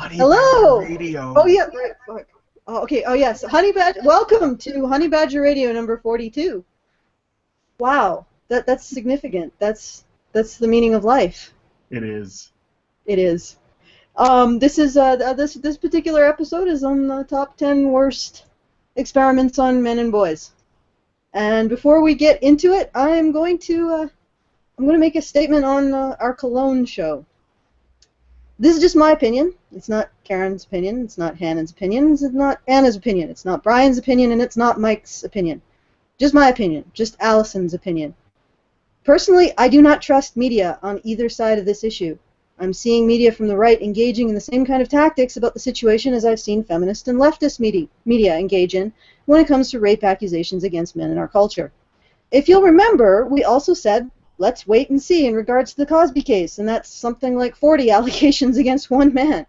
Honey Badger Hello. Radio. Oh yeah. Right. Oh, okay. Oh yes. Honey Badger. Welcome to Honey Badger Radio number 42. Wow. That's significant. That's the meaning of life. It is. It is. This particular episode is on the top 10 worst experiments on men and boys. And before we get into it, I'm going to make a statement on our cologne show. This is just my opinion. It's not Karen's opinion. It's not Hannah's opinion. It's not Anna's opinion. It's not Brian's opinion, and it's not Mike's opinion. Just my opinion. Just Alison's opinion. Personally, I do not trust media on either side of this issue. I'm seeing media from the right engaging in the same kind of tactics about the situation as I've seen feminist and leftist media engage in when it comes to rape accusations against men in our culture. If you'll remember, we also said, let's wait and see in regards to the Cosby case, and that's something like 40 allegations against one man.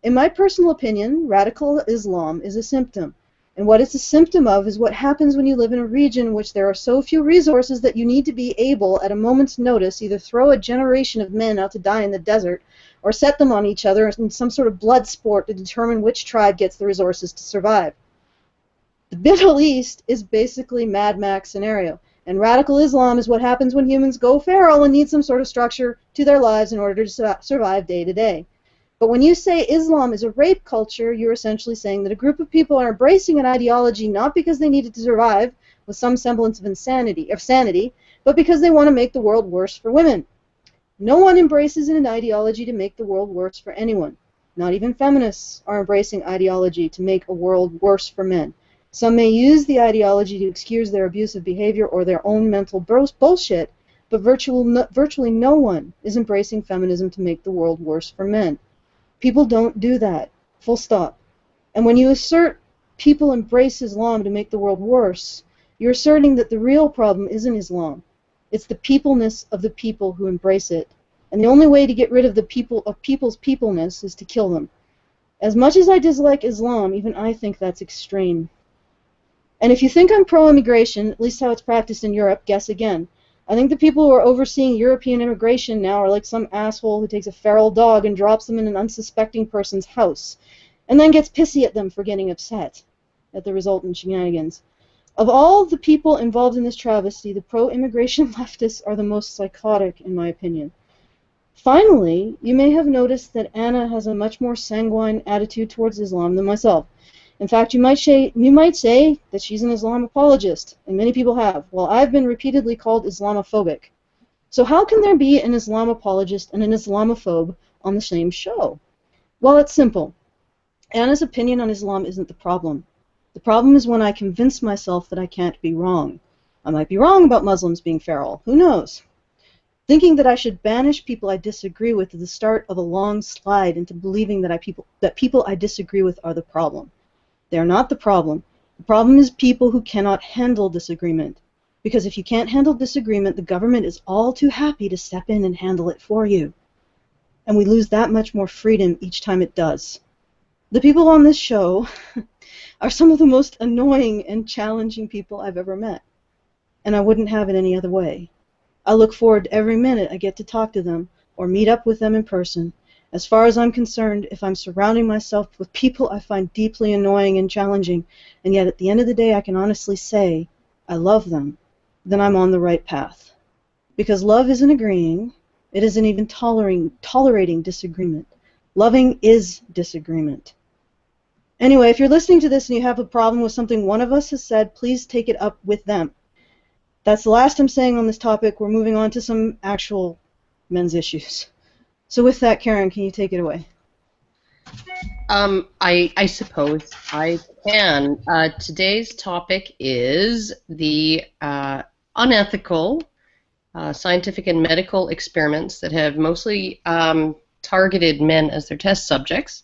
In my personal opinion, radical Islam is a symptom. And what it's a symptom of is what happens when you live in a region in which there are so few resources that you need to be able, at a moment's notice, either throw a generation of men out to die in the desert or set them on each other in some sort of blood sport to determine which tribe gets the resources to survive. The Middle East is basically Mad Max scenario. And radical Islam is what happens when humans go feral and need some sort of structure to their lives in order to survive day to day. But when you say Islam is a rape culture, you're essentially saying that a group of people are embracing an ideology not because they needed to survive with some semblance of sanity, but because they want to make the world worse for women. No one embraces an ideology to make the world worse for anyone. Not even feminists are embracing ideology to make a world worse for men. Some may use the ideology to excuse their abusive behavior or their own mental bullshit, but virtually no one is embracing feminism to make the world worse for men. People don't do that. Full stop. And when you assert people embrace Islam to make the world worse, you're asserting that the real problem isn't Islam. It's the peopleness of the people who embrace it. And the only way to get rid of people's peopleness is to kill them. As much as I dislike Islam, even I think that's extreme. And if you think I'm pro-immigration, at least how it's practiced in Europe, guess again. I think the people who are overseeing European immigration now are like some asshole who takes a feral dog and drops them in an unsuspecting person's house, and then gets pissy at them for getting upset at the resultant shenanigans. Of all the people involved in this travesty, the pro-immigration leftists are the most psychotic, in my opinion. Finally, you may have noticed that Anna has a much more sanguine attitude towards Islam than myself. In fact, you might say that she's an Islam apologist, and many people have, while I've been repeatedly called Islamophobic. So how can there be an Islam apologist and an Islamophobe on the same show? Well, it's simple. Anna's opinion on Islam isn't the problem. The problem is when I convince myself that I can't be wrong. I might be wrong about Muslims being feral. Who knows? Thinking that I should banish people I disagree with is the start of a long slide into believing that people I disagree with are the problem. They are not the problem. The problem is people who cannot handle disagreement. Because if you can't handle disagreement, the government is all too happy to step in and handle it for you. And we lose that much more freedom each time it does. The people on this show are some of the most annoying and challenging people I've ever met. And I wouldn't have it any other way. I look forward to every minute I get to talk to them or meet up with them in person. As far as I'm concerned, if I'm surrounding myself with people I find deeply annoying and challenging, and yet at the end of the day I can honestly say I love them, then I'm on the right path. Because love isn't agreeing, it isn't even tolerating disagreement. Loving is disagreement. Anyway, if you're listening to this and you have a problem with something one of us has said, please take it up with them. That's the last I'm saying on this topic. We're moving on to some actual men's issues. So with that, Karen, can you take it away? I suppose I can. Today's topic is the unethical scientific and medical experiments that have mostly targeted men as their test subjects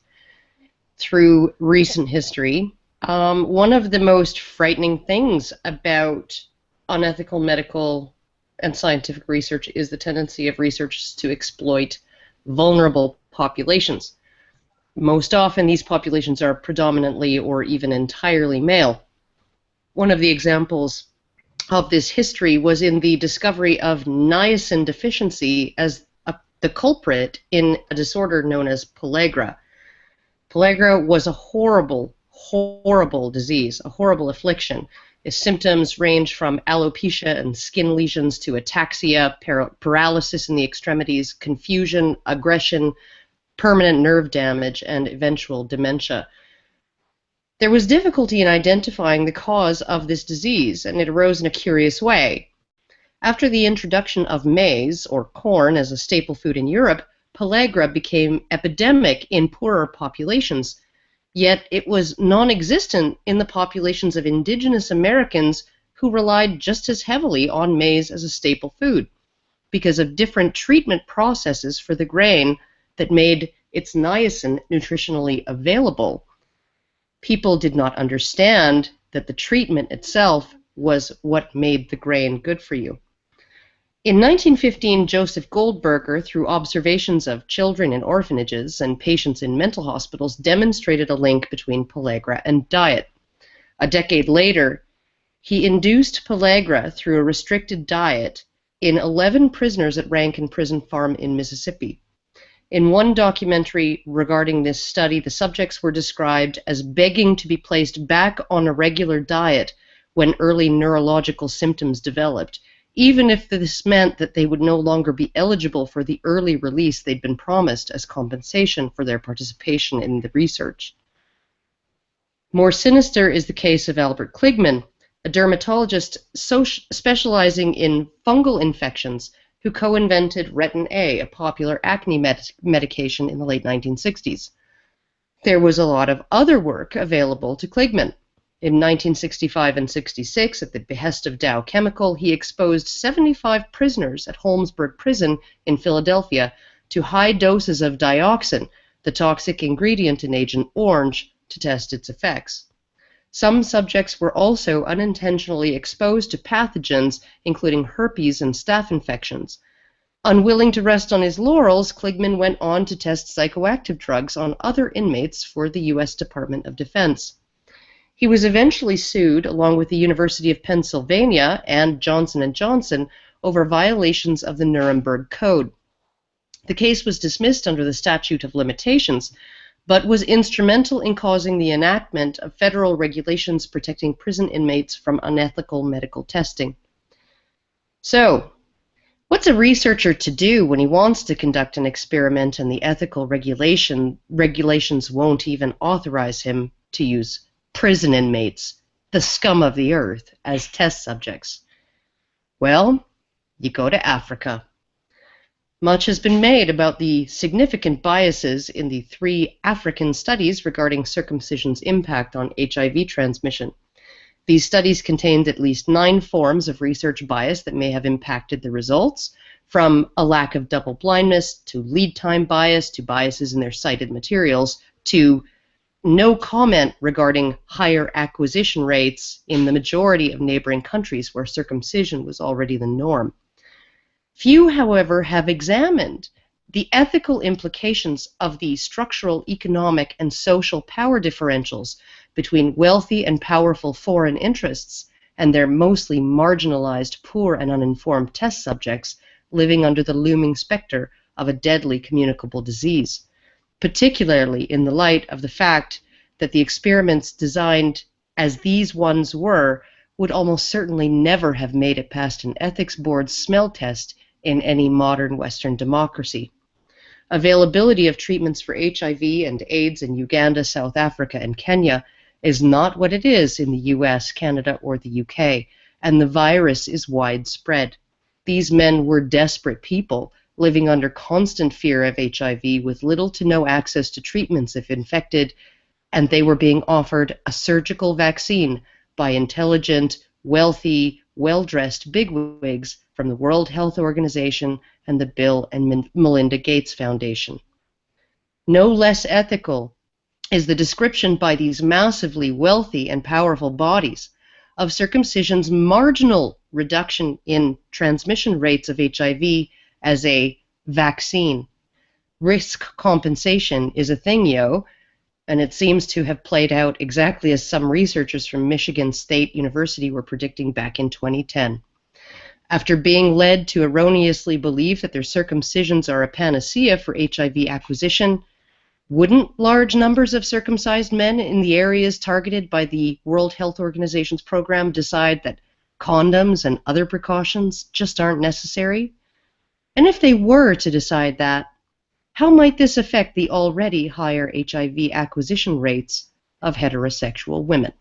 through recent history. One of the most frightening things about unethical medical and scientific research is the tendency of researchers to exploit vulnerable populations. Most often these populations are predominantly or even entirely male. One of the examples of this history was in the discovery of niacin deficiency as the culprit in a disorder known as pellagra. Pellagra was a horrible, horrible disease, a horrible affliction. Its symptoms range from alopecia and skin lesions to ataxia, paralysis in the extremities, confusion, aggression, permanent nerve damage, and eventual dementia. There was difficulty in identifying the cause of this disease, and it arose in a curious way. After the introduction of maize, or corn, as a staple food in Europe, pellagra became epidemic in poorer populations, yet it was non-existent in the populations of indigenous Americans who relied just as heavily on maize as a staple food, because of different treatment processes for the grain that made its niacin nutritionally available. People did not understand that the treatment itself was what made the grain good for you. In 1915, Joseph Goldberger, through observations of children in orphanages and patients in mental hospitals, demonstrated a link between pellagra and diet. A decade later, he induced pellagra through a restricted diet in 11 prisoners at Rankin Prison Farm in Mississippi. In one documentary regarding this study, the subjects were described as begging to be placed back on a regular diet when early neurological symptoms developed, even if this meant that they would no longer be eligible for the early release they'd been promised as compensation for their participation in the research. More sinister is the case of Albert Kligman, a dermatologist specializing in fungal infections, who co-invented Retin A, a popular acne medication in the late 1960s. There was a lot of other work available to Kligman. In 1965 and 66, at the behest of Dow Chemical, he exposed 75 prisoners at Holmesburg Prison in Philadelphia to high doses of dioxin, the toxic ingredient in Agent Orange, to test its effects. Some subjects were also unintentionally exposed to pathogens, including herpes and staph infections. Unwilling to rest on his laurels, Kligman went on to test psychoactive drugs on other inmates for the U.S. Department of Defense. He was eventually sued, along with the University of Pennsylvania and Johnson & Johnson, over violations of the Nuremberg Code. The case was dismissed under the statute of limitations, but was instrumental in causing the enactment of federal regulations protecting prison inmates from unethical medical testing. So, what's a researcher to do when he wants to conduct an experiment and the ethical regulations won't even authorize him to use prison inmates, the scum of the earth, as test subjects? Well, you go to Africa. Much has been made about the significant biases in the 3 African studies regarding circumcision's impact on HIV transmission. These studies contained at least 9 forms of research bias that may have impacted the results, from a lack of double blindness, to lead time bias, to biases in their cited materials, to no comment regarding higher acquisition rates in the majority of neighboring countries where circumcision was already the norm. Few, however, have examined the ethical implications of the structural, economic, and social power differentials between wealthy and powerful foreign interests and their mostly marginalized, poor, and uninformed test subjects living under the looming specter of a deadly communicable disease, particularly in the light of the fact that the experiments designed as these ones were would almost certainly never have made it past an ethics board's smell test in any modern Western democracy. Availability of treatments for HIV and AIDS in Uganda, South Africa, and Kenya is not what it is in the US, Canada, or the UK, and the virus is widespread. These men were desperate people, living under constant fear of HIV with little to no access to treatments if infected, and they were being offered a surgical vaccine by intelligent, wealthy, well-dressed bigwigs from the World Health Organization and the Bill and Melinda Gates Foundation. No less ethical is the description by these massively wealthy and powerful bodies of circumcision's marginal reduction in transmission rates of HIV as a vaccine. Risk compensation is a thing, and it seems to have played out exactly as some researchers from Michigan State University were predicting back in 2010. After being led to erroneously believe that their circumcisions are a panacea for HIV acquisition, Wouldn't large numbers of circumcised men in the areas targeted by the World Health Organization's program decide that condoms and other precautions just aren't necessary? And if they were to decide that, how might this affect the already higher HIV acquisition rates of heterosexual women?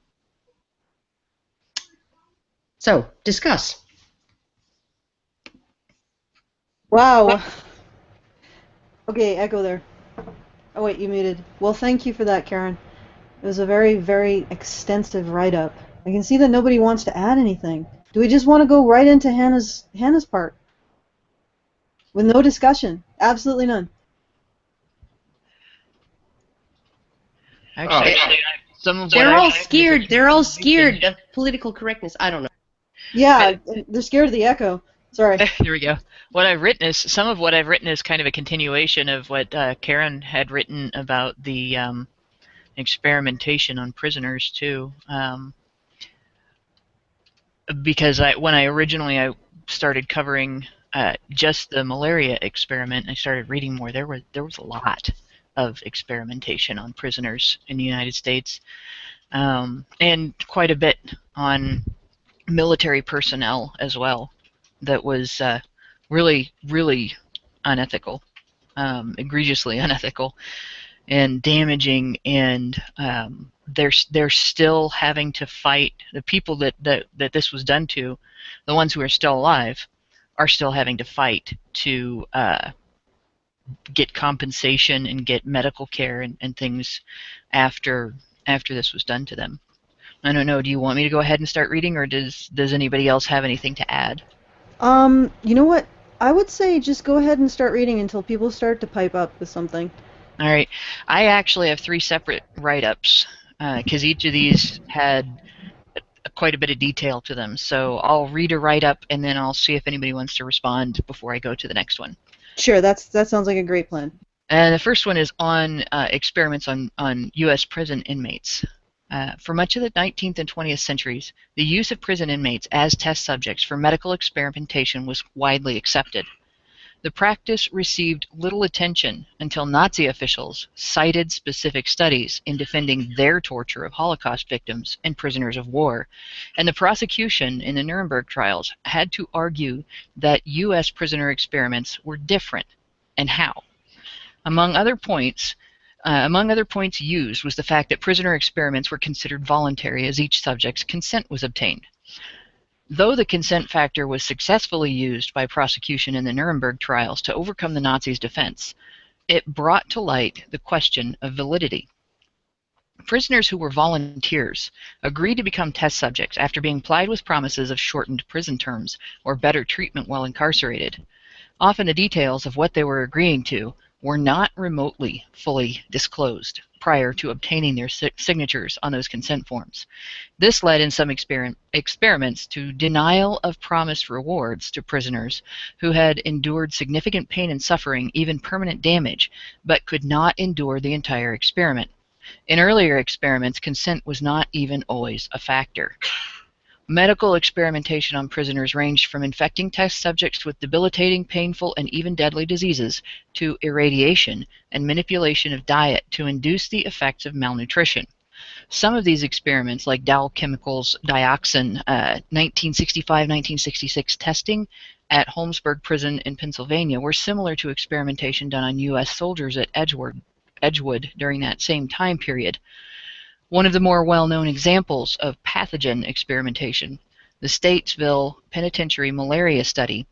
So, discuss. Wow. Okay, echo there. Oh wait, you muted. Well, thank you for that, Karen. It was a very, very extensive write-up. I can see that nobody wants to add anything. Do we just want to go right into Hannah's part? With no discussion? Absolutely none. Actually, They're all scared. They're all scared of political correctness. I don't know. Yeah, they're scared of the echo. Sorry. There we go. Some of what I've written is kind of a continuation of what Karen had written about the experimentation on prisoners too. Because when I originally started covering just the malaria experiment, I started reading more. There was a lot of experimentation on prisoners in the United States, and quite a bit on military personnel as well. That was really, really unethical, egregiously unethical, and damaging. And they're still having to fight. The people that this was done to, the ones who are still alive, are still having to fight to get compensation and get medical care and things after this was done to them. I don't know. Do you want me to go ahead and start reading, or does anybody else have anything to add? You know what? I would say just go ahead and start reading until people start to pipe up with something. All right. I actually have 3 separate write-ups because each of these had quite a bit of detail to them. So I'll read a write-up and then I'll see if anybody wants to respond before I go to the next one. Sure, that sounds like a great plan. And the first one is on experiments on U.S. prison inmates. For much of the 19th and 20th centuries, the use of prison inmates as test subjects for medical experimentation was widely accepted. The practice received little attention until Nazi officials cited specific studies in defending their torture of Holocaust victims and prisoners of war, and the prosecution in the Nuremberg trials had to argue that U.S. prisoner experiments were different, and how. Among other points used was the fact that prisoner experiments were considered voluntary as each subject's consent was obtained. Though the consent factor was successfully used by prosecution in the Nuremberg trials to overcome the Nazis' defense, it brought to light the question of validity. Prisoners who were volunteers agreed to become test subjects after being plied with promises of shortened prison terms or better treatment while incarcerated. Often the details of what they were agreeing to were not remotely fully disclosed prior to obtaining their signatures on those consent forms. This led in some experiments to denial of promised rewards to prisoners who had endured significant pain and suffering, even permanent damage, but could not endure the entire experiment. In earlier experiments, consent was not even always a factor. Medical experimentation on prisoners ranged from infecting test subjects with debilitating, painful, and even deadly diseases to irradiation and manipulation of diet to induce the effects of malnutrition. Some of these experiments, like Dow Chemicals' dioxin 1965-1966 testing at Holmesburg Prison in Pennsylvania, were similar to experimentation done on U.S. soldiers at Edgewood during that same time period. One of the more well-known examples of pathogen experimentation, the Statesville Penitentiary Malaria Study,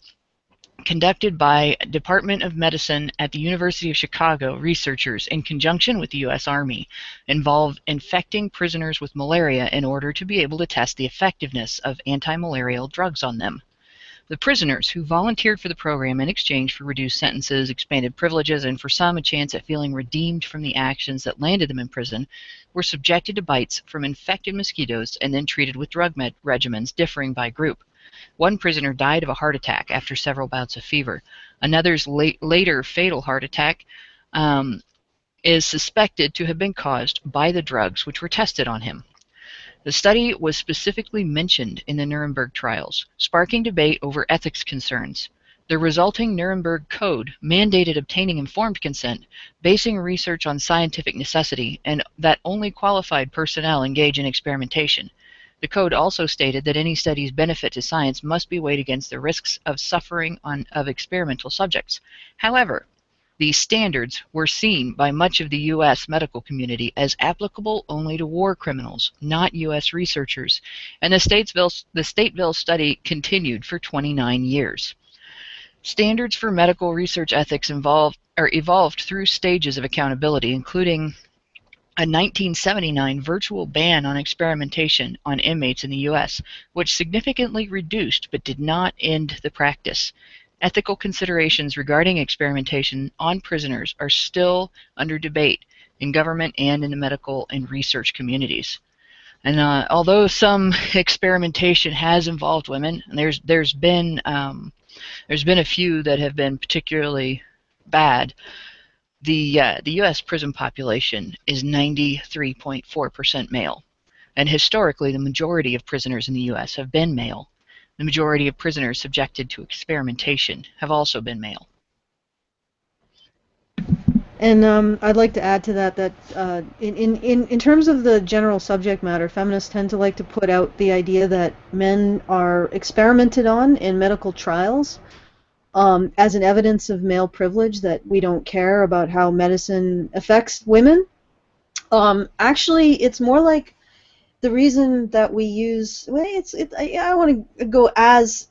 conducted by Department of Medicine at the University of Chicago researchers in conjunction with the U.S. Army, involved infecting prisoners with malaria in order to be able to test the effectiveness of anti-malarial drugs on them. The prisoners who volunteered for the program in exchange for reduced sentences, expanded privileges, and for some a chance at feeling redeemed from the actions that landed them in prison, were subjected to bites from infected mosquitoes and then treated with drug regimens differing by group. One prisoner died of a heart attack after several bouts of fever. Another's later fatal heart attack is suspected to have been caused by the drugs which were tested on him. The study was specifically mentioned in the Nuremberg trials, sparking debate over ethics concerns. The resulting Nuremberg Code mandated obtaining informed consent, basing research on scientific necessity, and that only qualified personnel engage in experimentation. The code also stated that any study's benefit to science must be weighed against the risks of suffering of experimental subjects. However, these standards were seen by much of the U.S. medical community as applicable only to war criminals, not U.S. researchers, and the Stateville study continued for 29 years. Standards for medical research ethics evolved through stages of accountability, including a 1979 virtual ban on experimentation on inmates in the U.S., which significantly reduced but did not end the practice. Ethical considerations regarding experimentation on prisoners are still under debate in government and in the medical and research communities. And although some experimentation has involved women, and there's been a few that have been particularly bad, the U.S. prison population is 93.4% male, and historically the majority of prisoners in the U.S. have been male. The majority of prisoners subjected to experimentation have also been male. And I'd like to add to that in terms of the general subject matter, feminists tend to like to put out the idea that men are experimented on in medical trials as an evidence of male privilege, that we don't care about how medicine affects women. Actually, it's more like the reason that we use, well, I don't want to go as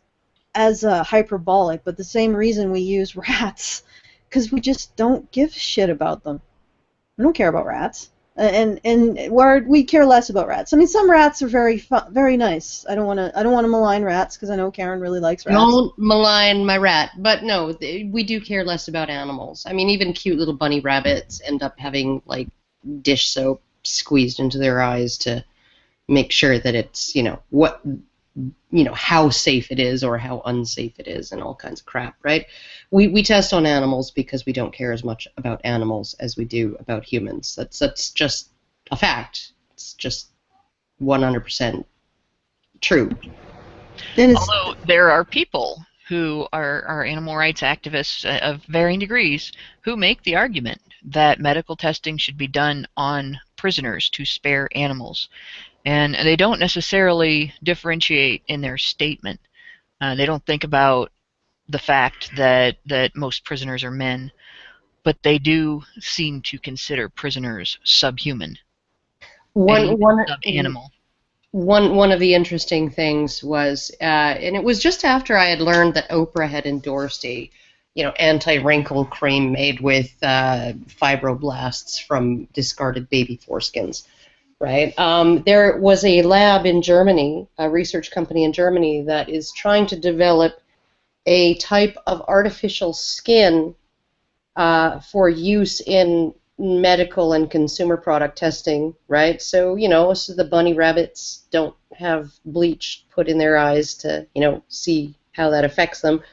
hyperbolic, but the same reason we use rats, because we just don't give a shit about them. We don't care about rats, and we care less about rats. I mean, some rats are very nice. I don't want to malign rats, because I know Karen really likes rats. Don't malign my rat, but no, we do care less about animals. I mean, even cute little bunny rabbits end up having like dish soap squeezed into their eyes to make sure that it's, how safe it is or how unsafe it is and all kinds of crap, right? We test on animals because we don't care as much about animals as we do about humans. That's just a fact. It's just 100% true. Although there are people who are animal rights activists of varying degrees who make the argument that medical testing should be done on prisoners to spare animals. And they don't necessarily differentiate in their statement. They don't think about the fact that most prisoners are men, but they do seem to consider prisoners subhuman, sub-animal. One of the interesting things was, and it was just after I had learned that Oprah had endorsed a, anti-wrinkle cream made with fibroblasts from discarded baby foreskins. Right. There was a lab in Germany, a research company in Germany, that is trying to develop a type of artificial skin for use in medical and consumer product testing. Right. So, so the bunny rabbits don't have bleach put in their eyes to, see how that affects them.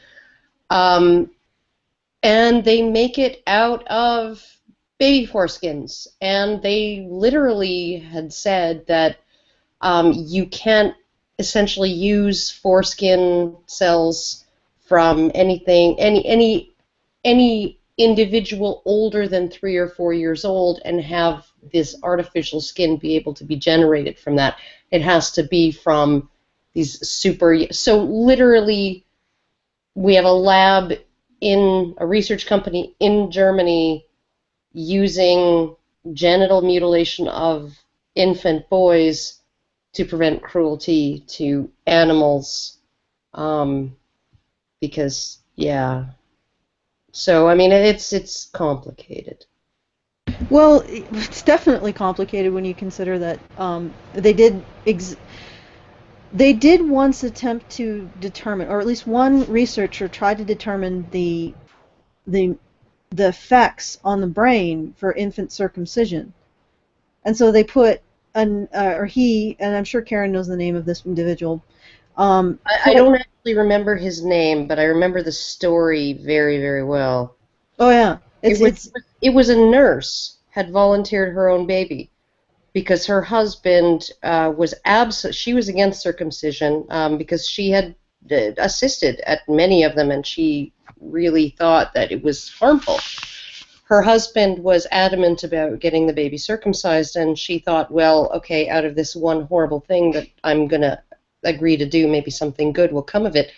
And they make it out of baby foreskins, and they literally had said that you can't essentially use foreskin cells from any individual older than 3 or 4 years old and have this artificial skin be able to be generated from that. It has to be from these so literally we have a lab in a research company in Germany using genital mutilation of infant boys to prevent cruelty to animals, because, yeah. So, I mean, it's complicated. Well, it's definitely complicated when you consider that they did once attempt to determine, or at least one researcher tried to determine the effects on the brain for infant circumcision. And so they put and I'm sure Karen knows the name of this individual. I don't actually remember his name, but I remember the story very, very well. Oh yeah, it was a nurse had volunteered her own baby because her husband was she was against circumcision because she had assisted at many of them, and she really thought that it was harmful. Her husband was adamant about getting the baby circumcised, and she thought, well, okay, out of this one horrible thing that I'm going to agree to do, maybe something good will come of it.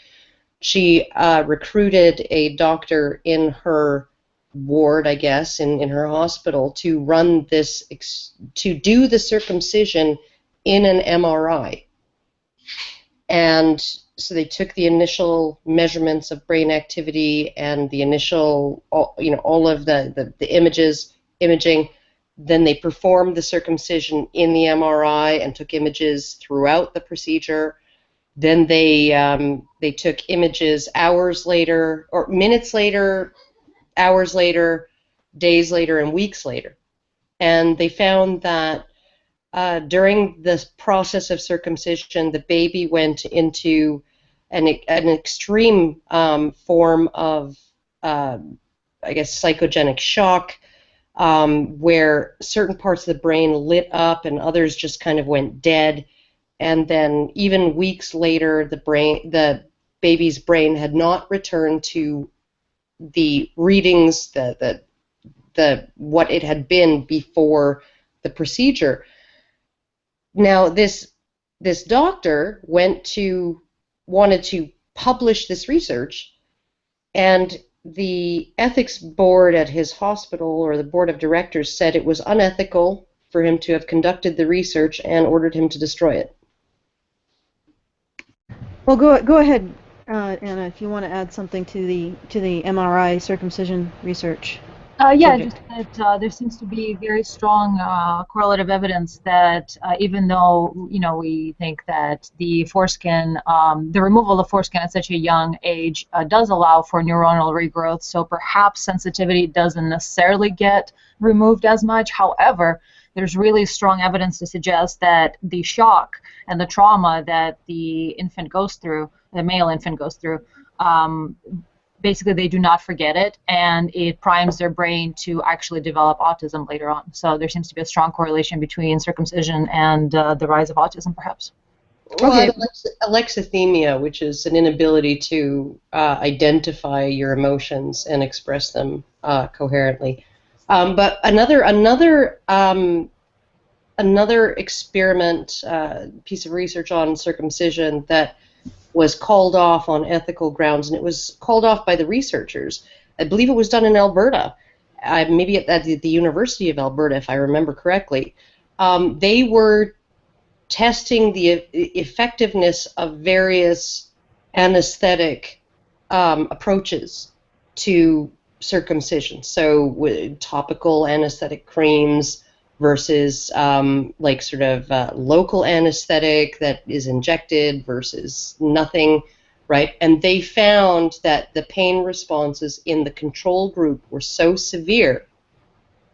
She recruited a doctor in her ward, I guess, in her hospital to run this, to do the circumcision in an MRI. And so they took the initial measurements of brain activity and the initial, all of the imaging. Then they performed the circumcision in the MRI and took images throughout the procedure. Then they took images hours later, or minutes later, hours later, days later, and weeks later. And they found that during the process of circumcision, the baby went into an extreme form of, I guess, psychogenic shock, where certain parts of the brain lit up and others just kind of went dead. And then even weeks later, the baby's brain had not returned to the readings, the what it had been before the procedure. Now, this doctor wanted to publish this research, and the ethics board at his hospital, or the board of directors, said it was unethical for him to have conducted the research and ordered him to destroy it. Well, go ahead, Anna, if you want to add something to the MRI circumcision research. Yeah, just that there seems to be very strong correlative evidence that even though we think that the foreskin, the removal of foreskin at such a young age does allow for neuronal regrowth, so perhaps sensitivity doesn't necessarily get removed as much. However, there's really strong evidence to suggest that the shock and the trauma that the infant goes through, the male infant goes through, basically they do not forget it, and it primes their brain to actually develop autism later on. So there seems to be a strong correlation between circumcision and the rise of autism, perhaps. Well, alexithymia, which is an inability to identify your emotions and express them coherently. But another experiment, piece of research on circumcision that was called off on ethical grounds, and it was called off by the researchers. I believe it was done in Alberta, maybe at the University of Alberta, if I remember correctly. They were testing the effectiveness of various anesthetic approaches to circumcision. So with topical anesthetic creams versus like sort of local anesthetic that is injected versus nothing, right? And they found that the pain responses in the control group were so severe,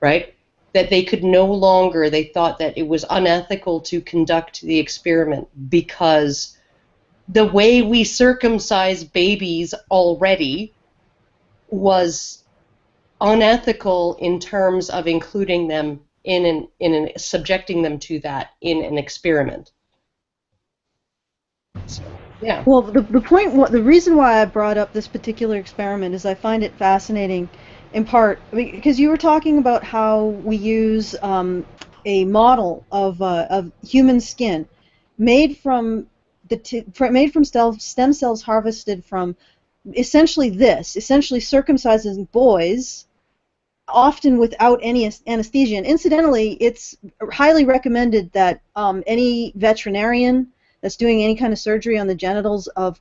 right, that they could no longer, they thought that it was unethical to conduct the experiment because the way we circumcise babies already was unethical in terms of including them subjecting them to that in an experiment. So, yeah. Well, the reason why I brought up this particular experiment is I find it fascinating, in part because you were talking about how we use a model of human skin made from stem cells harvested from essentially circumcising boys, often without any anesthesia. And incidentally, it's highly recommended that any veterinarian that's doing any kind of surgery on the genitals of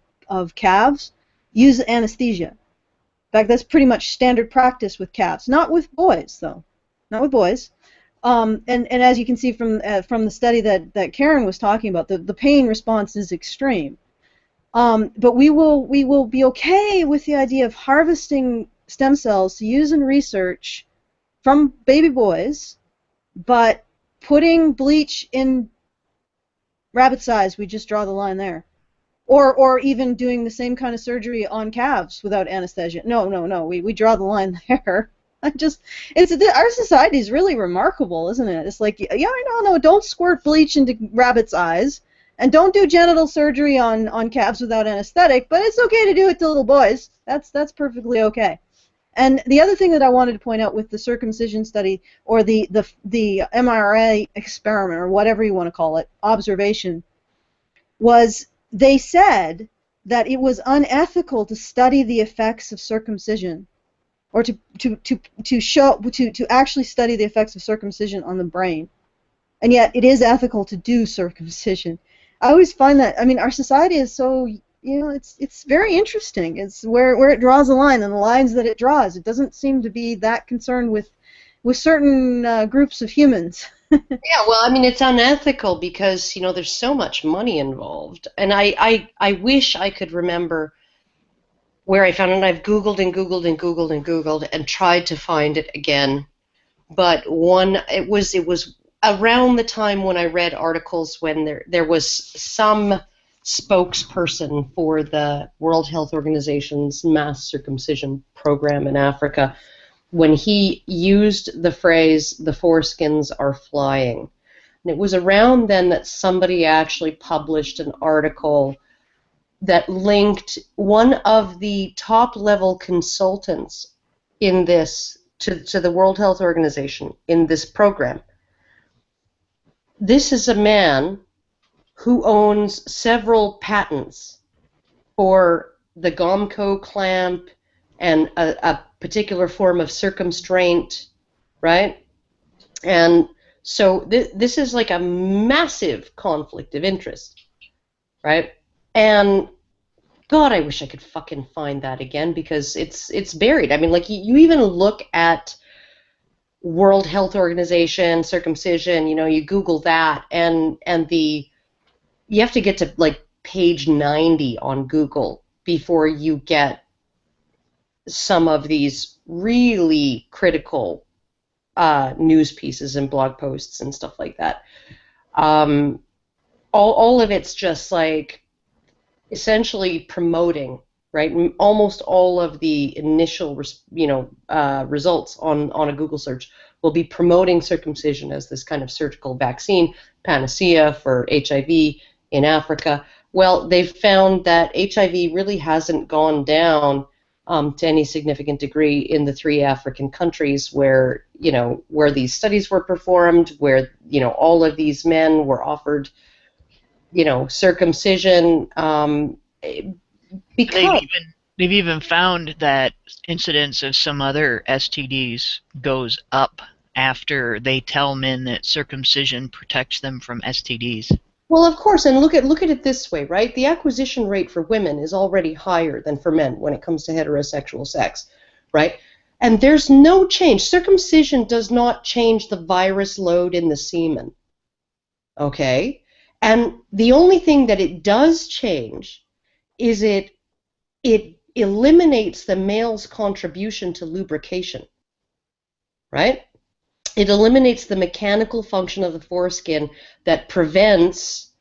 calves use anesthesia. In fact, that's pretty much standard practice with calves. Not with boys, though. Not with boys. And as you can see from the study that Karen was talking about, the pain response is extreme. But we will be okay with the idea of harvesting stem cells to use in research from baby boys, but putting bleach in rabbit size, we just draw the line there. Or even doing the same kind of surgery on calves without anesthesia. No, we draw the line there. Our society is really remarkable, isn't it? It's like, yeah, I know, no, don't squirt bleach into rabbits' eyes And don't do genital surgery on calves without anesthetic, but it's okay to do it to little boys. That's perfectly okay. And the other thing that I wanted to point out with the circumcision study, or the MRA experiment, or whatever you want to call it, observation, was they said that it was unethical to study the effects of circumcision, or to actually study the effects of circumcision on the brain. And yet it is ethical to do circumcision. I always find that, I mean, our society is so, it's very interesting. It's where it draws a line, and the lines that it draws. It doesn't seem to be that concerned with certain groups of humans. Yeah, well, I mean, it's unethical because, there's so much money involved. And I wish I could remember where I found it. I've Googled and Googled and Googled and Googled and tried to find it again. But it was around the time when I read articles when there was some spokesperson for the World Health Organization's mass circumcision program in Africa, when he used the phrase, "the foreskins are flying." And it was around then that somebody actually published an article that linked one of the top-level consultants in this to the World Health Organization in this program. This is a man who owns several patents for the Gomco clamp and a particular form of circumstraint, right? And so this is like a massive conflict of interest, right? And God, I wish I could fucking find that again, because it's buried. I mean, like, you even look at World Health Organization circumcision, you Google that, and you have to get to like page 90 on Google before you get some of these really critical news pieces and blog posts and stuff like that. All of it's just like essentially promoting, right? Almost all of the initial, results on a Google search will be promoting circumcision as this kind of surgical vaccine, panacea for HIV in Africa. Well, they've found that HIV really hasn't gone down to any significant degree in the 3 African countries where these studies were performed, where all of these men were offered circumcision, because they've even found that incidence of some other STDs goes up after they tell men that circumcision protects them from STDs. Well, of course, and look at it this way, right? The acquisition rate for women is already higher than for men when it comes to heterosexual sex, right? And there's no change. Circumcision does not change the virus load in the semen, okay? And the only thing that it does change is it eliminates the male's contribution to lubrication, right? It eliminates the mechanical function of the foreskin that prevents,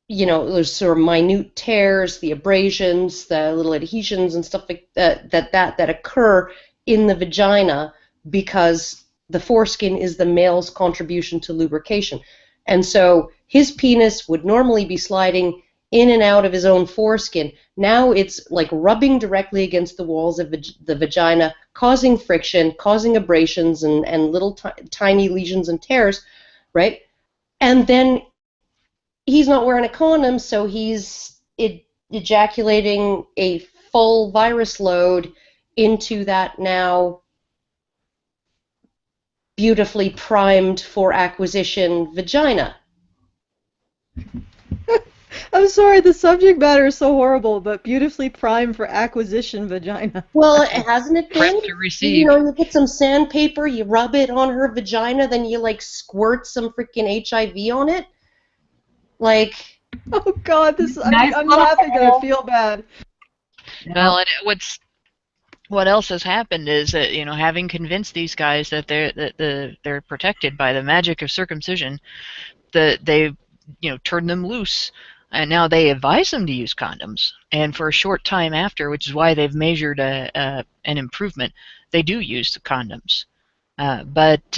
those sort of minute tears, the abrasions, the little adhesions and stuff like that occur in the vagina, because the foreskin is the male's contribution to lubrication. And so his penis would normally be sliding in and out of his own foreskin. Now it's like rubbing directly against the walls of the vagina, causing friction, causing abrasions and little tiny lesions and tears, right? And then he's not wearing a condom, so he's ejaculating a full virus load into that now beautifully primed for acquisition vagina. I'm sorry, the subject matter is so horrible, but beautifully primed for acquisition vagina. Well, hasn't it been? Prep to receive. You get some sandpaper, you rub it on her vagina, then you like squirt some freaking HIV on it. Like, oh God, I'm laughing and I feel bad. Well, and what else has happened is that, having convinced these guys that they're protected by the magic of circumcision, that they've turned them loose, and now they advise them to use condoms. And for a short time after, which is why they've measured an improvement, they do use the condoms. But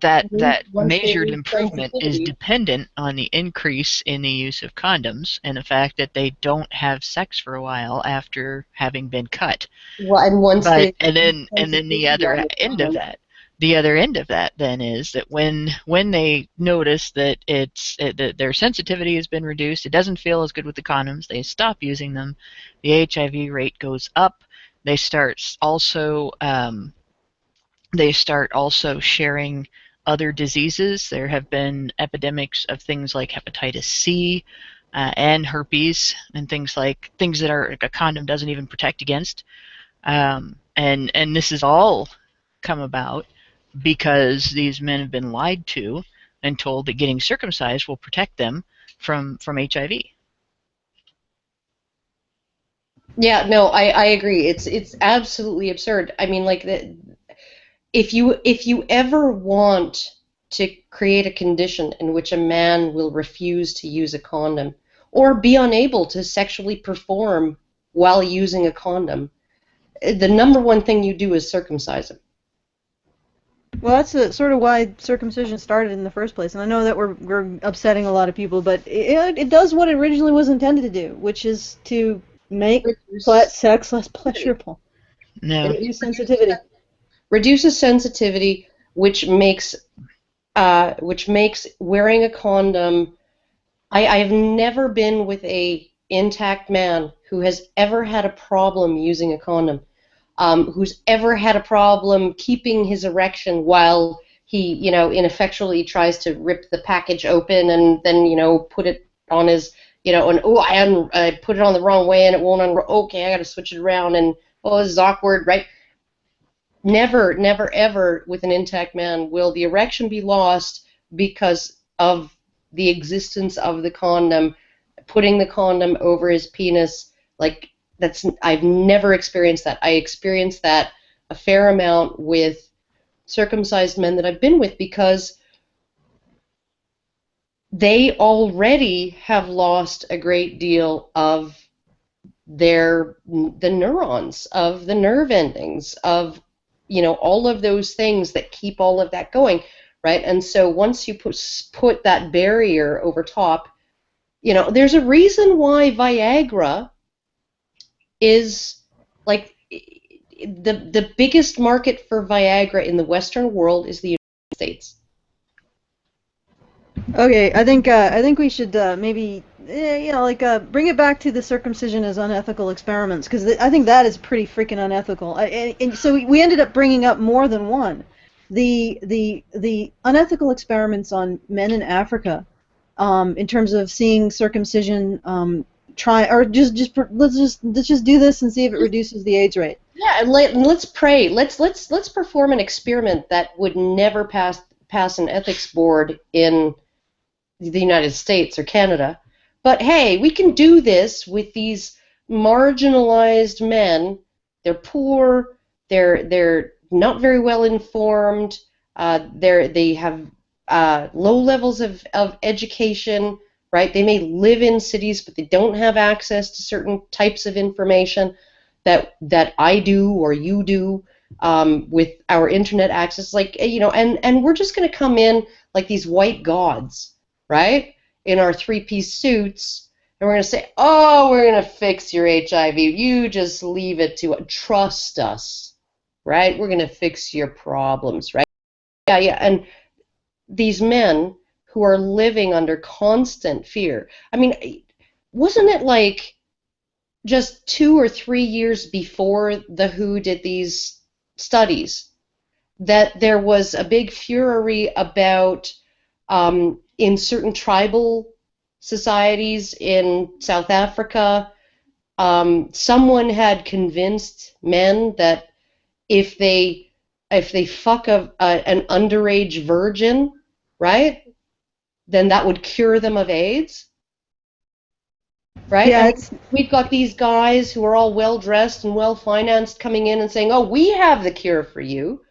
that Once they measured lose improvement is sensitivity. dependent on the increase in the use of condoms and the fact that they don't have sex for a while after having been cut. Well, and once But they and then the sensitivity on other the end of condom, that, then is that when they notice that that their sensitivity has been reduced, it doesn't feel as good with the condoms, they stop using them, the HIV rate goes up. They start also sharing other diseases. There have been epidemics of things like hepatitis C and herpes and things that a condom doesn't even protect against. And this has all come about because these men have been lied to and told that getting circumcised will protect them from HIV. yeah, no, I agree. It's absolutely absurd. I mean, like if you ever want to create a condition in which a man will refuse to use a condom or be unable to sexually perform while using a condom, the number one thing you do is circumcise him. Well, that's sort of why circumcision started in the first place. And I know that we're upsetting a lot of people, but it does what it originally was intended to do, which is to make sex less pleasurable. No. Reduce sensitivity. Reduces sensitivity, which makes wearing a condom. I've never been with a intact man who has ever had a problem using a condom, who's ever had a problem keeping his erection while he, ineffectually tries to rip the package open and then, put it on his, and I put it on the wrong way and it won't okay, I got to switch it around and this is awkward, right? Never, never, ever with an intact man will the erection be lost because of the existence of the condom, putting the condom over his penis. Like, I've never experienced that. I experienced that a fair amount with circumcised men that I've been with because they already have lost a great deal of the neurons, of the nerve endings, of all of those things that keep all of that going, right? And so once you put that barrier over top, there's a reason why Viagra is like the biggest market for Viagra in the Western world is the United States. Okay, I think we should maybe bring it back to the circumcision as unethical experiments, because I think that is pretty freaking unethical. And so we ended up bringing up more than one. The unethical experiments on men in Africa, in terms of seeing circumcision, let's just do this and see if it reduces the AIDS rate. Yeah, and let's pray. Let's perform an experiment that would never pass an ethics board in the United States or Canada. But hey, we can do this with these marginalized men. They're poor. They're not very well informed. They have low levels of education. Right? They may live in cities, but they don't have access to certain types of information that I do or you do with our internet access. And we're just going to come in like these white gods, right? In our three-piece suits, and we're going to say, oh, we're going to fix your HIV. You just leave it to trust us, right? We're going to fix your problems, right? Yeah. And these men who are living under constant fear. I mean, wasn't it like just 2 or 3 years before the WHO did these studies that there was a big fury about in certain tribal societies in South Africa, someone had convinced men that if they fuck an underage virgin, right, then that would cure them of AIDS. Right? Yeah, We've got these guys who are all well-dressed and well-financed coming in and saying, oh, we have the cure for you,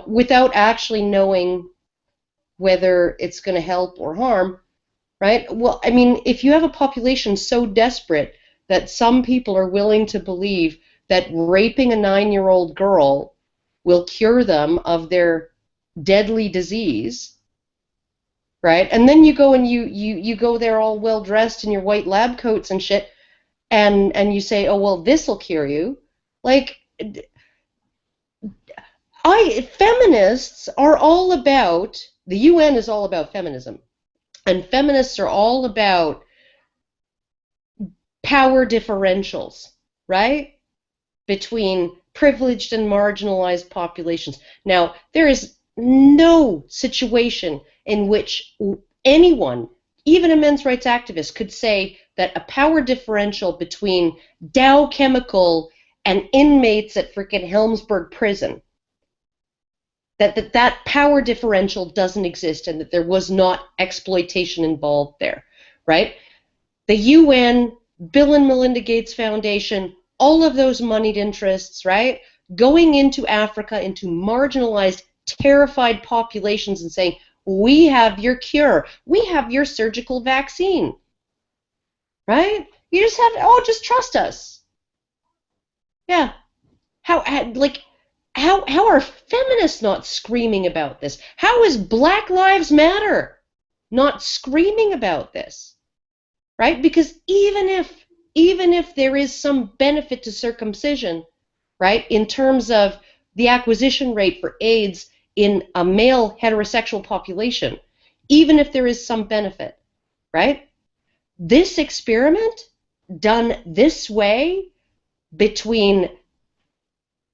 without actually knowing whether it's going to help or harm, right? Well, I mean, if you have a population so desperate that some people are willing to believe that raping a 9-year-old girl will cure them of their deadly disease, right? And then you go and you go there all well dressed in your white lab coats and shit, and you say, oh well, this'll cure you. Like, feminists are all about, the UN is all about feminism, and feminists are all about power differentials, right? Between privileged and marginalized populations. Now, there is no situation in which anyone, even a men's rights activist, could say that a power differential between Dow Chemical and inmates at frickin' Helmsburg prison, that power differential doesn't exist and that there was not exploitation involved there, right? The UN, Bill and Melinda Gates Foundation, all of those moneyed interests, right, going into Africa, into marginalized, terrified populations and saying, we have your cure, we have your surgical vaccine, right? You just have, oh, just trust us. Yeah. How are feminists not screaming about this? How is Black Lives Matter not screaming about this? Right? Because even if there is some benefit to circumcision, right, in terms of the acquisition rate for AIDS in a male heterosexual population, even if there is some benefit, right, this experiment done this way between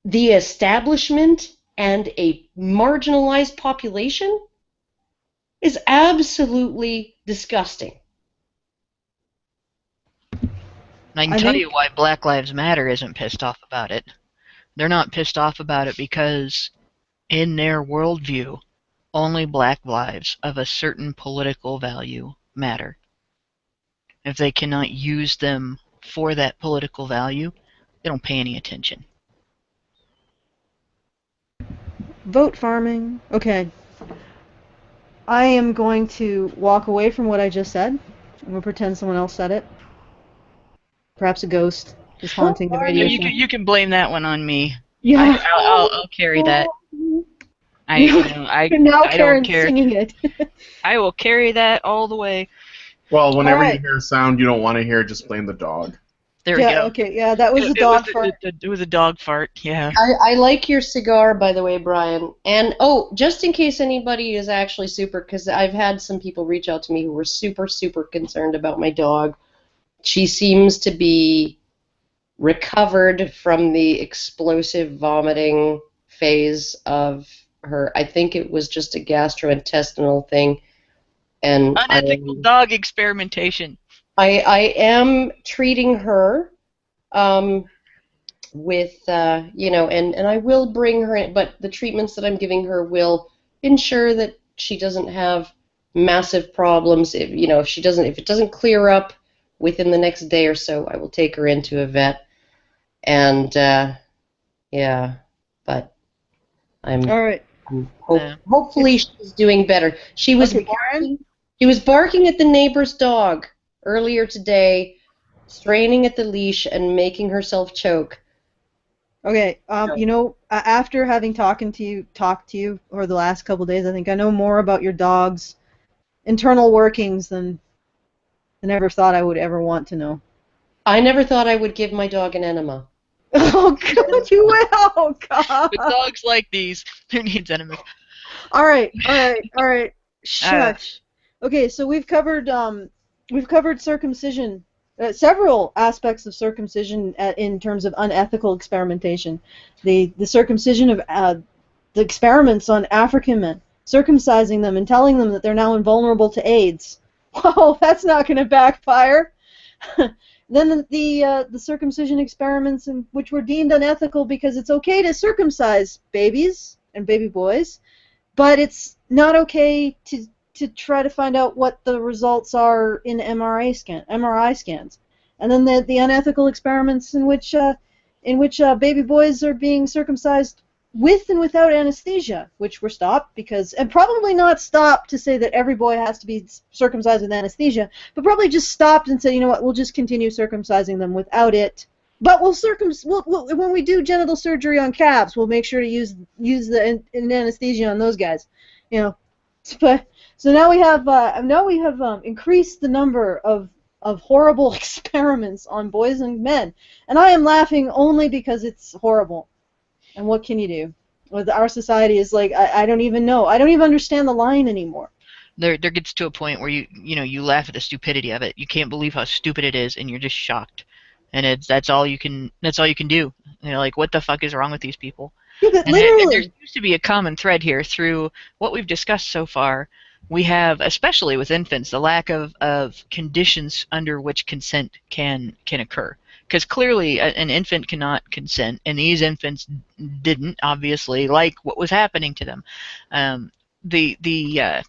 the establishment and a marginalized population is absolutely disgusting. I can tell you why Black Lives Matter isn't pissed off about it. They're not pissed off about it because in their worldview, only black lives of a certain political value matter. If they cannot use them for that political value, they don't pay any attention. Vote farming. Okay. I am going to walk away from what I just said. I'm going to pretend someone else said it. Perhaps a ghost is haunting the radio show. You can blame that one on me. Yeah. I'll carry that. I now I Karen's don't care. Singing it. I will carry that all the way. Well, whenever you hear a sound you don't want to hear, just blame the dog. There we go. Okay, yeah, that was a dog fart. It was a dog fart, yeah. I like your cigar, by the way, Brian. And, oh, just in case anybody is actually super, because I've had some people reach out to me who were super, super concerned about my dog. She seems to be recovered from the explosive vomiting phase of her. I think it was just a gastrointestinal thing. And unethical dog experimentation. I am treating her with, and I will bring her in, but the treatments that I'm giving her will ensure that she doesn't have massive problems. If it doesn't clear up within the next day or so, I will take her into a vet. And but I'm all right. Hopefully she's doing better. She was barking at the neighbor's dog earlier today, straining at the leash and making herself choke. Okay, after having talked to you over the last couple of days, I think I know more about your dog's internal workings than I never thought I would ever want to know. I never thought I would give my dog an enema. Oh, God, you will! Oh, God. With dogs like these, who needs enemas? All right. Shush. Okay, so we've covered circumcision, several aspects of circumcision in terms of unethical experimentation. The circumcision of the experiments on African men, circumcising them and telling them that they're now invulnerable to AIDS. Whoa, that's not going to backfire. Then the circumcision experiments which were deemed unethical because it's okay to circumcise babies and baby boys, but it's not okay to try to find out what the results are in MRI scans. And then the unethical experiments in which baby boys are being circumcised with and without anesthesia, which were stopped and probably not stopped to say that every boy has to be circumcised with anesthesia, but probably just stopped and said, you know what, we'll just continue circumcising them without it But when we do genital surgery on calves, we'll make sure to use the anesthesia on those guys, you know. But so now we have increased the number of horrible experiments on boys and men, and I am laughing only because it's horrible. And what can you do? With our society is like I don't even know. I don't even understand the line anymore. There gets to a point where you laugh at the stupidity of it. You can't believe how stupid it is, and you're just shocked. And that's all you can do. Like, what the fuck is wrong with these people? Yeah, but And literally, there seems to be a common thread here through what we've discussed so far. We have, especially with infants, the lack of conditions under which consent can occur. Because clearly an infant cannot consent, and these infants didn't, obviously, like what was happening to them. The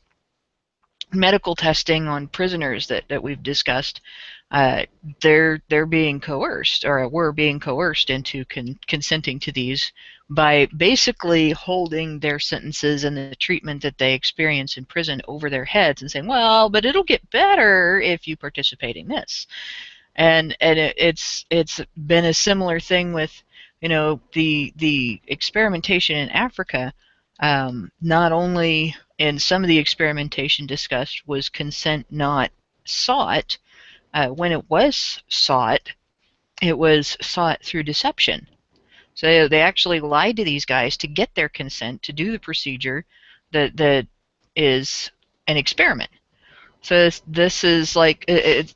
medical testing on prisoners that we've discussed, they're being coerced, or were being coerced into consenting to these by basically holding their sentences and the treatment that they experience in prison over their heads and saying, well, but it'll get better if you participate in this. And it's been a similar thing with the experimentation in Africa. Not only in some of the experimentation discussed was consent not sought. When it was sought through deception. So they actually lied to these guys to get their consent to do the procedure that is an experiment. So this is like, it's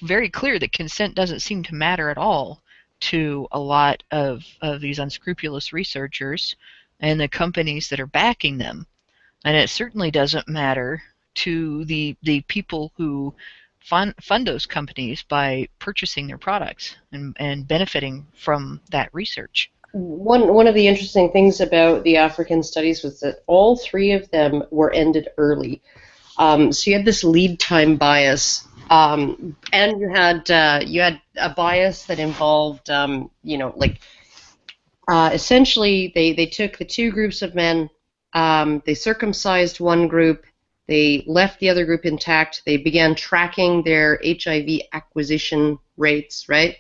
very clear that consent doesn't seem to matter at all to a lot of these unscrupulous researchers and the companies that are backing them. And it certainly doesn't matter to the people who fund those companies by purchasing their products and benefiting from that research. One of the interesting things about the African studies was that all three of them were ended early. So you had this lead time bias, and you had a bias that involved, essentially they took the two groups of men, they circumcised one group, they left the other group intact, they began tracking their HIV acquisition rates, right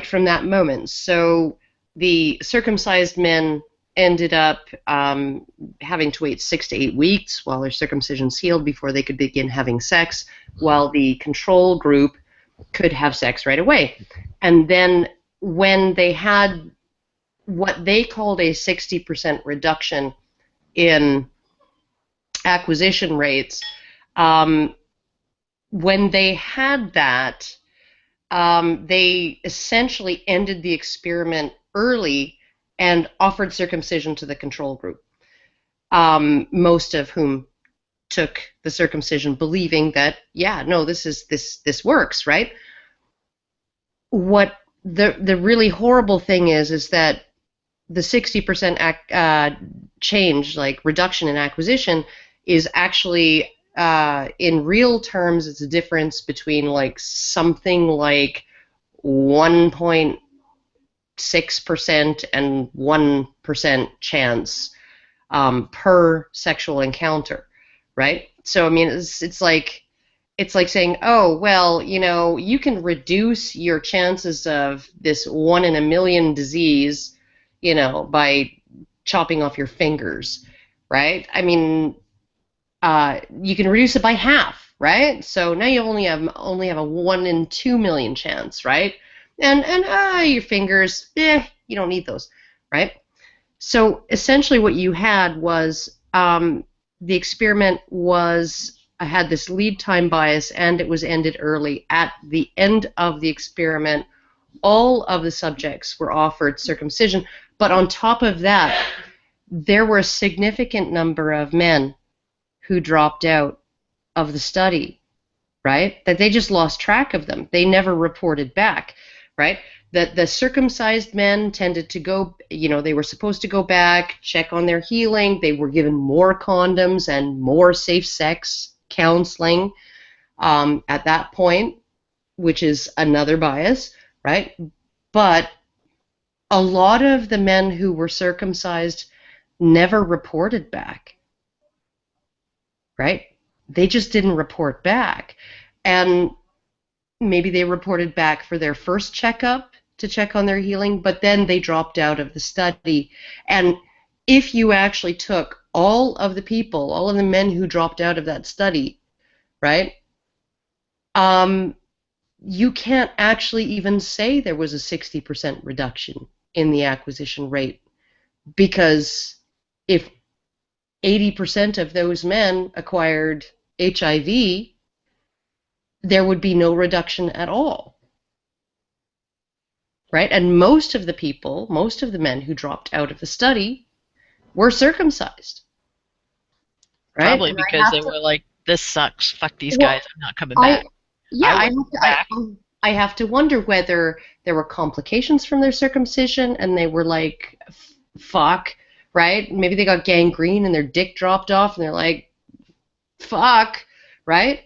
from that moment. So the circumcised men ended up having to wait 6 to 8 weeks while their circumcisions healed before they could begin having sex, while the control group could have sex right away. And then when they had what they called a 60% reduction in acquisition rates, when they had that, they essentially ended the experiment early and offered circumcision to the control group, most of whom took the circumcision believing that, yeah, no, this works, right? What the really horrible thing is that the 60% change, like reduction in acquisition, is actually in real terms, it's a difference between like something like 1.6% and 1% chance per sexual encounter, right? So I mean, it's like saying, oh, well, you can reduce your chances of this 1 in a million disease, by chopping off your fingers, right? I mean, you can reduce it by half, right? So now you only have a 1 in 2 million chance, right? And your fingers, you don't need those, right? So essentially what you had was the experiment had this lead time bias, and it was ended early. At the end of the experiment, all of the subjects were offered circumcision, but on top of that, there were a significant number of men who dropped out of the study, right? That they just lost track of them. They never reported back, right? That the circumcised men tended to go, they were supposed to go back, check on their healing. They were given more condoms and more safe sex counseling at that point, which is another bias, right? But a lot of the men who were circumcised never reported back, right? They just didn't report back. And maybe they reported back for their first checkup, to check on their healing, but then they dropped out of the study. And if you actually took all of the people, all of the men who dropped out of that study, right, you can't actually even say there was a 60% reduction in the acquisition rate, because if 80% of those men acquired HIV, there would be no reduction at all, right? And most of the people, most of the men who dropped out of the study were circumcised, right? Probably And because they were like, this sucks, fuck these guys, I'm not coming back. I have to wonder whether there were complications from their circumcision and they were like, fuck, right? Maybe they got gangrene and their dick dropped off and they're like, fuck, right?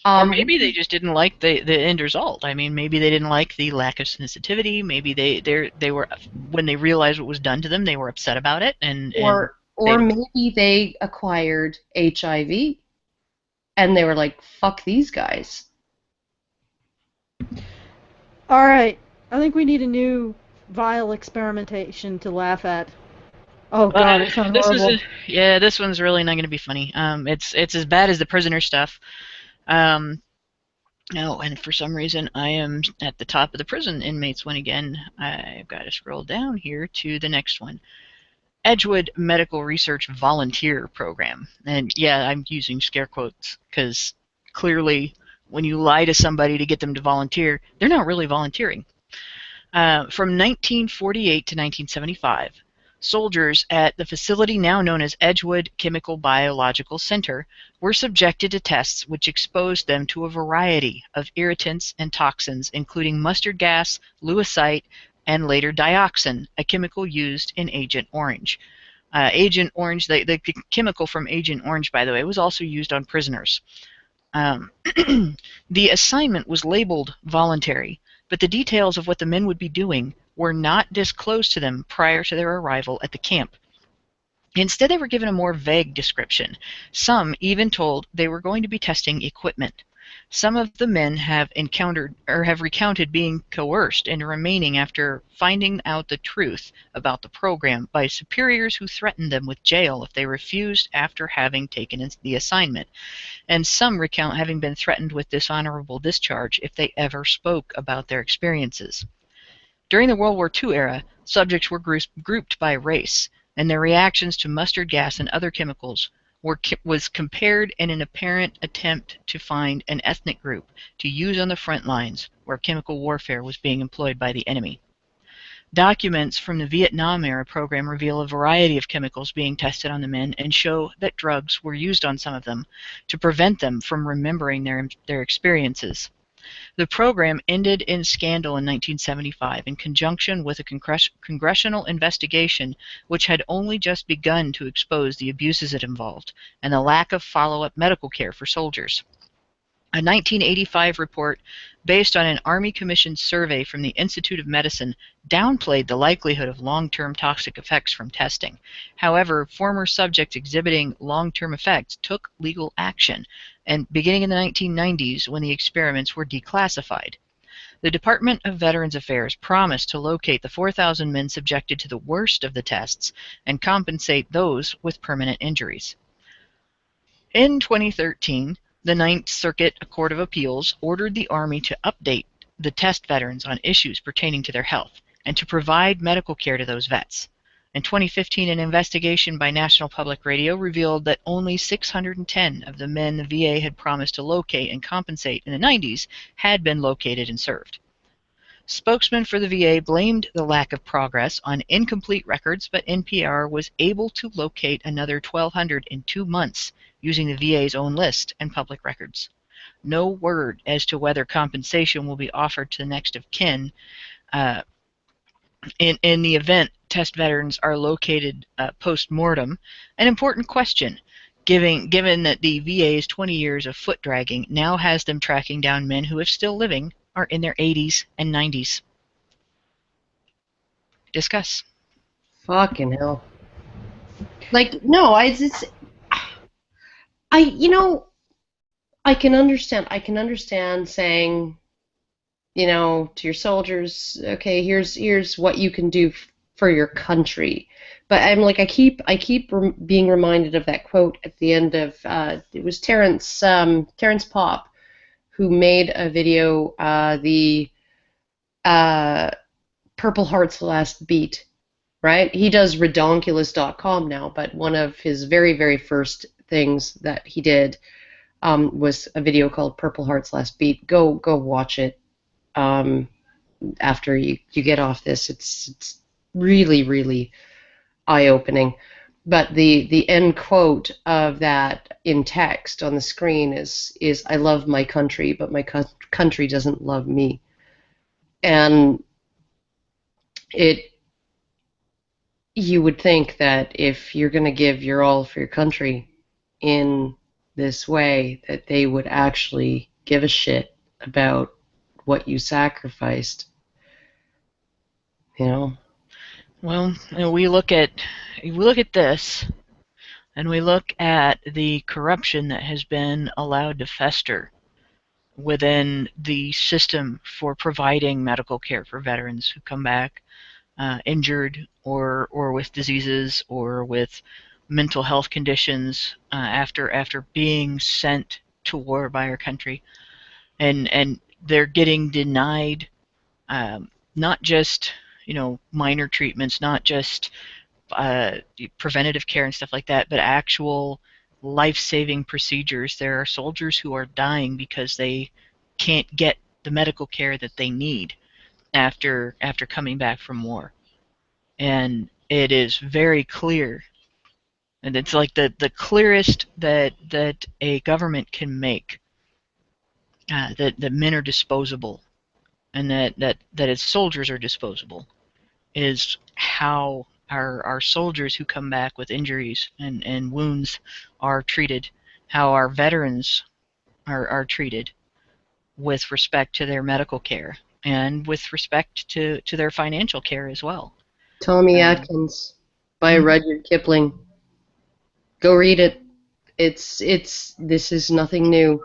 Or maybe they just didn't like the end result. I mean, maybe they didn't like the lack of sensitivity. Maybe they were, when they realized what was done to them, they were upset about it. Or maybe they acquired HIV and they were like, fuck these guys. All right. I think we need a new vile experimentation to laugh at. Oh God, it sounds horrible. This one's really not going to be funny. It's as bad as the prisoner stuff. No, and for some reason I am at the top of the prison inmates one again. I've got to scroll down here to the next one. Edgewood Medical Research Volunteer Program. And yeah, I'm using scare quotes because clearly when you lie to somebody to get them to volunteer, they're not really volunteering. From 1948 to 1975, soldiers at the facility now known as Edgewood Chemical Biological Center were subjected to tests which exposed them to a variety of irritants and toxins, including mustard gas, lewisite, and later dioxin, a chemical used in Agent Orange. Agent Orange, the chemical from Agent Orange, by the way, was also used on prisoners. The assignment was labeled voluntary, but the details of what the men would be doing were not disclosed to them prior to their arrival at the camp. Instead, they were given a more vague description. Some even told they were going to be testing equipment. Some of the men have recounted being coerced into remaining after finding out the truth about the program by superiors who threatened them with jail if they refused after having taken the assignment. And some recount having been threatened with dishonorable discharge if they ever spoke about their experiences. During the World War II era, subjects were grouped by race, and their reactions to mustard gas and other chemicals was compared in an apparent attempt to find an ethnic group to use on the front lines where chemical warfare was being employed by the enemy. Documents from the Vietnam-era program reveal a variety of chemicals being tested on the men and show that drugs were used on some of them to prevent them from remembering their experiences. The program ended in scandal in 1975 in conjunction with a congressional investigation which had only just begun to expose the abuses it involved and the lack of follow-up medical care for soldiers. A 1985 report based on an Army Commission survey from the Institute of Medicine downplayed the likelihood of long-term toxic effects from testing. However, former subjects exhibiting long-term effects took legal action, and beginning in the 1990s when the experiments were declassified. The Department of Veterans Affairs promised to locate the 4,000 men subjected to the worst of the tests and compensate those with permanent injuries. In 2013, the Ninth Circuit Court of Appeals ordered the Army to update the test veterans on issues pertaining to their health and to provide medical care to those vets. In 2015, an investigation by National Public Radio revealed that only 610 of the men the VA had promised to locate and compensate in the 90s had been located and served. Spokesman for the VA blamed the lack of progress on incomplete records, but NPR was able to locate another 1,200 in 2 months using the VA's own list and public records. No word as to whether compensation will be offered to the next of kin in the event test veterans are located post-mortem. An important question, given that the VA's 20 years of foot dragging now has them tracking down men who, if still living, are in their 80s and 90s. Discuss. Fucking hell. Like, no, I can understand saying, you know, to your soldiers, okay, here's what you can do for your country. But I'm like, I keep being reminded of that quote at the end of it was Terrence Popp who made a video, the uh, Purple Heart's Last Beat, right? He does redonkulous.com now, but one of his very, very first things that he did was a video called Purple Heart's Last Beat. Go watch it after you get off this. It's really, really eye-opening. But the end quote of that in text on the screen is I love my country, but my country doesn't love me. And you would think that if you're going to give your all for your country in this way, that they would actually give a shit about what you sacrificed. You know? Well, we look at this, and we look at the corruption that has been allowed to fester within the system for providing medical care for veterans who come back injured or with diseases or with mental health conditions after being sent to war by our country, and they're getting denied not just minor treatments, not just preventative care and stuff like that, but actual life-saving procedures. There are soldiers who are dying because they can't get the medical care that they need after coming back from war. And it is very clear, and it's like the clearest that a government can make that men are disposable, and that its soldiers are disposable, is how our soldiers who come back with injuries and wounds are treated, how our veterans are treated with respect to their medical care and with respect to their financial care as well. Tommy Atkins by Rudyard Kipling. Go read it. This is nothing new.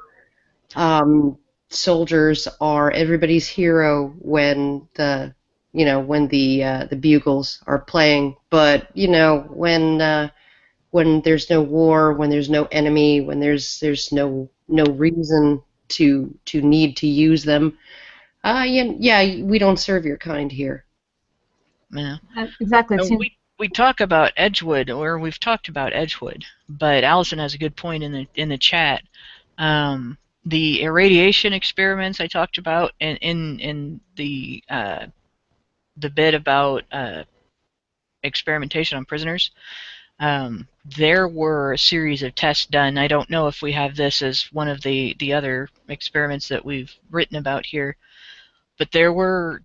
Soldiers are everybody's hero when the bugles are playing, but when there's no war, when there's no enemy, when there's no reason to need to use them, we don't serve your kind here. Yeah. Exactly. We talk about Edgewood, or we've talked about Edgewood, but Alison has a good point in the chat. The irradiation experiments I talked about in the bit about experimentation on prisoners, there were a series of tests done. I don't know if we have this as one of the other experiments that we've written about here, but there were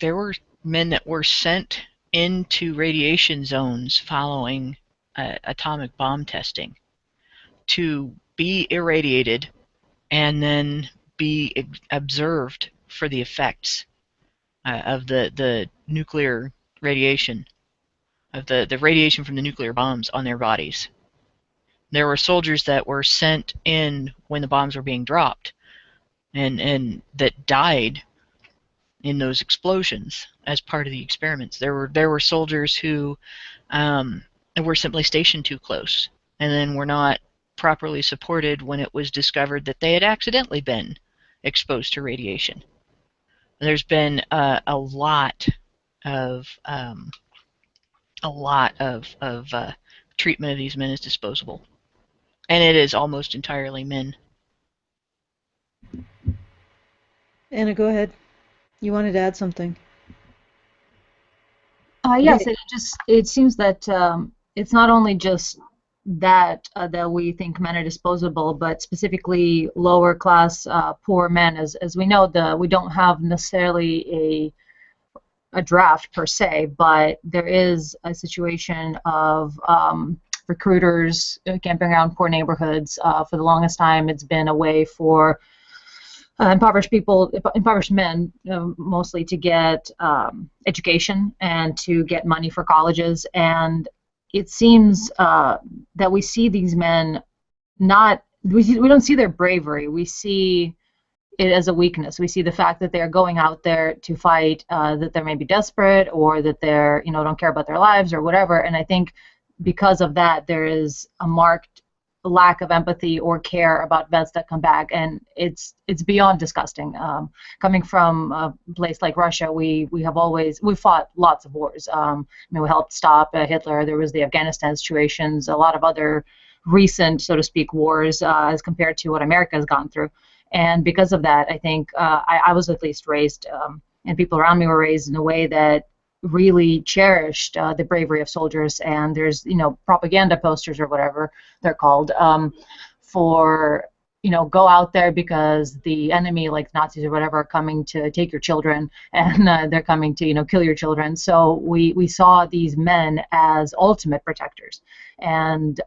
men that were sent into radiation zones following atomic bomb testing to be irradiated and then be observed for the effects of the nuclear radiation, of the radiation from the nuclear bombs on their bodies. There were soldiers that were sent in when the bombs were being dropped and that died in those explosions as part of the experiments. There were soldiers who were simply stationed too close and then were not properly supported when it was discovered that they had accidentally been exposed to radiation. There's been a lot of treatment of these men as disposable, and it is almost entirely men. Anna, go ahead. You wanted to add something. Yes, it seems that it's not only just that we think men are disposable, but specifically lower class poor men. As we know, we don't have necessarily a draft per se, but there is a situation of recruiters camping around poor neighborhoods. For the longest time, it's been a way for impoverished men, mostly, to get education and to get money for colleges. And it seems that we see these men we don't see their bravery. We see it as a weakness. We see the fact that they're going out there to fight, that they're maybe desperate, or that they're, don't care about their lives or whatever. And I think because of that, there is a marked lack of empathy or care about vets that come back, and it's beyond disgusting. Coming from a place like Russia, we fought lots of wars. We helped stop Hitler. There was the Afghanistan situations, a lot of other recent, so to speak, wars as compared to what America has gone through. And because of that, I think I was at least raised, and people around me were raised in a way that really cherished the bravery of soldiers. And there's, propaganda posters or whatever they're called, for, go out there because the enemy, like Nazis or whatever, are coming to take your children, and they're coming to, kill your children. So we saw these men as ultimate protectors. And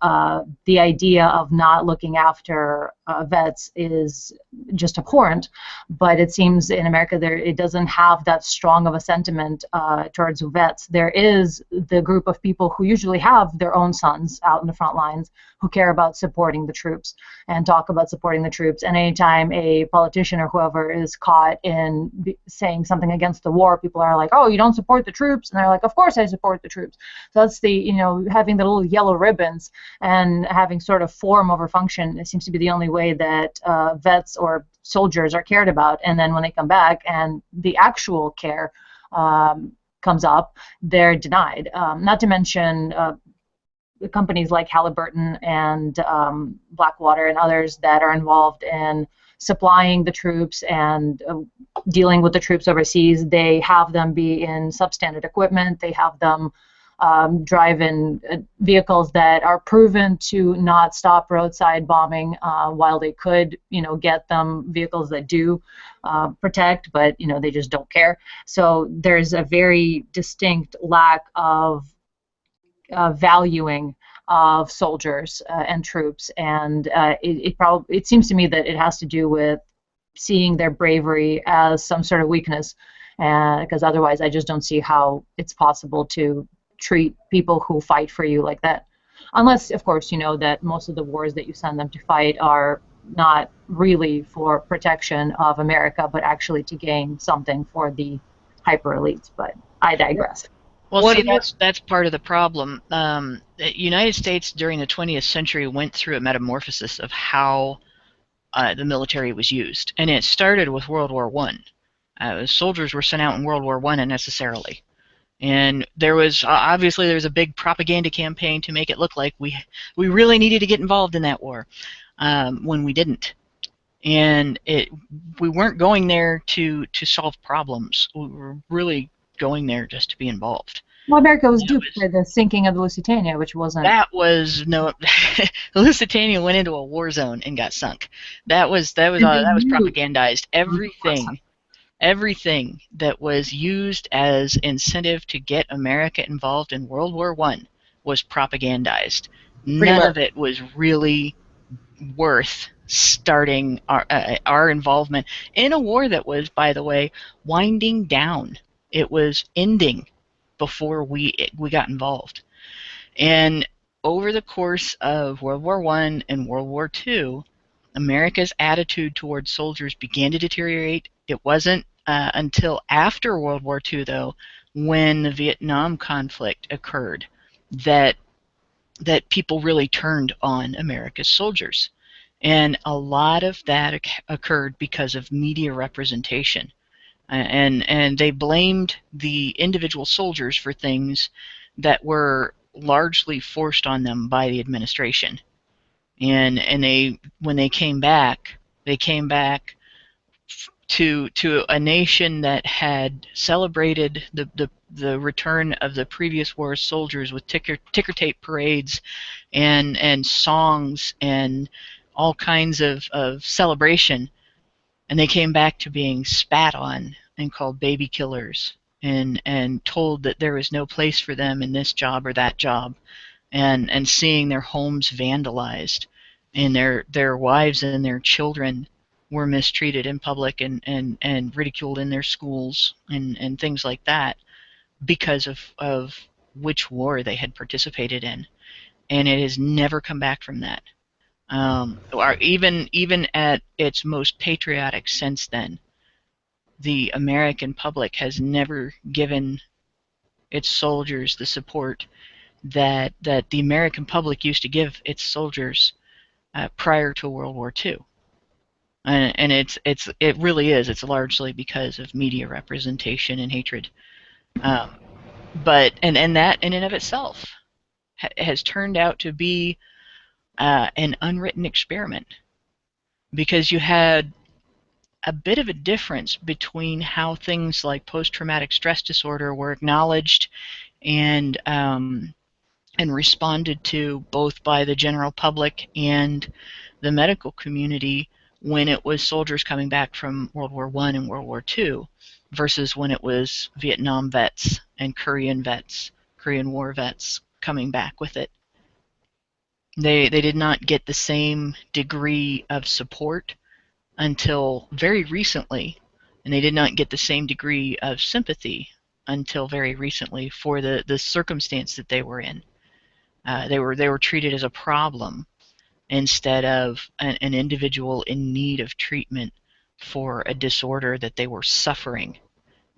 the idea of not looking after vets is just abhorrent. But it seems in America it doesn't have that strong of a sentiment towards vets. There is the group of people who usually have their own sons out in the front lines who care about supporting the troops and talk about supporting the troops. And anytime a politician or whoever is caught in saying something against the war, people are like, "Oh, you don't support the troops?" And they're like, "Of course I support the troops." So that's the, having the little yellow ribbons and having sort of form over function. It seems to be the only way that vets or soldiers are cared about. And then when they come back and the actual care comes up, they're denied. Not to mention the companies like Halliburton and Blackwater and others that are involved in supplying the troops and dealing with the troops overseas. They have them be in substandard equipment. They have them drive in vehicles that are proven to not stop roadside bombing, while they could, get them vehicles that do protect, but, they just don't care. So there's a very distinct lack of valuing of soldiers and troops, and it seems to me that it has to do with seeing their bravery as some sort of weakness, because otherwise I just don't see how it's possible to treat people who fight for you like that, unless of course you know that most of the wars that you send them to fight are not really for protection of America, but actually to gain something for the hyper elites. But I digress. Well, see, that's part of the problem. The United States during the 20th century went through a metamorphosis of how the military was used, and it started with World War I. Soldiers were sent out in World War I unnecessarily, and there was obviously a big propaganda campaign to make it look like we really needed to get involved in that war, when we didn't. And we weren't going there to solve problems. We were really going there just to be involved. Well, America was duped by the sinking of the Lusitania, which wasn't. That was no. The Lusitania went into a war zone and got sunk. That was propagandized. Everything that was used as incentive to get America involved in World War I was propagandized. None of it was really worth starting our involvement in a war that was, by the way, winding down. It was ending before we got involved. And over the course of World War I and World War II, America's attitude towards soldiers began to deteriorate. It wasn't until after World War II, though, when the Vietnam conflict occurred, that people really turned on America's soldiers. And a lot of that occurred because of media representation. And they blamed the individual soldiers for things that were largely forced on them by the administration. And when they came back to a nation that had celebrated the return of the previous war's soldiers with ticker tape parades and songs and all kinds of celebration. And they came back to being spat on and called baby killers and told that there was no place for them in this job or that job, and seeing their homes vandalized and their wives and their children were mistreated in public and ridiculed in their schools and things like that because of which war they had participated in. And it has never come back from that. Or even at its most patriotic since then, the American public has never given its soldiers the support that the American public used to give its soldiers prior to World War II. And it really is. It's largely because of media representation and hatred. But that in and of itself has turned out to be an unwritten experiment, because you had a bit of a difference between how things like post-traumatic stress disorder were acknowledged and responded to both by the general public and the medical community when it was soldiers coming back from World War I and World War II versus when it was Vietnam vets and Korean War vets coming back with it. They did not get the same degree of support until very recently, and they did not get the same degree of sympathy until very recently for the circumstance that they were in. They were treated as a problem instead of an individual in need of treatment for a disorder that they were suffering.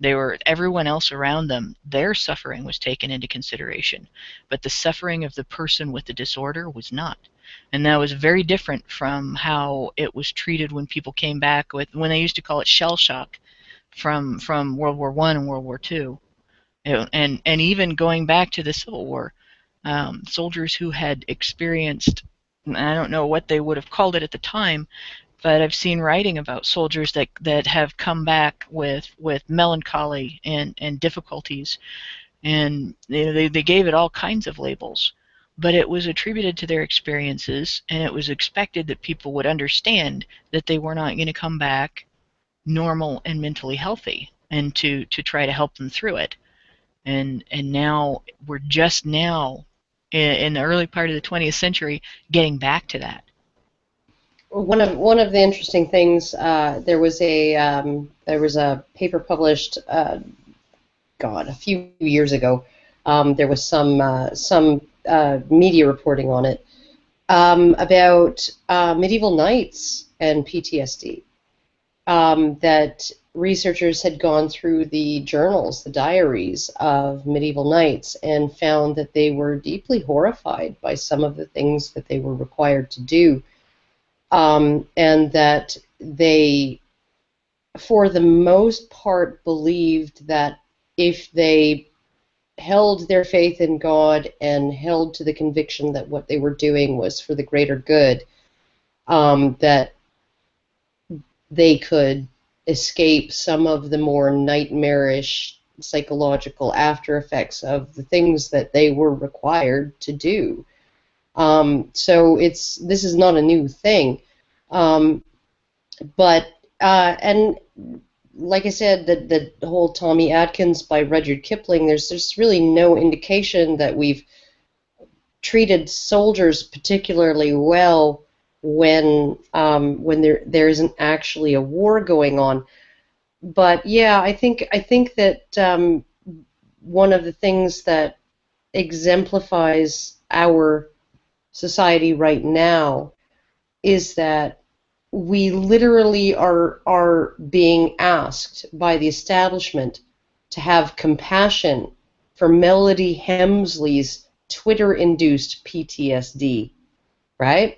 Everyone else around them, their suffering was taken into consideration, but the suffering of the person with the disorder was not. And that was very different from how it was treated when people came back when they used to call it shell shock from World War I and World War II. And even going back to the Civil War, soldiers who had experienced, I don't know what they would have called it at the time, but I've seen writing about soldiers that have come back with melancholy and difficulties, and they gave it all kinds of labels, but it was attributed to their experiences, and it was expected that people would understand that they were not going to come back normal and mentally healthy, and to try to help them through it. And now we're just now in the early part of the 20th century getting back to that. One of the interesting things, there was a paper published, a few years ago. There was some media reporting on it about medieval knights and PTSD. That researchers had gone through the journals, the diaries of medieval knights, and found that they were deeply horrified by some of the things that they were required to do. And that they, for the most part, believed that if they held their faith in God and held to the conviction that what they were doing was for the greater good, that they could escape some of the more nightmarish psychological after effects of the things that they were required to do. So this is not a new thing, but and like I said, the whole Tommy Atkins by Rudyard Kipling, there's really no indication that we've treated soldiers particularly well when there isn't actually a war going on. But yeah, I think that one of the things that exemplifies our society right now is that we literally are being asked by the establishment to have compassion for Melody Hemsley's Twitter-induced PTSD, right?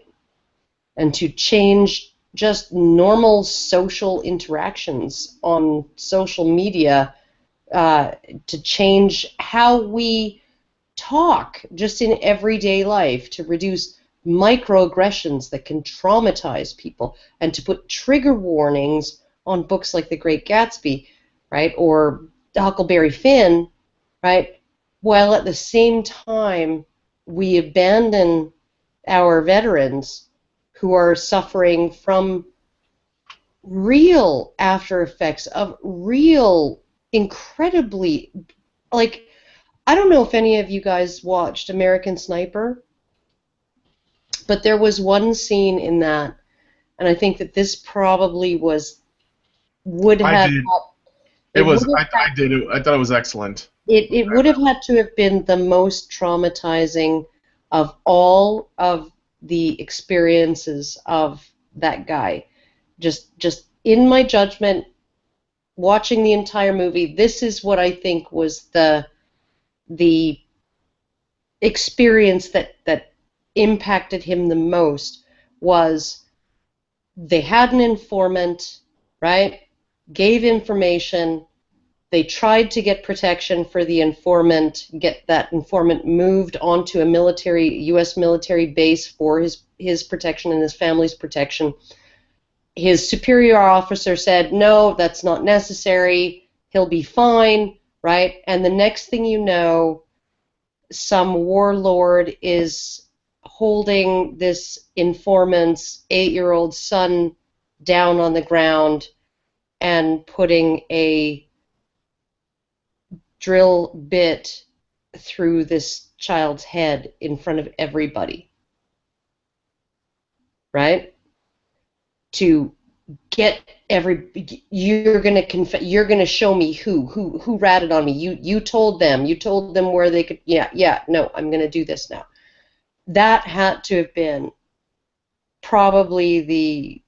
And to change just normal social interactions on social media, to change how we talk just in everyday life, to reduce microaggressions that can traumatize people, and to put trigger warnings on books like The Great Gatsby, right, or Huckleberry Finn, right, while at the same time we abandon our veterans who are suffering from real after effects of real incredibly, like, I don't know if any of you guys watched American Sniper, but there was one scene in that, and I think that this probably would have. I did. I did. I thought it was excellent. It would have had to have been the most traumatizing of all of the experiences of that guy. Just in my judgment, watching the entire movie, this is what I think was the experience that impacted him the most. Was they had an informant, right? Gave information. They tried to get protection for the informant, get that informant moved onto a U.S. military base for his protection and his family's protection. His superior officer said, no, that's not necessary. He'll be fine, right? And the next thing you know, some warlord is holding this informant's 8-year-old son down on the ground and putting a drill bit through this child's head in front of everybody, right? To get you're gonna show me who ratted on me. You told them where they could. Yeah. No, I'm gonna do this now. That had to have been probably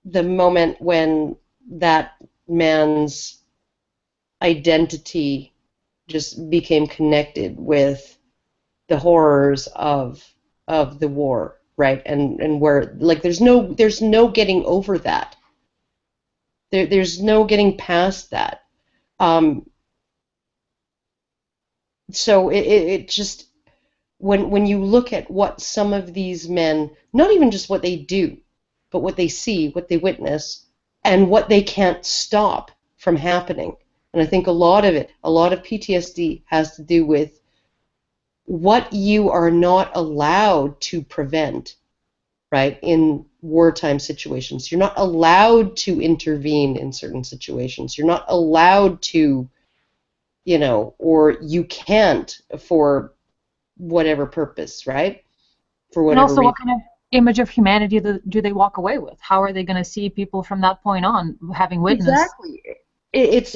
the moment when that man's identity just became connected with the horrors of the war, right? And where, like, there's no getting over that. There's no getting past that. So it just, when you look at what some of these men, not even just what they do, but what they see, what they witness, and what they can't stop from happening. And I think a lot of PTSD has to do with what you are not allowed to prevent, right, in wartime situations. You're not allowed to intervene in certain situations. You're not allowed to, or you can't for whatever purpose, right? For whatever reason. And also, what kind of image of humanity do they walk away with? How are they going to see people from that point on, having witnessed? Exactly. It's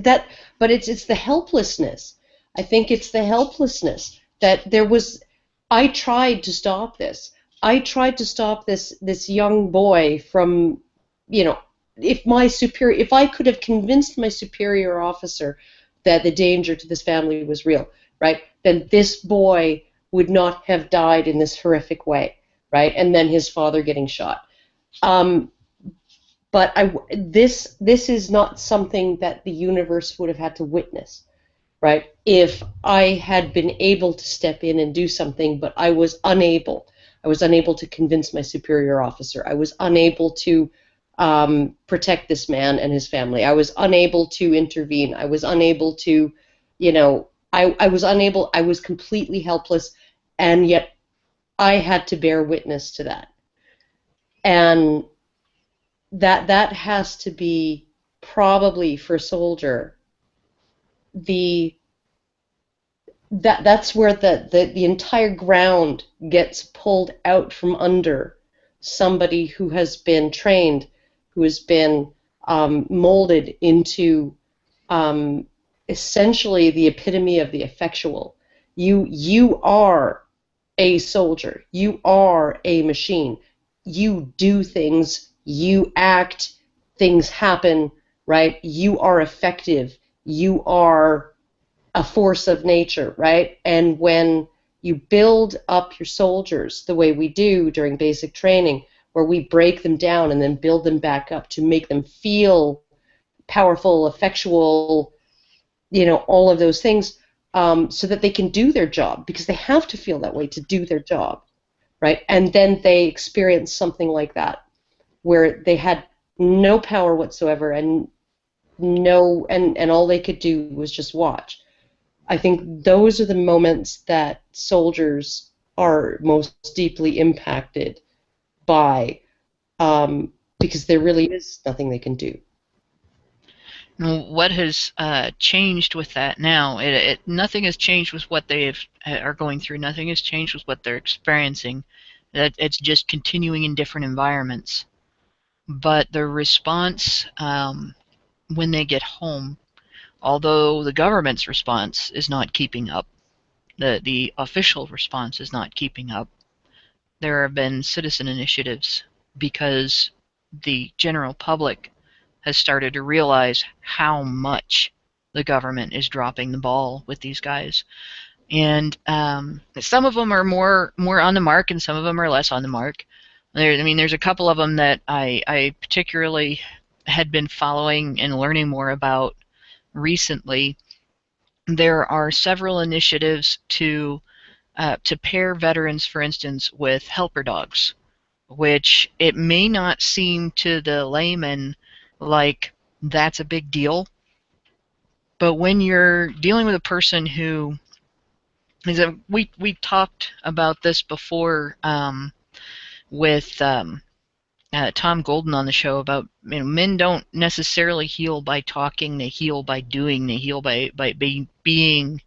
that, but it's the helplessness. I think it's the helplessness that there was. I tried to stop this. I tried to stop this young boy from, if I could have convinced my superior officer that the danger to this family was real, right? Then this boy would not have died in this horrific way, right? And then his father getting shot. But this is not something that the universe would have had to witness, right? If I had been able to step in and do something, but I was unable. I was unable to convince my superior officer. I was unable to protect this man and his family. I was unable to intervene. I was unable to, I was unable. I was completely helpless, and yet I had to bear witness to that. And that has to be probably, for a soldier, that's where the entire ground gets pulled out from under somebody who has been trained, who has been molded into essentially the epitome of the effectual. You are a soldier. You are a machine. You do things. You act. Things happen, right? You are effective. You are a force of nature, right? And when you build up your soldiers the way we do during basic training, where we break them down and then build them back up to make them feel powerful, effectual, all of those things, so that they can do their job, because they have to feel that way to do their job, right? And then they experience something like that, where they had no power whatsoever and all they could do was just watch. I think those are the moments that soldiers are most deeply impacted by, because there really is nothing they can do. What has changed with that now? Nothing has changed with what they are going through. Nothing has changed with what they're experiencing. It's just continuing in different environments. But the response when they get home, although the government's response is not keeping up, the official response is not keeping up, there have been citizen initiatives because the general public has started to realize how much the government is dropping the ball with these guys. And some of them are more on the mark, and some of them are less on the mark. There's a couple of them that I particularly had been following and learning more about recently. There are several initiatives to pair veterans, for instance, with helper dogs, which it may not seem to the layman like that's a big deal, but when you're dealing with a person who is we talked about this before with Tom Golden on the show about men don't necessarily heal by talking, they heal by doing, they heal by being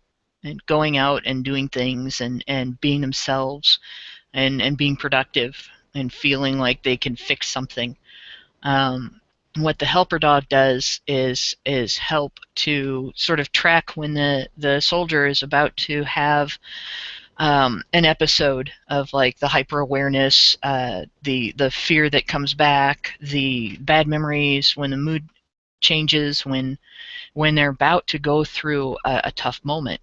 and going out and doing things and being themselves and being productive and feeling like they can fix something. What the helper dog does is help to sort of track when the soldier is about to have an episode of like the hyper awareness, the fear that comes back, the bad memories, when the mood changes, when they're about to go through a tough moment.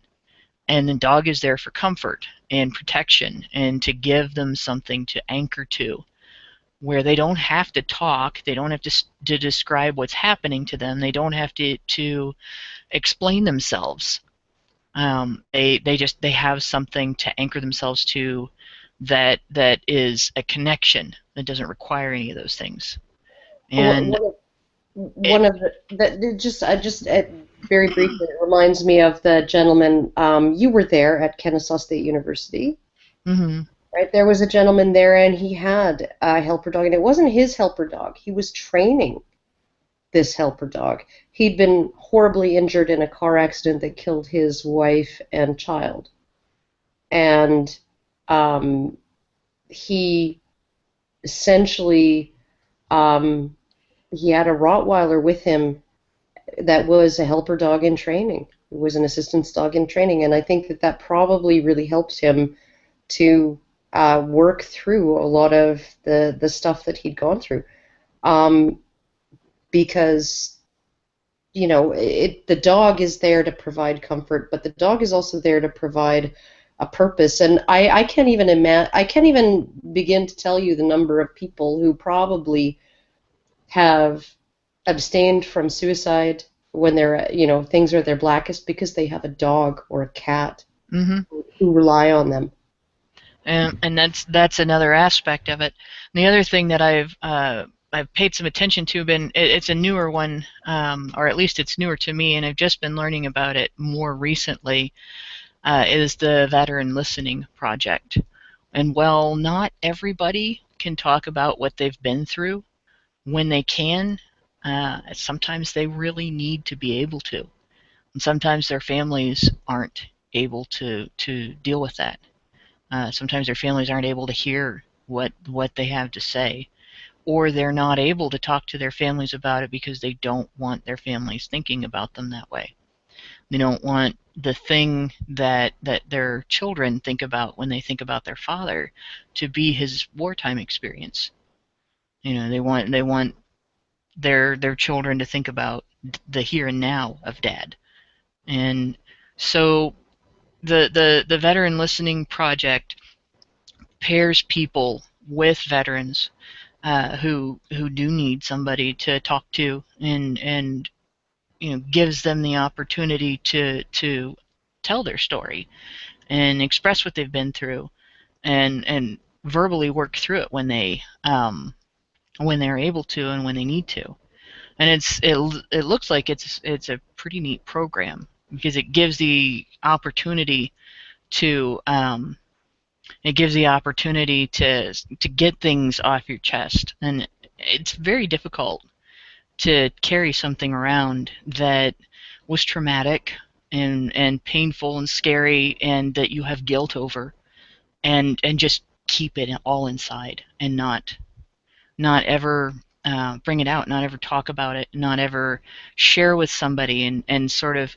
And the dog is there for comfort and protection and to give them something to anchor to, where they don't have to talk, they don't have to describe what's happening to them, they don't have to explain themselves. They have something to anchor themselves to that is a connection that doesn't require any of those things. And one of the very briefly, it reminds me of the gentleman, you were there at Kennesaw State University. Mm-hmm. Right, there was a gentleman there, and he had a helper dog, and it wasn't his helper dog. He was training this helper dog. He'd been horribly injured in a car accident that killed his wife and child. And he essentially, he had a Rottweiler with him that was a helper dog in training. It was an assistance dog in training, and I think that probably really helps him to work through a lot of the stuff that he'd gone through, because the dog is there to provide comfort, but the dog is also there to provide a purpose. And I can't even begin to tell you the number of people who probably have abstained from suicide when they're things are their blackest because they have a dog or a cat mm-hmm. who rely on them. And that's another aspect of it. And the other thing that I've paid some attention to, it's a newer one, or at least it's newer to me, and I've just been learning about it more recently, is the Veteran Listening Project. And while not everybody can talk about what they've been through, when they can, sometimes they really need to be able to. And sometimes their families aren't able to deal with that. Sometimes their families aren't able to hear what they have to say, or they're not able to talk to their families about it because they don't want their families thinking about them that way. They don't want the thing that their children think about when they think about their father to be his wartime experience. They want their children to think about the here and now of Dad. And so the Veteran Listening Project pairs people with veterans who do need somebody to talk to, and gives them the opportunity to tell their story and express what they've been through, and verbally work through it when they're able to and when they need to. And it looks like it's a pretty neat program because it gives the opportunity to get things off your chest. And it's very difficult to carry something around that was traumatic and painful and scary and that you have guilt over, and just keep it all inside and not ever bring it out, not ever talk about it, not ever share with somebody, and sort of,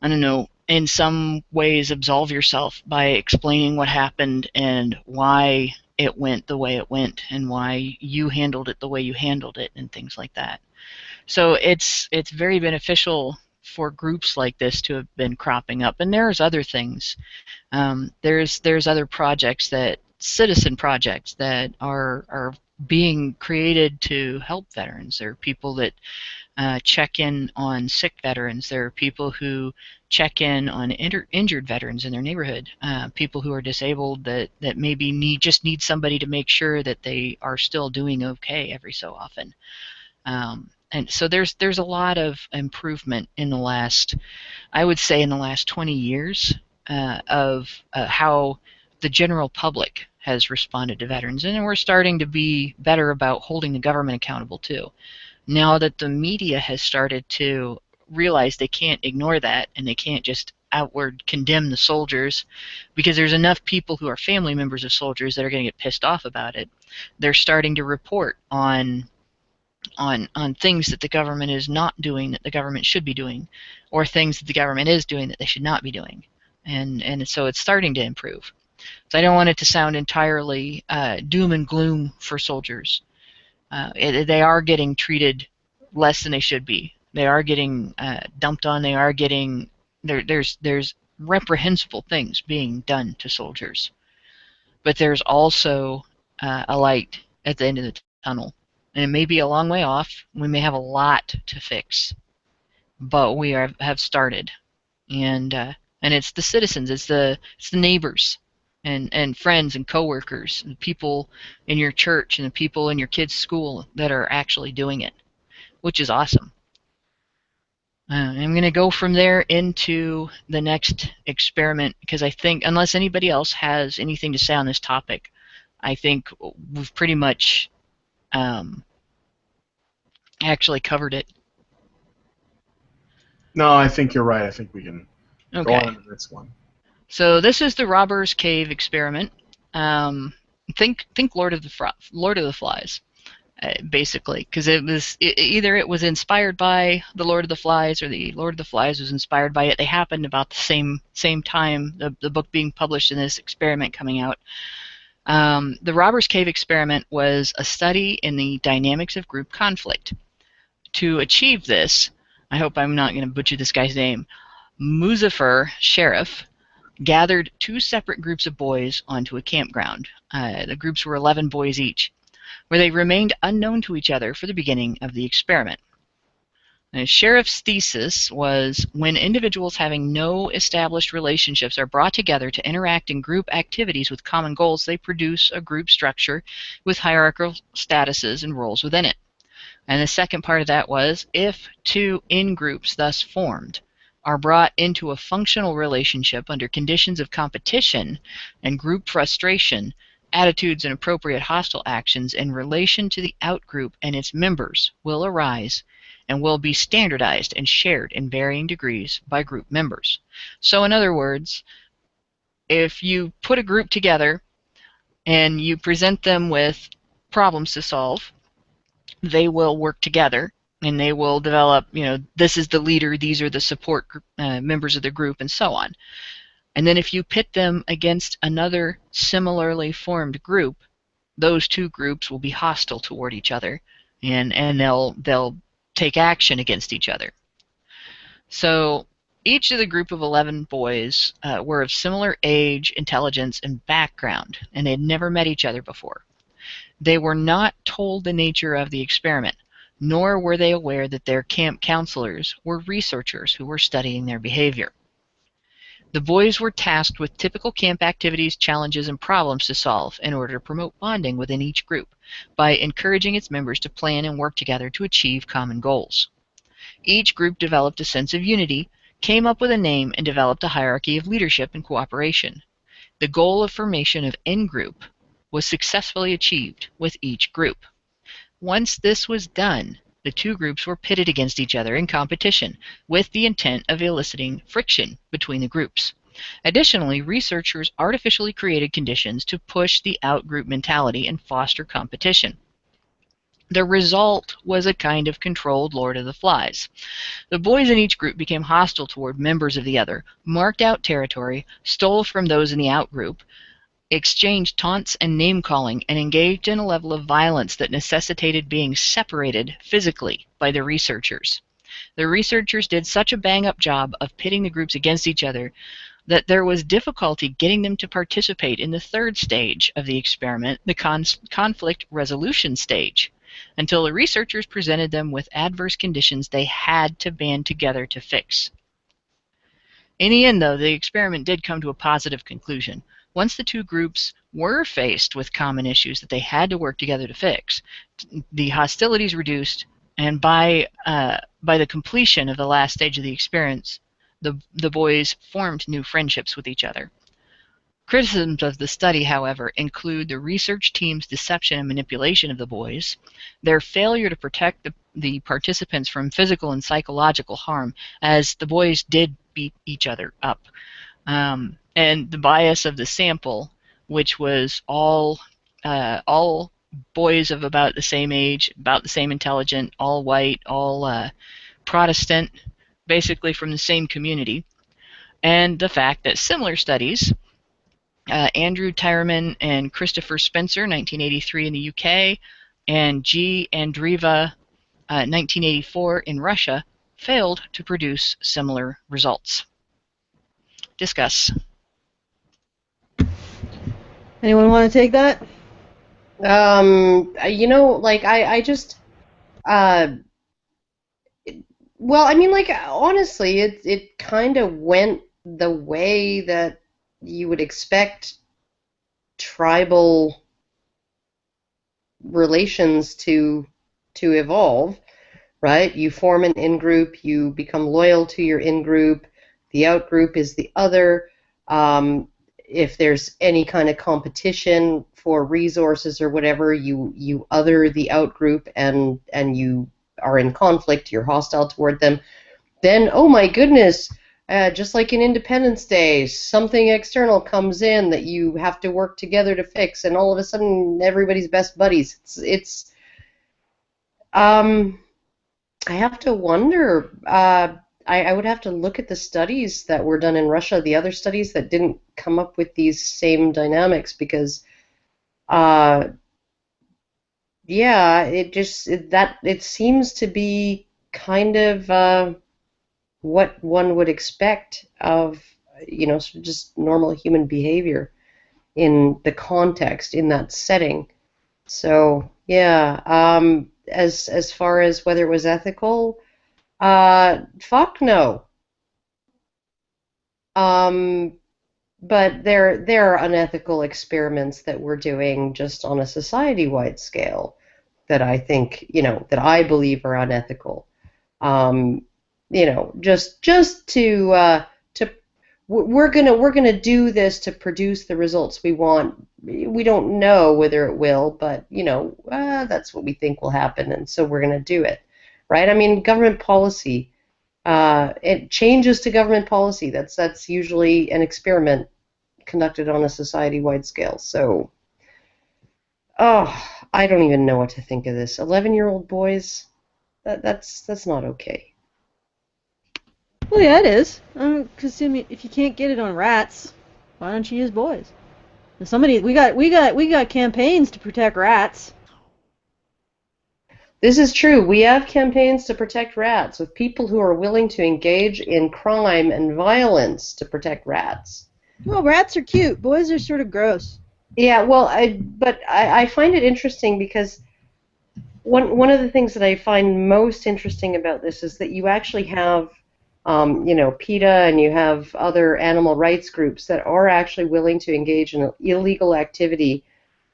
I don't know, in some ways absolve yourself by explaining what happened and why it went the way it went and why you handled it the way you handled it and things like that. So it's very beneficial for groups like this to have been cropping up. And there's other things. There's other projects, that citizen projects, that are being created to help veterans. There are people that check in on sick veterans. There are people who check in on injured veterans in their neighborhood. People who are disabled that maybe just need somebody to make sure that they are still doing okay every so often. And so there's a lot of improvement in the last, I would say, in the last 20 years of how the general public has responded to veterans. And we're starting to be better about holding the government accountable too. Now that the media has started to realize they can't ignore that, and they can't just outward condemn the soldiers, because there's enough people who are family members of soldiers that are going to get pissed off about it. They're starting to report on things that the government is not doing that the government should be doing, or things that the government is doing that they should not be doing. And so it's starting to improve. So I don't want it to sound entirely doom and gloom for soldiers. They are getting treated less than they should be. They are getting dumped on. They are getting there's reprehensible things being done to soldiers. But there's also a light at the end of the tunnel. And it may be a long way off. We may have a lot to fix, but we have started. And it's the citizens, it's the neighbors, and friends and coworkers, and people in your church and the people in your kids' school that are actually doing it, which is awesome. I'm going to go from there into the next experiment, because I think, unless anybody else has anything to say on this topic, I think we've pretty much actually covered it. No, I think you're right. I think we can go on to the next one. So this is the Robber's Cave experiment. Think Lord of the Flies, basically, because either it was inspired by the Lord of the Flies, or the Lord of the Flies was inspired by it. They happened about the same time, the book being published and this experiment coming out. The Robber's Cave experiment was a study in the dynamics of group conflict. To achieve this, I hope I'm not going to butcher this guy's name, Muzaffar Sharif gathered two separate groups of boys onto a campground. The groups were 11 boys each, where they remained unknown to each other for the beginning of the experiment. Now, Sharif's thesis was, when individuals having no established relationships are brought together to interact in group activities with common goals, they produce a group structure with hierarchical statuses and roles within it. And the second part of that was, if two in-groups thus formed are brought into a functional relationship under conditions of competition and group frustration, attitudes and appropriate hostile actions in relation to the out-group and its members will arise and will be standardized and shared in varying degrees by group members. So in other words, if you put a group together and you present them with problems to solve, they will work together, and they will develop, this is the leader, these are the support members of the group, and so on. And then if you pit them against another similarly formed group, those two groups will be hostile toward each other, and they'll take action against each other. So each of the group of 11 boys were of similar age, intelligence, and background, and they had never met each other before. They were not told the nature of the experiment, nor were they aware that their camp counselors were researchers who were studying their behavior. The boys were tasked with typical camp activities, challenges, and problems to solve in order to promote bonding within each group by encouraging its members to plan and work together to achieve common goals. Each group developed a sense of unity, came up with a name, and developed a hierarchy of leadership and cooperation. The goal of formation of in-group was successfully achieved with each group. Once this was done, the two groups were pitted against each other in competition with the intent of eliciting friction between the groups. Additionally, researchers artificially created conditions to push the out-group mentality and foster competition. The result was a kind of controlled Lord of the Flies. The boys in each group became hostile toward members of the other, marked out territory, stole from those in the out-group, exchanged taunts and name-calling, and engaged in a level of violence that necessitated being separated physically by the researchers. The researchers did such a bang-up job of pitting the groups against each other that there was difficulty getting them to participate in the third stage of the experiment, the conflict resolution stage, until the researchers presented them with adverse conditions they had to band together to fix. In the end, though, the experiment did come to a positive conclusion. Once the two groups were faced with common issues that they had to work together to fix, the hostilities reduced, and by the completion of the last stage of the experience, the boys formed new friendships with each other. Criticisms of the study, however, include the research team's deception and manipulation of the boys, their failure to protect the participants from physical and psychological harm, as the boys did beat each other up, and the bias of the sample, which was all boys of about the same age, about the same intelligence, all white, all Protestant, basically from the same community, and the fact that similar studies, Andrew Tieman and Christopher Spencer, 1983 in the UK, and G. Andreeva, 1984 in Russia, failed to produce similar results. Discuss. Anyone want to take that? You know, like I just, well, I mean, like honestly, it kind of went the way that you would expect tribal relations to evolve, right? You form an in-group, you become loyal to your in-group, the out-group is the other. If there's any kind of competition for resources or whatever, you other the out-group and you are in conflict, you're hostile toward them. Then, oh my goodness, just like in Independence Day, something external comes in that you have to work together to fix, and all of a sudden everybody's best buddies. It's I have to wonder, I would have to look at the studies that were done in Russia, the other studies that didn't come up with these same dynamics, because yeah, it seems to be kind of what one would expect of, you know, just normal human behavior in the context, in that setting. So yeah, as far as whether it was ethical, fuck no. But there are unethical experiments that we're doing just on a society-wide scale that I think, you know, that I believe are unethical. You know, just to we're gonna do this to produce the results we want. We don't know whether it will, but you know, that's what we think will happen, and so we're gonna do it, right? I mean, government policy, it changes to government policy. That's usually an experiment conducted on a society-wide scale. So, oh, I don't even know what to think of this. 11-year-old boys, that's not okay. Well, yeah, it is. Because if you can't get it on rats, why don't you use boys? And we got campaigns to protect rats. This is true. We have campaigns to protect rats with people who are willing to engage in crime and violence to protect rats. Well, rats are cute. Boys are sort of gross. Yeah, well, I find it interesting because one of the things that I find most interesting about this is that you actually have, you know, PETA, and you have other animal rights groups that are actually willing to engage in illegal activity,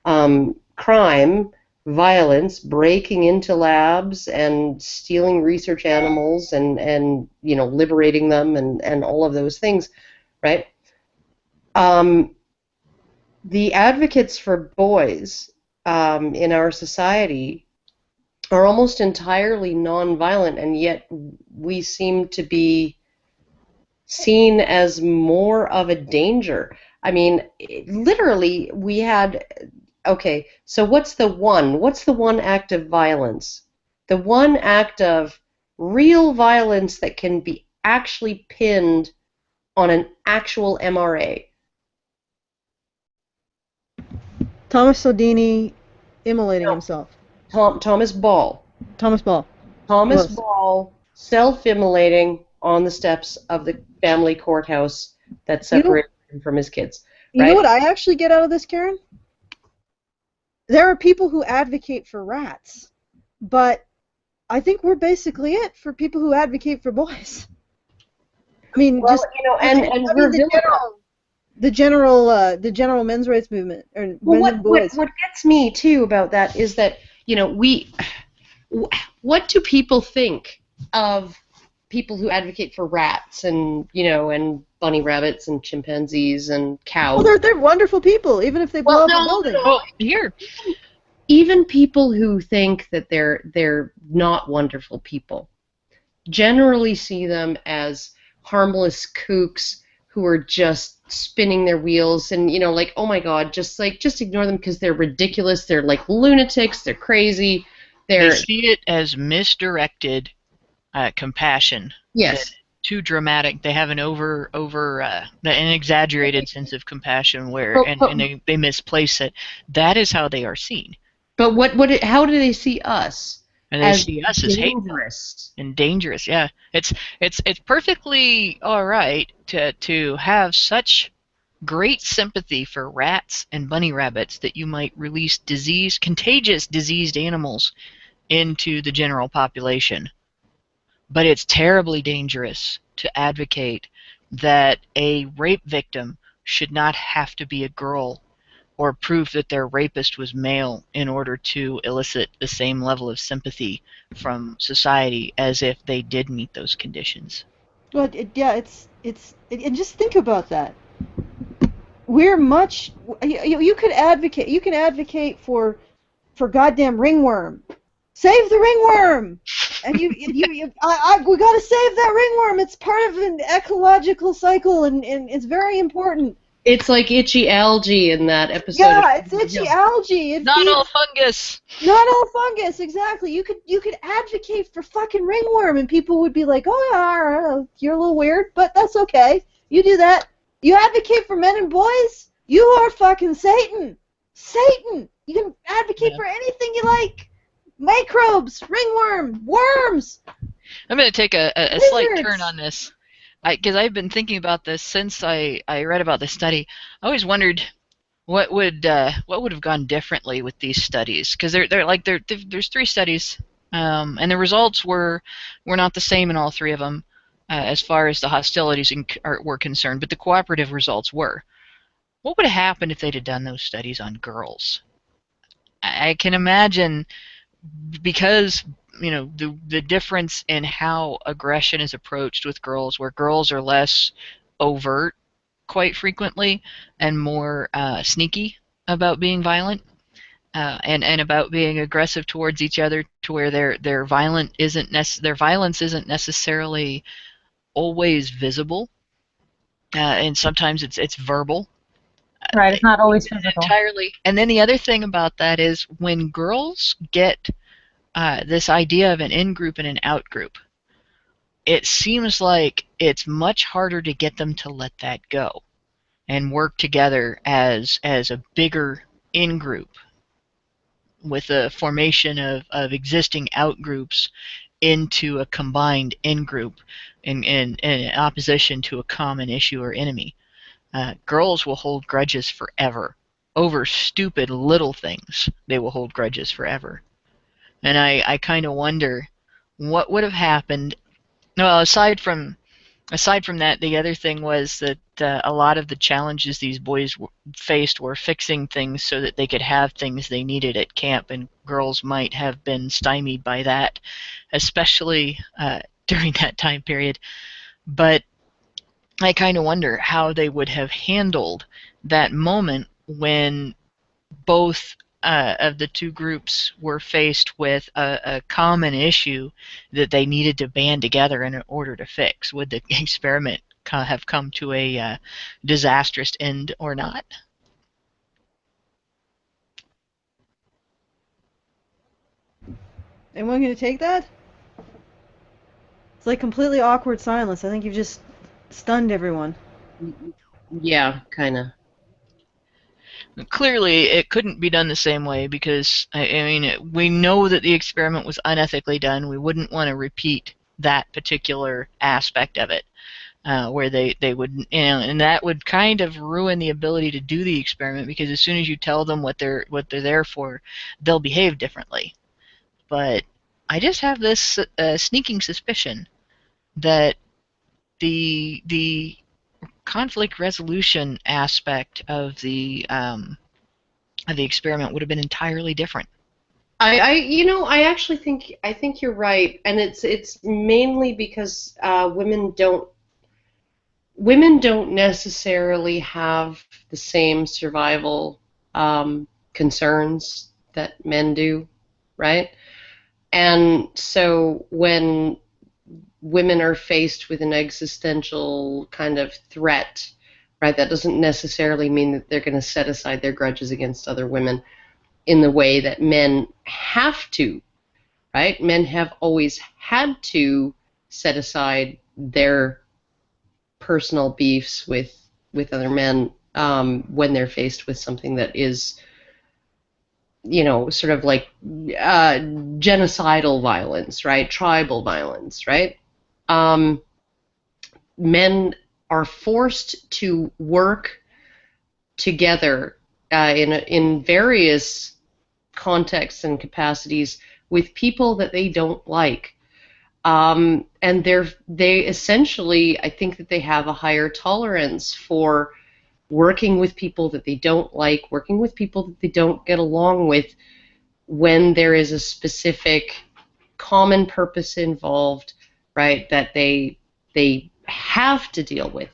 crime, violence, breaking into labs and stealing research animals and you know, liberating them and all of those things, right? The advocates for boys in our society are almost entirely nonviolent, and yet we seem to be seen as more of a danger. I mean, literally, we had, okay, so what's the one act of violence? The one act of real violence that can be actually pinned on an actual MRA. Thomas Sodini immolating No, himself. Thomas Ball. Thomas Ball. Thomas Close. Ball self-immolating on the steps of the family courthouse that You know, separated him from his kids. you know Right? what I actually get out of this, Karen? There are people who advocate for rats, but I think we're basically it for people who advocate for boys. I mean, Well, just and I mean we're vilified. the general men's rights movement or Well, men and boys. what gets me too about that is that what do people think of people who advocate for rats and and bunny rabbits and chimpanzees and cows? Well, they're wonderful people, even if they blow Well, up a no, building. no. Well, here, Even people who think that they're not wonderful people generally see them as harmless kooks who are just spinning their wheels and like, oh my god, just ignore them because they're ridiculous, they're like lunatics, they're crazy, they they're see it as misdirected compassion. yes. Too dramatic. They have an an exaggerated sense of compassion where, But, and, but, and they misplace it. That is how they are seen. but how do they see us? And they see us as hateful dangerous. and dangerous. Yeah, it's perfectly all right to have such great sympathy for rats and bunny rabbits that you might release contagious diseased animals into the general population. But it's terribly dangerous to advocate that a rape victim should not have to be a girl or prove that their rapist was male in order to elicit the same level of sympathy from society as if they did meet those conditions. But and just think about that. We're much you could advocate for goddamn ringworm. Save the ringworm. And we got to save that ringworm. It's part of an ecological cycle and it's very important. It's like itchy algae in that episode. Yeah, it's itchy algae. It Not feeds, all fungus. Not all fungus, exactly. You could advocate for fucking ringworm, and people would be like, "Oh yeah, you're a little weird, but that's okay. You do that. You advocate for men and boys. You are fucking Satan. Satan. You can advocate for anything you like. Microbes, ringworm, worms." I'm going to take a slight turn on this, because I've been thinking about this since I read about this study. I always wondered what would have gone differently with these studies, because there's 3 studies, and the results were not the same in all 3 of them, as far as the hostilities were concerned, but the cooperative results were. What would have happened if they'd have done those studies on girls? I can imagine, because the difference in how aggression is approached with girls, where girls are less overt quite frequently and more sneaky about being violent, and about being aggressive towards each other, to where their violence isn't necessarily always visible, and sometimes it's verbal. Right, it's not always physical. Entirely. And then the other thing about that is, when girls get this idea of an in-group and an out-group, it seems like it's much harder to get them to let that go and work together as a bigger in-group, with the formation of existing out-groups into a combined in-group in opposition to a common issue or enemy. Girls will hold grudges forever. Over stupid little things, they will hold grudges forever. And I kind of wonder what would have happened. Well, aside from that, the other thing was that a lot of the challenges these boys faced were fixing things so that they could have things they needed at camp, and girls might have been stymied by that, especially during that time period. But I kind of wonder how they would have handled that moment when both of the 2 groups were faced with a common issue that they needed to band together in order to fix. Would the experiment have come to a disastrous end or not? Anyone going to take that? It's like completely awkward silence. I think you've just stunned everyone. Yeah, kind of. Clearly, it couldn't be done the same way because, I mean, we know that the experiment was unethically done. We wouldn't want to repeat that particular aspect of it, where they would, and that would kind of ruin the ability to do the experiment, because as soon as you tell them what they're there for, they'll behave differently. But I just have this sneaking suspicion that the conflict resolution aspect of the experiment would have been entirely different. I actually think you're right, and it's mainly because women don't necessarily have the same survival concerns that men do, right? And so when women are faced with an existential kind of threat, right, that doesn't necessarily mean that they're going to set aside their grudges against other women in the way that men have to, right? Men have always had to set aside their personal beefs with other men when they're faced with something that is, sort of like genocidal violence, right? Tribal violence, right? Men are forced to work together in various contexts and capacities with people that they don't like. And they essentially, I think that they have a higher tolerance for working with people that they don't like, working with people that they don't get along with, when there is a specific common purpose involved, right, that they have to deal with,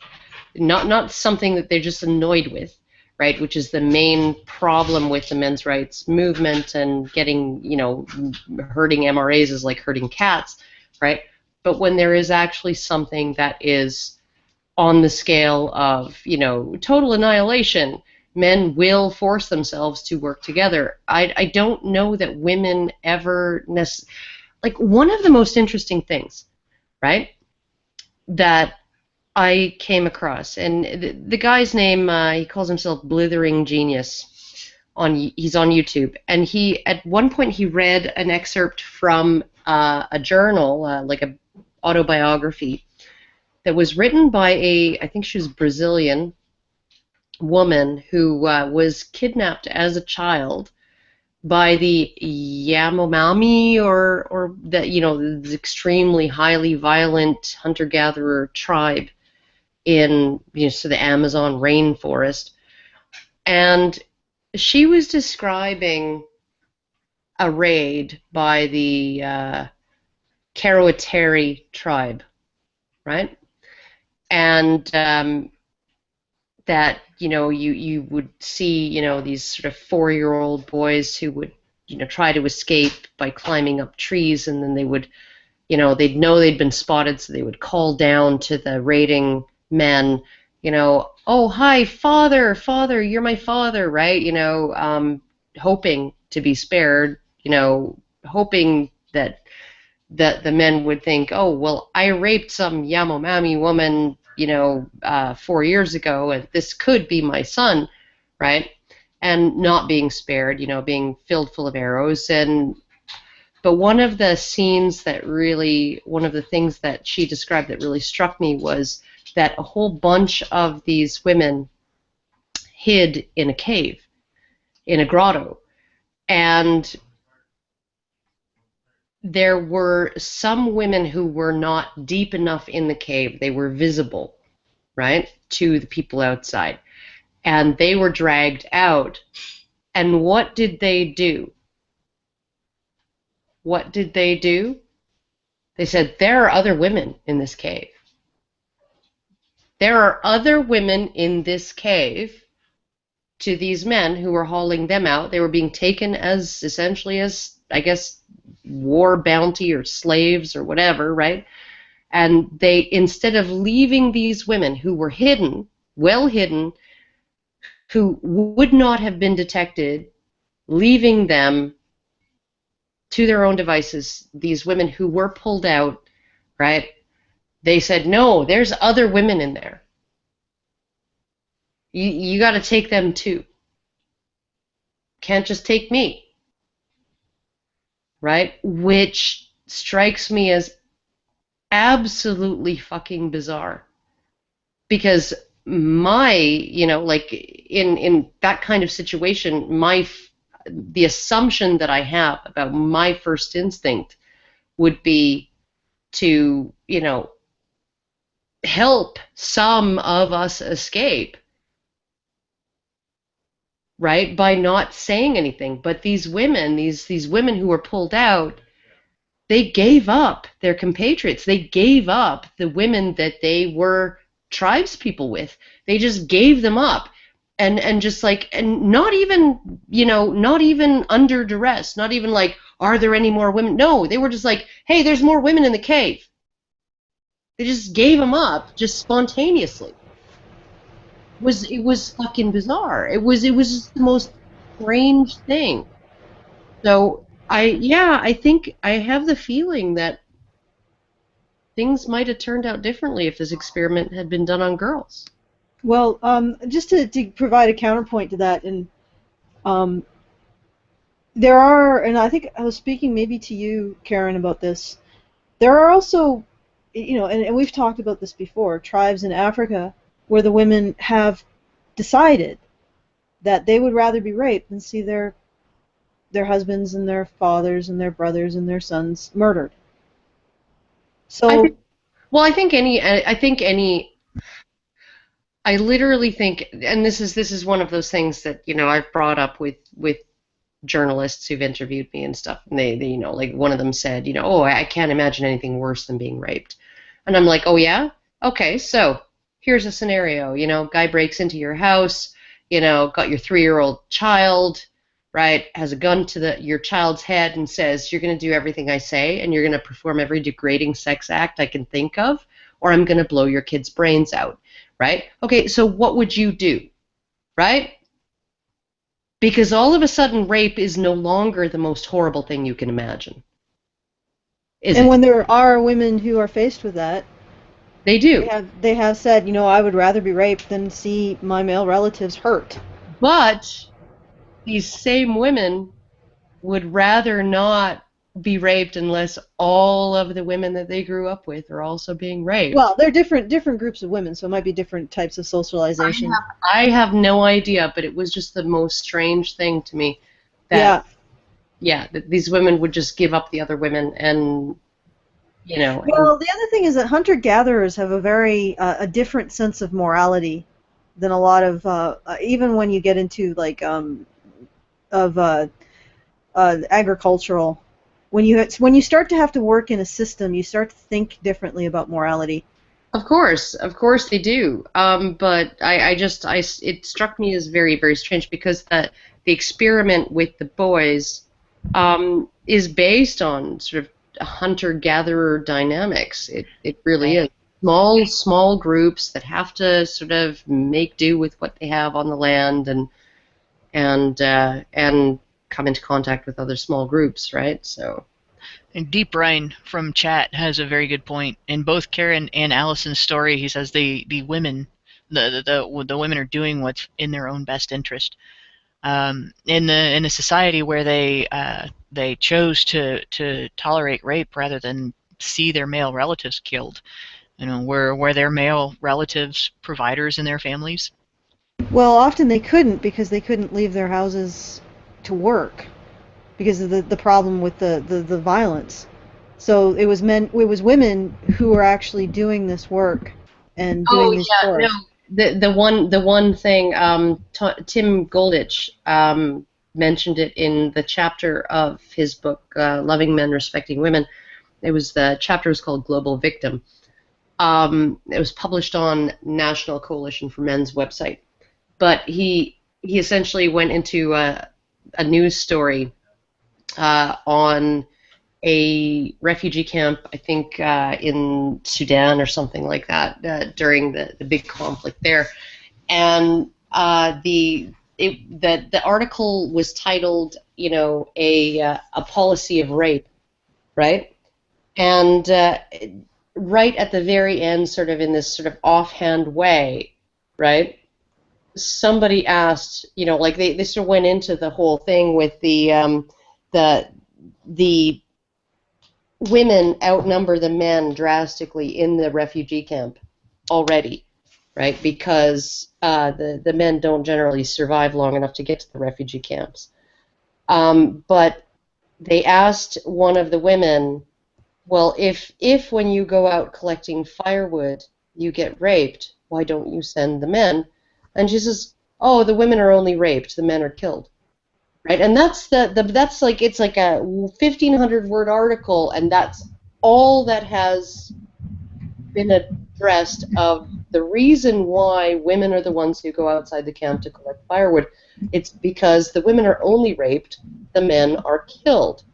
not something that they're just annoyed with, right, which is the main problem with the men's rights movement, and getting, hurting MRAs is like hurting cats, right? But when there is actually something that is on the scale of, total annihilation, men will force themselves to work together. I don't know that women ever like, one of the most interesting things, right, that I came across, and the guy's name, he calls himself Blithering Genius. He's on YouTube, and he, at one point, he read an excerpt from a journal, like a autobiography, that was written by I think she was Brazilian woman who was kidnapped as a child by the Yanomami, or that, this extremely highly violent hunter-gatherer tribe in, so the Amazon rainforest. And she was describing a raid by the Karawateri tribe, right? And that, you would see, these sort of 4-year-old boys who would, try to escape by climbing up trees, and then they would, they'd know they'd been spotted, so they would call down to the raiding men, oh, hi, father, you're my father, right? Hoping to be spared, hoping that the men would think, oh, well, I raped some Yanomami woman, 4 years ago, and this could be my son, right? And not being spared, being filled full of arrows. But one of the things that she described that really struck me was that a whole bunch of these women hid in a cave, in a grotto, and there were some women who were not deep enough in the cave. They were visible, right, to the people outside. And they were dragged out. And what did they do? What did they do? They said, there are other women in this cave. There are other women in this cave. To these men who were hauling them out, they were being taken as, essentially as, I guess, war bounty or slaves or whatever, right? And they, instead of leaving these women who were hidden, well hidden, who would not have been detected, leaving them to their own devices, these women who were pulled out, right? They said, no, there's other women in there. You got to take them too. can't just take me, right? Which strikes me as absolutely fucking bizarre. Because like in that kind of situation, the assumption that I have about my first instinct would be to, help some of us escape, right, by not saying anything. But these women, these women who were pulled out, they gave up their compatriots. They gave up the women that they were tribespeople with. They just gave them up, and just like, and not even, not even under duress, not even like, are there any more women? No, they were just like, hey, there's more women in the cave. They just gave them up just spontaneously. It was fucking bizarre. It was just the most strange thing. So I think I have the feeling that things might have turned out differently if this experiment had been done on girls. Well, just to provide a counterpoint to that, and there are, and I think I was speaking maybe to you, Karen, about this. There are also, and we've talked about this before, tribes in Africa where the women have decided that they would rather be raped than see their husbands and their fathers and their brothers and their sons murdered. So, I literally think, and this is one of those things that I've brought up with journalists who've interviewed me and stuff, and they like one of them said, oh, I can't imagine anything worse than being raped, and I'm like, oh yeah, okay, so here's a scenario, guy breaks into your house, got your 3-year-old child, right, has a gun to your child's head and says, you're going to do everything I say and you're going to perform every degrading sex act I can think of, or I'm going to blow your kid's brains out, right? Okay, so what would you do, right? Because all of a sudden rape is no longer the most horrible thing you can imagine. When there are women who are faced with that, they do. They have said, I would rather be raped than see my male relatives hurt. But these same women would rather not be raped unless all of the women that they grew up with are also being raped. Well, they're different groups of women, so it might be different types of socialization. I have no idea, but it was just the most strange thing to me that that these women would just give up the other women, and Well, the other thing is that hunter-gatherers have a very a different sense of morality than a lot of even when you get into like agricultural. When you start to have to work in a system, you start to think differently about morality. Of course they do. But it struck me as very, very strange because the experiment with the boys is based on sort of hunter-gatherer dynamics. It really is. Small groups that have to sort of make do with what they have on the land and come into contact with other small groups, right? So. And Deep Brine from chat has a very good point. In both Karen and Alison's story, he says the women, the women are doing what's in their own best interest. In a society where they chose to tolerate rape rather than see their male relatives killed, were their male relatives providers in their families? Well, often they couldn't because they couldn't leave their houses to work because of the problem with the violence. So it was women who were actually doing this work and doing these chores. No. The one thing Tim Goldich mentioned it in the chapter of his book Loving Men, Respecting Women. The chapter was called Global Victim. It was published on National Coalition for Men's website. But he essentially went into a news story on a refugee camp, I think in Sudan or something like that, during the big conflict there. And the article was titled, a policy of rape, right? And right at the very end, sort of in this sort of offhand way, right? somebody asked, you know, like they sort of went into the whole thing with the women outnumber the men drastically in the refugee camp already, right? Because the men don't generally survive long enough to get to the refugee camps. But they asked one of the women, well, if when you go out collecting firewood you get raped, why don't you send the men? And she says, oh, the women are only raped, the men are killed. Right? And that's that's like, it's like a 1,500 word article, and that's all that has been addressed of the reason why women are the ones who go outside the camp to collect firewood. It's because the women are only raped, the men are killed.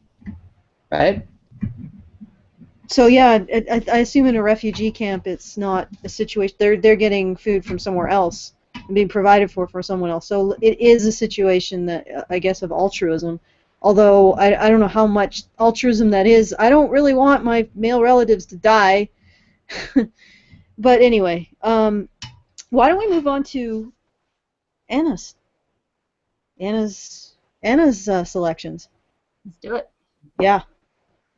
Right? So yeah, I assume in a refugee camp it's not a situation. They're getting food from somewhere else and being provided for someone else. So it is a situation that I guess of altruism. Although I don't know how much altruism that is. I don't really want my male relatives to die. But anyway, why don't we move on to Anna's selections? Let's do it. Yeah.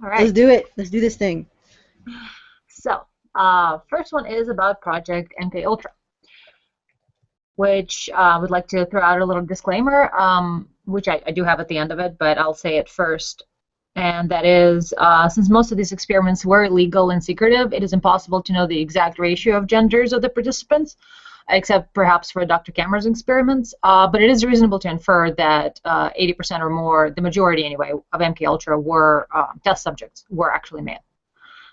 All right. Let's do it. Let's do this thing. So, first one is about Project MK Ultra, which I would like to throw out a little disclaimer, which I do have at the end of it, but I'll say it first. And that is, since most of these experiments were illegal and secretive, it is impossible to know the exact ratio of genders of the participants, except perhaps for Dr. Cameron's experiments. But it is reasonable to infer that 80% or more, the majority anyway, of MK Ultra were test subjects, were actually male.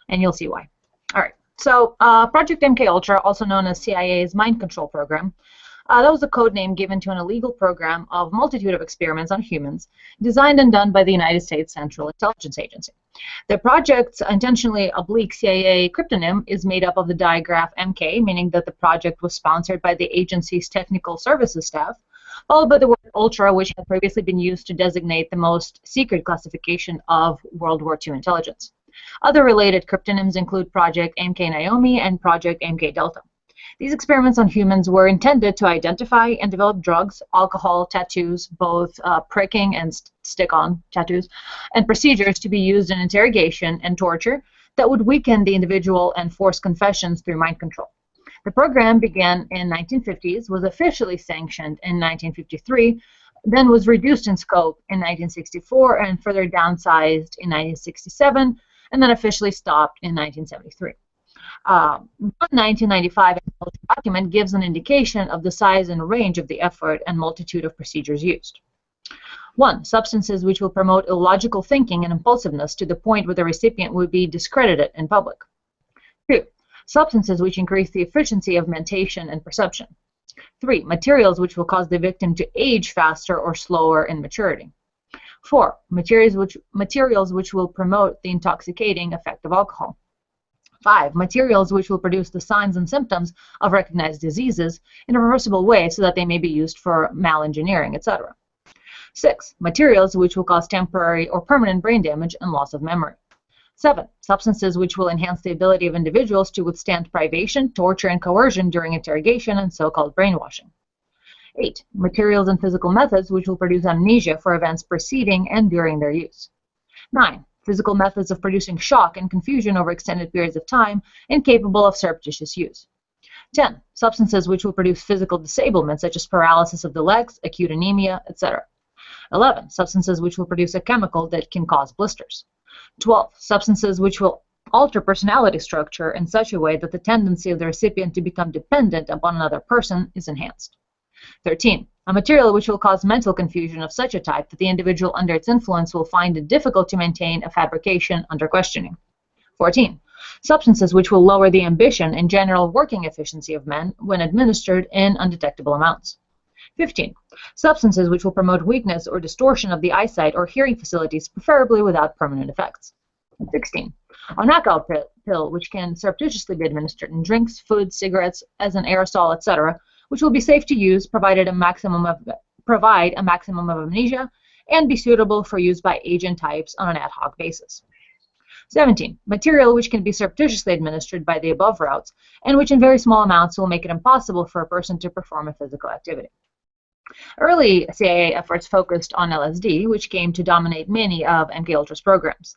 And you'll see why. All right. So Project MK Ultra, also known as CIA's mind control program, that was a code name given to an illegal program of multitude of experiments on humans, designed and done by the United States Central Intelligence Agency. The project's intentionally oblique CIA cryptonym is made up of the digraph MK, meaning that the project was sponsored by the agency's technical services staff, followed by the word Ultra, which had previously been used to designate the most secret classification of World War II intelligence. Other related cryptonyms include Project MK Naomi and Project MK Delta. These experiments on humans were intended to identify and develop drugs, alcohol, tattoos, both pricking and stick-on tattoos, and procedures to be used in interrogation and torture that would weaken the individual and force confessions through mind control. The program began in 1950s, was officially sanctioned in 1953, then was reduced in scope in 1964 and further downsized in 1967, and then officially stopped in 1973. One 1995 document gives an indication of the size and range of the effort and multitude of procedures used. 1. Substances which will promote illogical thinking and impulsiveness to the point where the recipient would be discredited in public. 2. Substances which increase the efficiency of mentation and perception. 3. Materials which will cause the victim to age faster or slower in maturity. 4. Materials which will promote the intoxicating effect of alcohol. 5. Materials which will produce the signs and symptoms of recognized diseases in a reversible way so that they may be used for malengineering, etc. 6. Materials which will cause temporary or permanent brain damage and loss of memory. 7. Substances which will enhance the ability of individuals to withstand privation, torture, and coercion during interrogation and so-called brainwashing. 8. Materials and physical methods which will produce amnesia for events preceding and during their use. 9. Physical methods of producing shock and confusion over extended periods of time, incapable of surreptitious use. 10. Substances which will produce physical disablement, such as paralysis of the legs, acute anemia, etc. 11. Substances which will produce a chemical that can cause blisters. 12. Substances which will alter personality structure in such a way that the tendency of the recipient to become dependent upon another person is enhanced. 13. A material which will cause mental confusion of such a type that the individual under its influence will find it difficult to maintain a fabrication under questioning. 14. Substances which will lower the ambition and general working efficiency of men when administered in undetectable amounts. 15. Substances which will promote weakness or distortion of the eyesight or hearing facilities, preferably without permanent effects. 16. A knockout pill which can surreptitiously be administered in drinks, food, cigarettes, as an aerosol, etc., which will be safe to use, provide a maximum of amnesia, and be suitable for use by agent types on an ad hoc basis. 17. Material which can be surreptitiously administered by the above routes, and which in very small amounts will make it impossible for a person to perform a physical activity. Early CIA efforts focused on LSD, which came to dominate many of MKUltra's programs.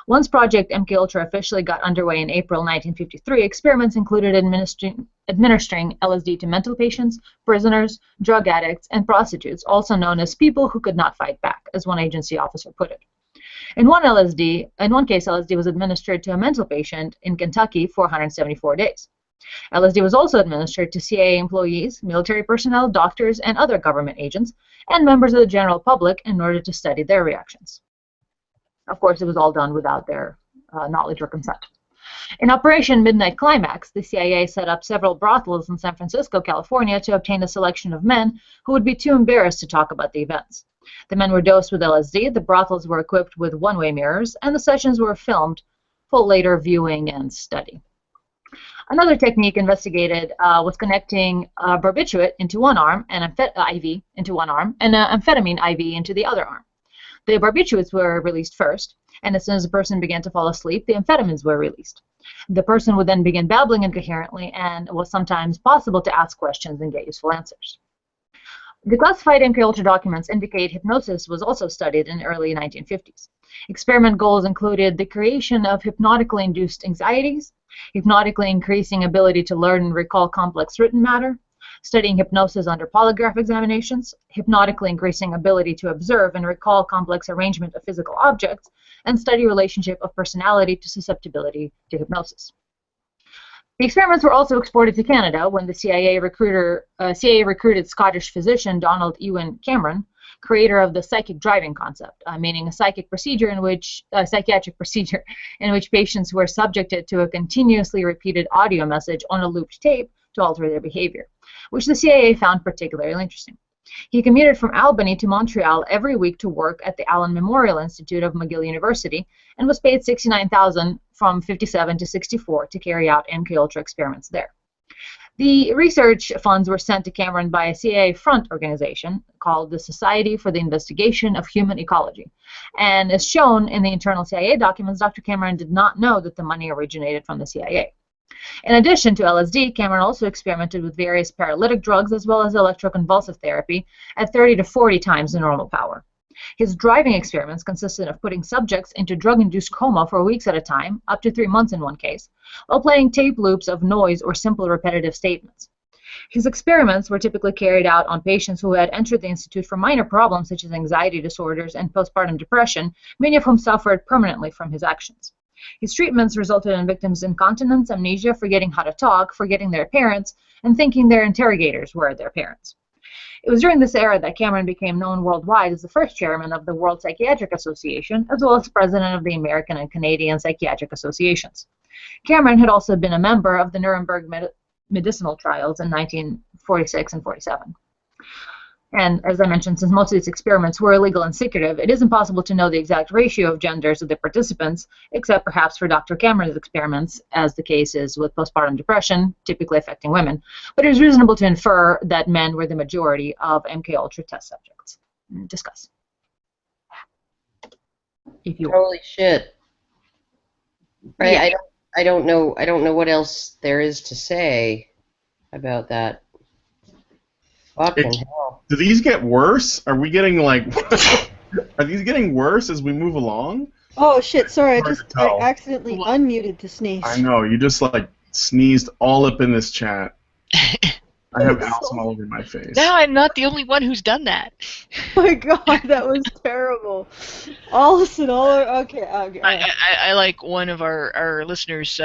Once Project MKUltra officially got underway in April 1953, experiments included administering LSD to mental patients, prisoners, drug addicts, and prostitutes, also known as people who could not fight back, as one agency officer put it. In one case, LSD was administered to a mental patient in Kentucky for 174 days. LSD was also administered to CIA employees, military personnel, doctors, and other government agents, and members of the general public in order to study their reactions. Of course, it was all done without their knowledge or consent. In Operation Midnight Climax, the CIA set up several brothels in San Francisco, California, to obtain a selection of men who would be too embarrassed to talk about the events. The men were dosed with LSD, the brothels were equipped with one-way mirrors, and the sessions were filmed for later viewing and study. Another technique investigated was connecting a barbiturate into one arm, an IV into one arm, and an amphetamine IV into the other arm. The barbiturates were released first, and as soon as the person began to fall asleep, the amphetamines were released. The person would then begin babbling incoherently, and it was sometimes possible to ask questions and get useful answers. The classified MKUltra documents indicate hypnosis was also studied in the early 1950s. Experiment goals included the creation of hypnotically induced anxieties, hypnotically increasing ability to learn and recall complex written matter, studying hypnosis under polygraph examinations, hypnotically increasing ability to observe and recall complex arrangement of physical objects, and study relationship of personality to susceptibility to hypnosis. The experiments were also exported to Canada when the CIA recruited Scottish physician Donald Ewan Cameron, creator of the psychic driving concept, meaning a psychiatric procedure in which patients were subjected to a continuously repeated audio message on a looped tape to alter their behavior, which the CIA found particularly interesting. He commuted from Albany to Montreal every week to work at the Allen Memorial Institute of McGill University and was paid $69,000 from 57 to 64 to carry out MKUltra experiments there. The research funds were sent to Cameron by a CIA front organization called the Society for the Investigation of Human Ecology. And as shown in the internal CIA documents, Dr. Cameron did not know that the money originated from the CIA. In addition to LSD, Cameron also experimented with various paralytic drugs as well as electroconvulsive therapy at 30 to 40 times the normal power. His driving experiments consisted of putting subjects into drug-induced coma for weeks at a time, up to 3 months in one case, while playing tape loops of noise or simple repetitive statements. His experiments were typically carried out on patients who had entered the institute for minor problems such as anxiety disorders and postpartum depression, many of whom suffered permanently from his actions. His treatments resulted in victims' incontinence, amnesia, forgetting how to talk, forgetting their parents, and thinking their interrogators were their parents. It was during this era that Cameron became known worldwide as the first chairman of the World Psychiatric Association, as well as president of the American and Canadian Psychiatric Associations. Cameron had also been a member of the Nuremberg medicinal trials in 1946 and 47. And as I mentioned, since most of these experiments were illegal and secretive, it is impossible to know the exact ratio of genders of the participants, except perhaps for Dr. Cameron's experiments, as the case is with postpartum depression, typically affecting women. But it is reasonable to infer that men were the majority of MKUltra test subjects. Discuss. If you Holy shit! Right, Yeah. I don't know what else there is to say about that. Fucking hell. Do these get worse? Are we getting like? Are these getting worse as we move along? Oh shit! Sorry, Hard to I tell. accidentally unmuted to sneeze. I know, you just like sneezed all up in this chat. I have Alison all over my face. Now I'm not the only one who's done that. Oh my god, that was terrible. Alison, okay. I like one of our listeners'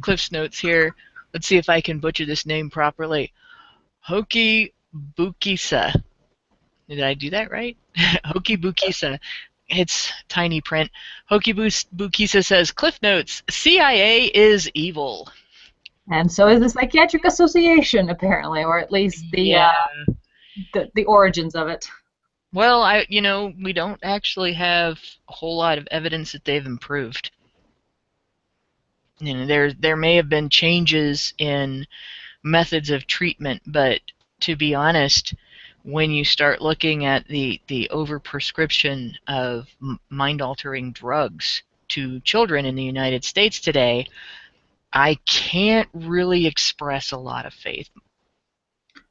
Cliff's notes here. Let's see if I can butcher this name properly. Hoki Bukisa. Did I do that right? Hoki Bukisa. It's tiny print. Hoki Bukisa says, Cliff notes, CIA is evil. And so is the Psychiatric Association, apparently, or at least the origins of it. Well, we don't actually have a whole lot of evidence that they've improved. There may have been changes in methods of treatment, but to be honest, when you start looking at the overprescription of mind-altering drugs, to children in the United States today, I can't really express a lot of faith.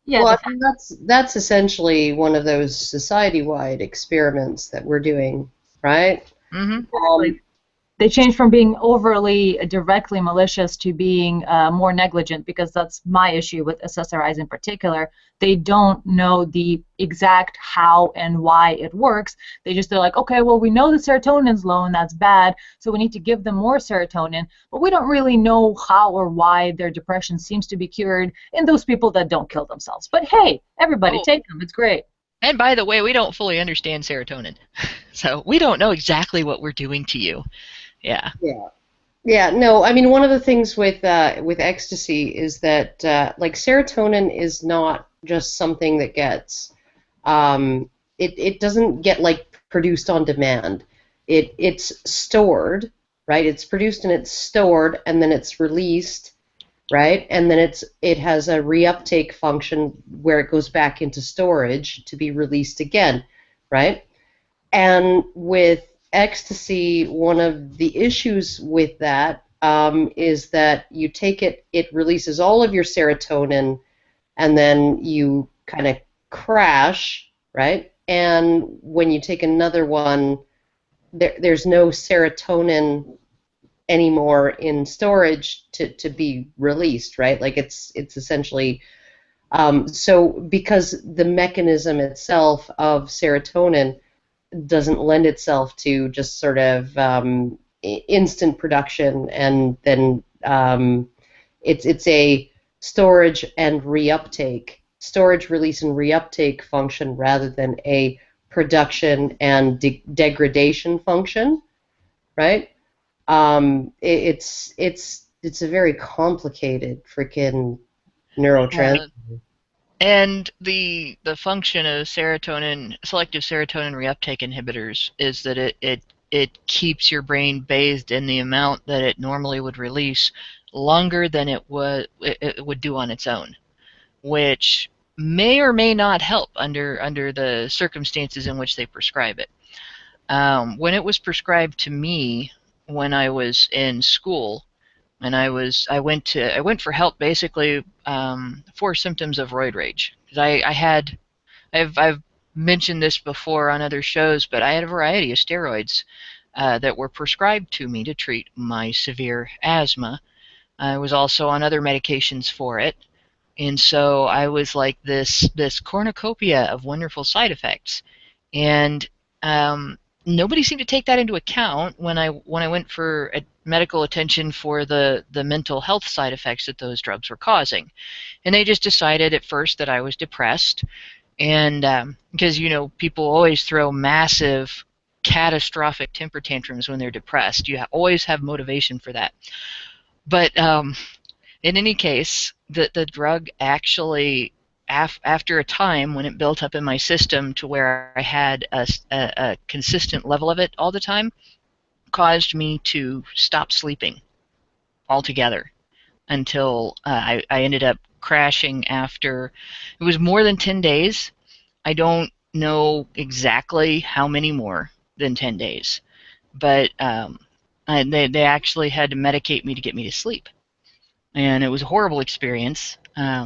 Yeah, Well, I mean, that's essentially one of those society-wide experiments that we're doing, right? Mm-hmm. Um, they changed from being overly directly malicious to being more negligent, because that's my issue with SSRIs in particular. They don't know the exact how and why it works. They're like, okay, well, we know the serotonin's low and that's bad, so we need to give them more serotonin, but we don't really know how or why their depression seems to be cured in those people that don't kill themselves. But hey, everybody, take them. It's great. And by the way, we don't fully understand serotonin. So we don't know exactly what we're doing to you. Yeah. yeah. Yeah, no, I mean, one of the things with ecstasy is that like serotonin is not just something that gets it doesn't get like produced on demand. It's stored, right? It's produced and it's stored and then it's released, right? And then it has a reuptake function where it goes back into storage to be released again, right? And with ecstasy, one of the issues with that is that you take it, it releases all of your serotonin, and then you kind of crash, right? And when you take another one, there's no serotonin anymore in storage to be released, right? Like it's essentially so because the mechanism itself of serotonin doesn't lend itself to just sort of instant production, and then it's a storage and reuptake, storage, release, and reuptake function rather than a production and degradation function, right? It's a very complicated freaking neurotransmitter. And the function of serotonin, selective serotonin reuptake inhibitors, is that it keeps your brain bathed in the amount that it normally would release longer than it would do on its own, which may or may not help under the circumstances in which they prescribe it. When it was prescribed to me when I was in school, and I went for help basically for symptoms of roid rage, because I've mentioned this before on other shows, but I had a variety of steroids that were prescribed to me to treat my severe asthma. I was also on other medications for it, and so I was like this cornucopia of wonderful side effects, and nobody seemed to take that into account when I went for medical attention for the mental health side effects that those drugs were causing. And they just decided at first that I was depressed, and because people always throw massive catastrophic temper tantrums when they're depressed. You always have motivation for that. But in any case, the drug actually, after a time when it built up in my system to where I had a consistent level of it all the time, caused me to stop sleeping altogether until I ended up crashing after, it was more than 10 days. I don't know exactly how many more than 10 days, but they actually had to medicate me to get me to sleep. And it was a horrible experience.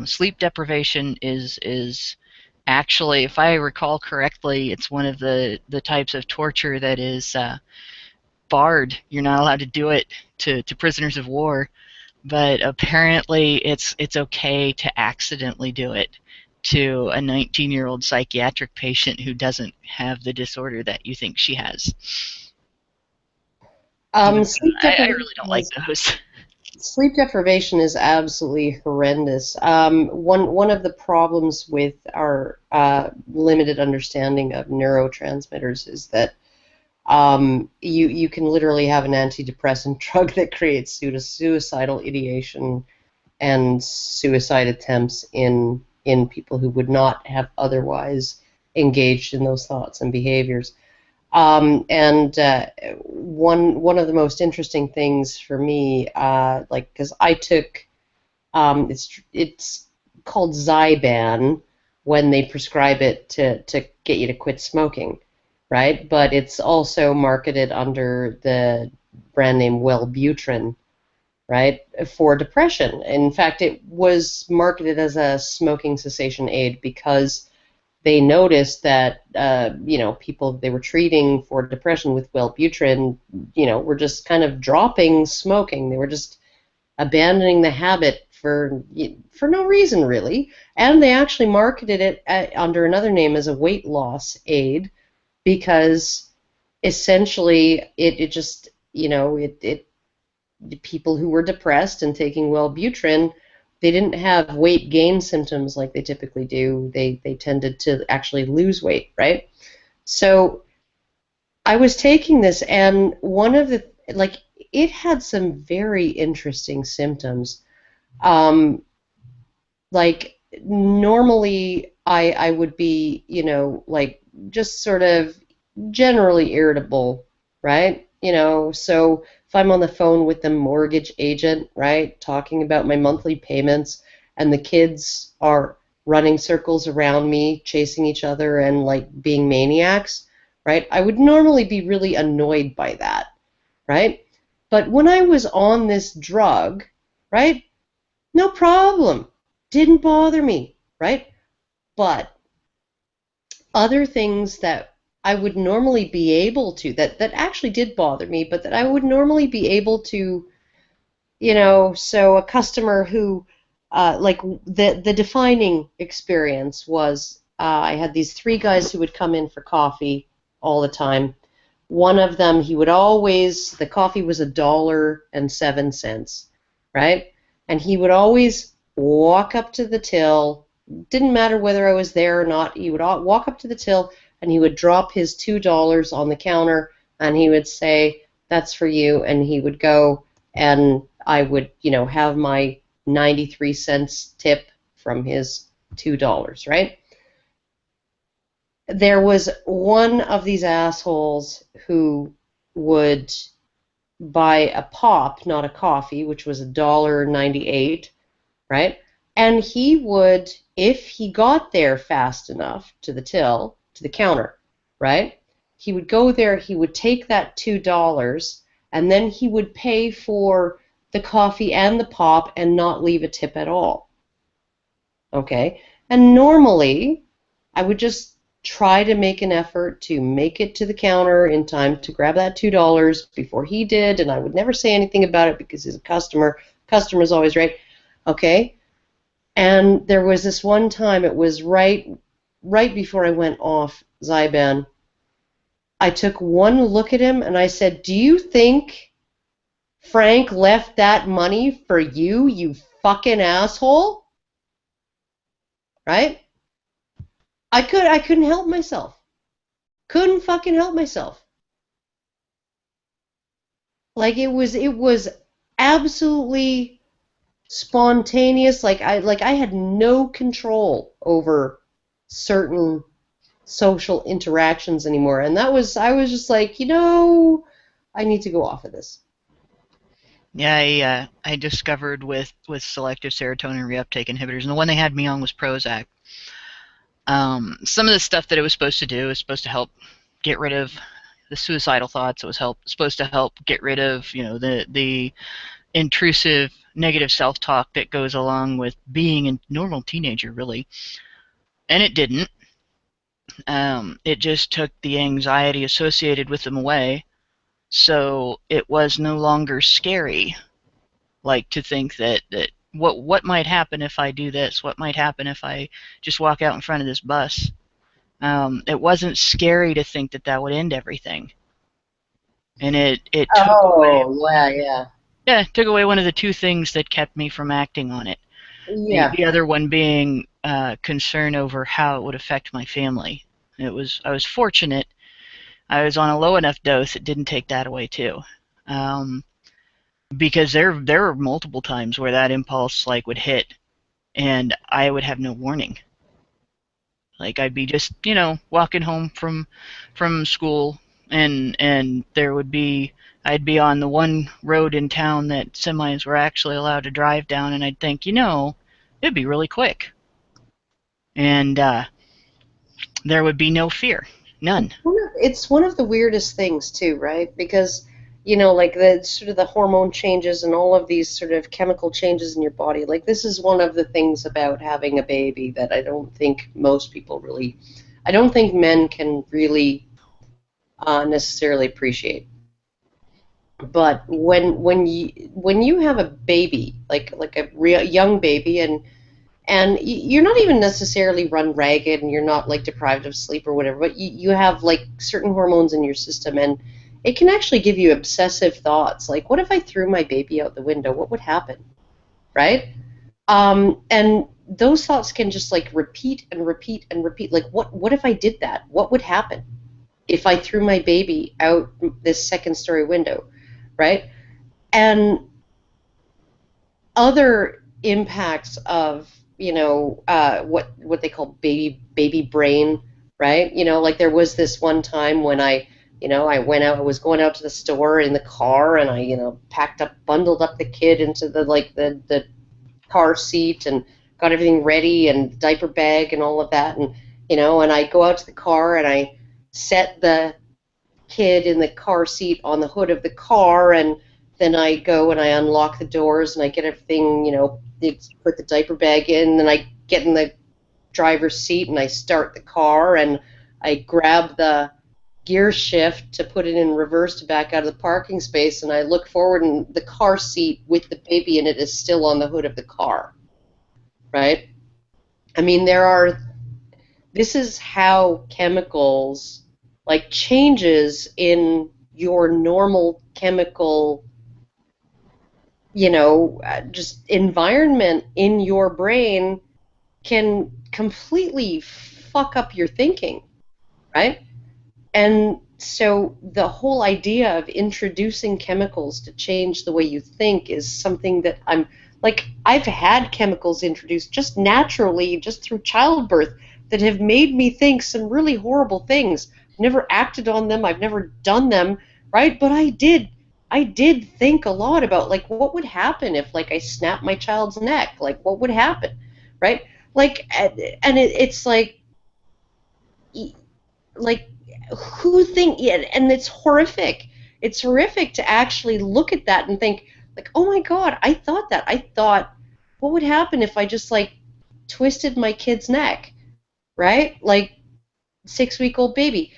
Sleep deprivation is actually, if I recall correctly, it's one of the types of torture that is barred. You're not allowed to do it to prisoners of war, but apparently it's okay to accidentally do it to a 19-year-old psychiatric patient who doesn't have the disorder that you think she has. Sleep I really don't like those. Sleep deprivation is absolutely horrendous. One of the problems with our limited understanding of neurotransmitters is that you can literally have an antidepressant drug that creates suicidal ideation and suicide attempts in people who would not have otherwise engaged in those thoughts and behaviors. One of the most interesting things for me, because I took, it's called Zyban when they prescribe it to get you to quit smoking, right? But it's also marketed under the brand name Wellbutrin, right, for depression. In fact, it was marketed as a smoking cessation aid because they noticed that people they were treating for depression with Wellbutrin, were just kind of dropping smoking. They were just abandoning the habit for no reason really, and they actually marketed it under another name as a weight loss aid because essentially it just it people who were depressed and taking Wellbutrin, they didn't have weight gain symptoms like they typically do. They tended to actually lose weight, right? So I was taking this, and one of the it had some very interesting symptoms. Like normally I would be, just sort of generally irritable, right? So if I'm on the phone with the mortgage agent, right, talking about my monthly payments, and the kids are running circles around me, chasing each other and being maniacs, right, I would normally be really annoyed by that, right? But when I was on this drug, right, no problem. Didn't bother me, right? But other things that I would normally be able to, that actually did bother me, but that I would normally be able to, so a customer who, the defining experience was I had these three guys who would come in for coffee all the time. One of them, the coffee was $1.07, right? And he would always walk up to the till. Didn't matter whether I was there or not. He would walk up to the till and he would drop his $2 on the counter and he would say, "That's for you." And he would go, and I would, have my 93 cents tip from his $2, right? There was one of these assholes who would buy a pop, not a coffee, which was $1.98, right? And he would, if he got there fast enough to the till, to the counter, right? He would go there, he would take that $2, and then he would pay for the coffee and the pop and not leave a tip at all. Okay? And normally, I would just try to make an effort to make it to the counter in time to grab that $2 before he did, and I would never say anything about it because he's a customer. Customer's always right. Okay? And there was this one time, it was right before I went off Zyban. I took one look at him and I said, "Do you think Frank left that money for you, you fucking asshole?" Right? I couldn't help myself. Couldn't fucking help myself. It was absolutely spontaneous. I had no control over certain social interactions anymore, and I was just like, I need to go off of this. Yeah, I discovered with selective serotonin reuptake inhibitors, and the one they had me on was Prozac. Some of the stuff that it was supposed to do is supposed to help get rid of the suicidal thoughts. It was supposed to help get rid of the intrusive negative self-talk that goes along with being a normal teenager, really. And it didn't. It just took the anxiety associated with them away, so it was no longer scary. To think that what might happen if I do this? What might happen if I just walk out in front of this bus? It wasn't scary to think that would end everything. And it took away. Yeah, it took away one of the two things that kept me from acting on it. Yeah. The other one being concern over how it would affect my family. I was fortunate. I was on a low enough dose it didn't take that away too. Because there were multiple times where that impulse would hit and I would have no warning. I'd be just, walking home from school and I'd be on the one road in town that semis were actually allowed to drive down, and I'd think, it'd be really quick. And there would be no fear. None. It's one of the weirdest things too, right? Because you know, like the sort of the hormone changes and all of these sort of chemical changes in your body. Like this is one of the things about having a baby that I don't think most people really, I don't think men can really necessarily appreciate. But when you have a baby, like a real young baby, and you're not even necessarily run ragged and you're not like deprived of sleep or whatever, but you have like certain hormones in your system, and it can actually give you obsessive thoughts like, what if I threw my baby out the window? What would happen? Right? And those thoughts can just like repeat and repeat and repeat. Like, what if I did that? What would happen if I threw my baby out this second story window? Right? And other impacts of, you know, what they call baby brain, right? You know, like there was this one time when I went out, I was going out to the store in the car, and I, bundled up the kid into the car seat and got everything ready and diaper bag and all of that, and and I go out to the car and I set the kid in the car seat on the hood of the car, and then I go and I unlock the doors and I get everything, put the diaper bag in, and I get in the driver's seat and I start the car and I grab the gear shift to put it in reverse to back out of the parking space, and I look forward and the car seat with the baby in it is still on the hood of the car, right? I mean, this is how chemicals, like changes in your normal chemical, just environment in your brain can completely fuck up your thinking, right? And so the whole idea of introducing chemicals to change the way you think is something that I've had chemicals introduced just naturally, just through childbirth, that have made me think some really horrible things. I've never acted on them, I've never done them, right? But I did think a lot about, like, what would happen if, like, I snapped my child's neck? Like, what would happen, right? Like, and it's like who think, yeah, and it's horrific. It's horrific to actually look at that and think, like, oh my God, I thought that. I thought, what would happen if I just, like, twisted my kid's neck, right? Like, 6-week-old baby.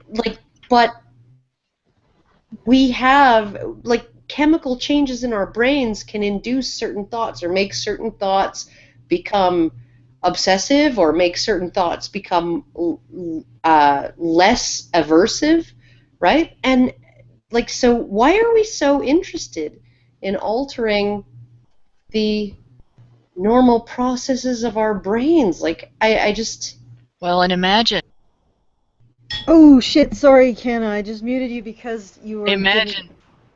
Like, but we have, like, chemical changes in our brains can induce certain thoughts or make certain thoughts become obsessive or make certain thoughts become less aversive, right? And, like, so why are we so interested in altering the normal processes of our brains? Like, I just... Well, and imagine Oh shit! Sorry, Kenna. I just muted you because you were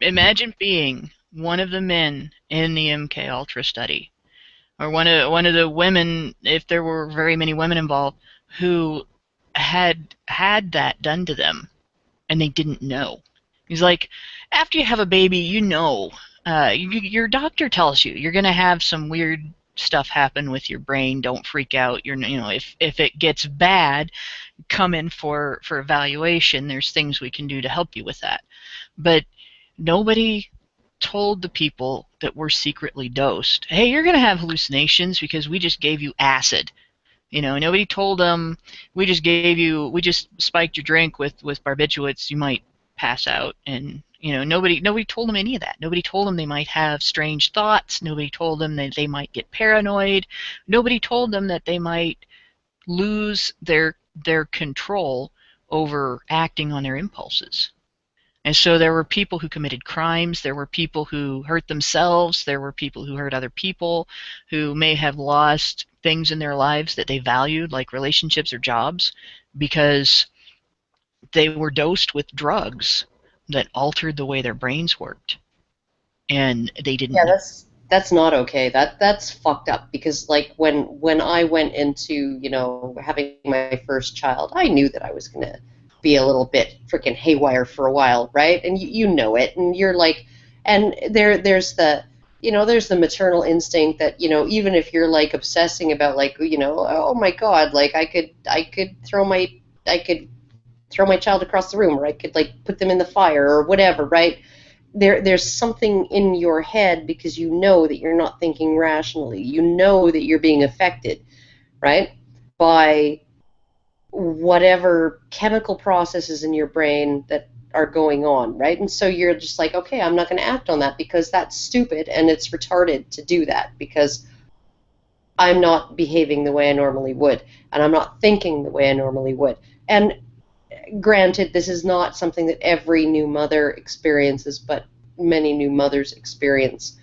imagine being one of the men in the MK Ultra study, or one of the women, if there were very many women involved, who had that done to them and they didn't know. He's like, after you have a baby, your doctor tells you you're going to have some weird stuff happen with your brain. Don't freak out. If it gets bad, come in for evaluation. There's things we can do to help you with that. But nobody told the people that were secretly dosed, hey, you're going to have hallucinations because we just gave you acid. Nobody told them, we just spiked your drink with barbiturates, you might pass out. And nobody told them any of that. Nobody told them they might have strange thoughts. Nobody told them that they might get paranoid. Nobody told them that they might lose their control over acting on their impulses. And so there were people who committed crimes, there were people who hurt themselves, there were people who hurt other people, who may have lost things in their lives that they valued, like relationships or jobs, because they were dosed with drugs that altered the way their brains worked. And they didn't know. That's not okay. That's fucked up, because, like, when I went into, having my first child, I knew that I was going to be a little bit freaking haywire for a while, right? And you know it, and you're like, and there's the maternal instinct that, even if you're, like, obsessing about, like, oh my God, like, I could throw my child across the room, or I could like put them in the fire or whatever, right? There's something in your head because you know that you're not thinking rationally. You know that you're being affected, right, by whatever chemical processes in your brain that are going on, right? And so you're just like, okay, I'm not going to act on that because that's stupid and it's retarded to do that because I'm not behaving the way I normally would, and I'm not thinking the way I normally would. And granted, this is not something that every new mother experiences, but many new mothers experience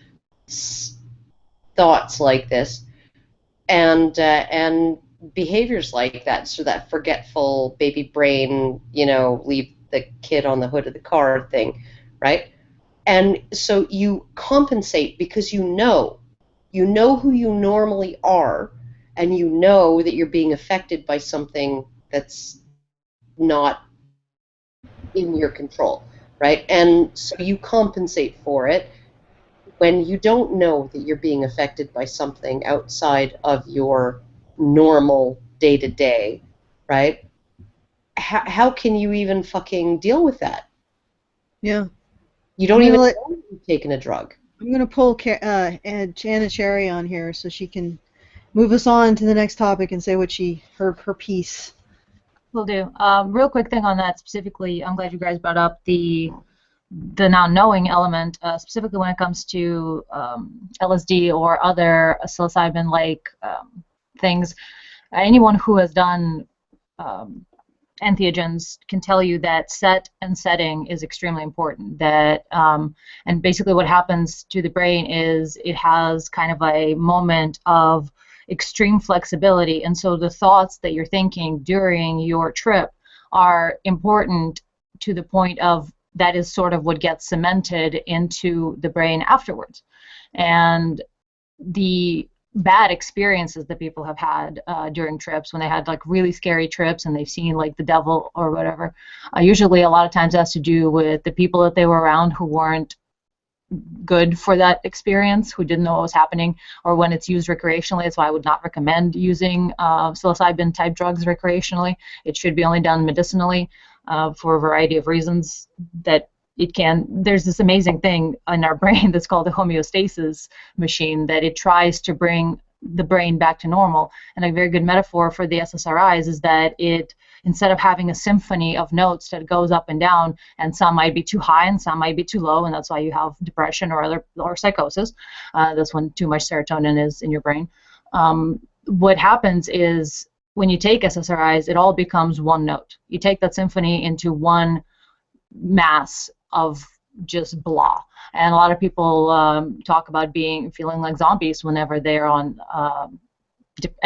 thoughts like this and behaviors like that. So that forgetful baby brain, leave the kid on the hood of the car thing, right? And so you compensate because you know who you normally are, and you know that you're being affected by something that's not in your control, right? And so you compensate for it when you don't know that you're being affected by something outside of your normal day-to-day, right? How can you even fucking deal with that? Yeah. You don't even know you've taken a drug. I'm going to pull Janet Cherry on here so she can move us on to the next topic and say what her piece. Will do. Real quick thing on that specifically, I'm glad you guys brought up the now knowing element, specifically when it comes to LSD or other psilocybin-like things. Anyone who has done entheogens can tell you that set and setting is extremely important. That and basically what happens to the brain is it has kind of a moment of extreme flexibility, and so the thoughts that you're thinking during your trip are important to the point of that is sort of what gets cemented into the brain afterwards. And the bad experiences that people have had during trips, when they had like really scary trips and they've seen like the devil or whatever, usually a lot of times has to do with the people that they were around who weren't good for that experience, who didn't know what was happening, or when it's used recreationally. That's why I would not recommend using psilocybin type drugs recreationally. It should be only done medicinally for a variety of reasons. That there's this amazing thing in our brain that's called the homeostasis machine, that it tries to bring the brain back to normal. And a very good metaphor for the SSRIs is that it, instead of having a symphony of notes that goes up and down, and some might be too high and some might be too low, and that's why you have depression or psychosis. That's when too much serotonin is in your brain. What happens is when you take SSRIs, it all becomes one note. You take that symphony into one mass of just blah. And a lot of people talk about feeling like zombies whenever they're on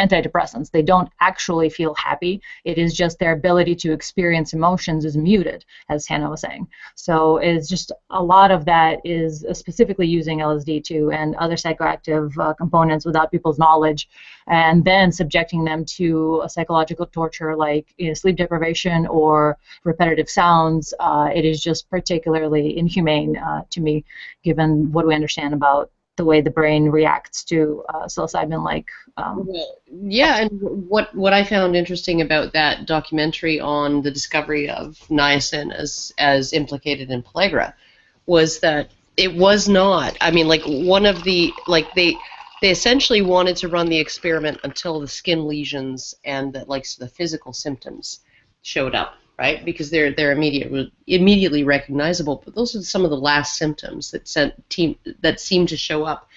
antidepressants. They don't actually feel happy. It is just their ability to experience emotions is muted, as Hannah was saying. So it's just a lot of that is specifically using LSD too and other psychoactive components without people's knowledge, and then subjecting them to a psychological torture like sleep deprivation or repetitive sounds. It is just particularly inhumane to me, given what we understand about the way the brain reacts to psilocybin-like. Yeah, and what I found interesting about that documentary on the discovery of niacin as implicated in pellagra was that it was not. I mean, like one of the they essentially wanted to run the experiment until the skin lesions and the physical symptoms showed up, right? Because they're immediately recognizable. But those are some of the last symptoms that seem to show up,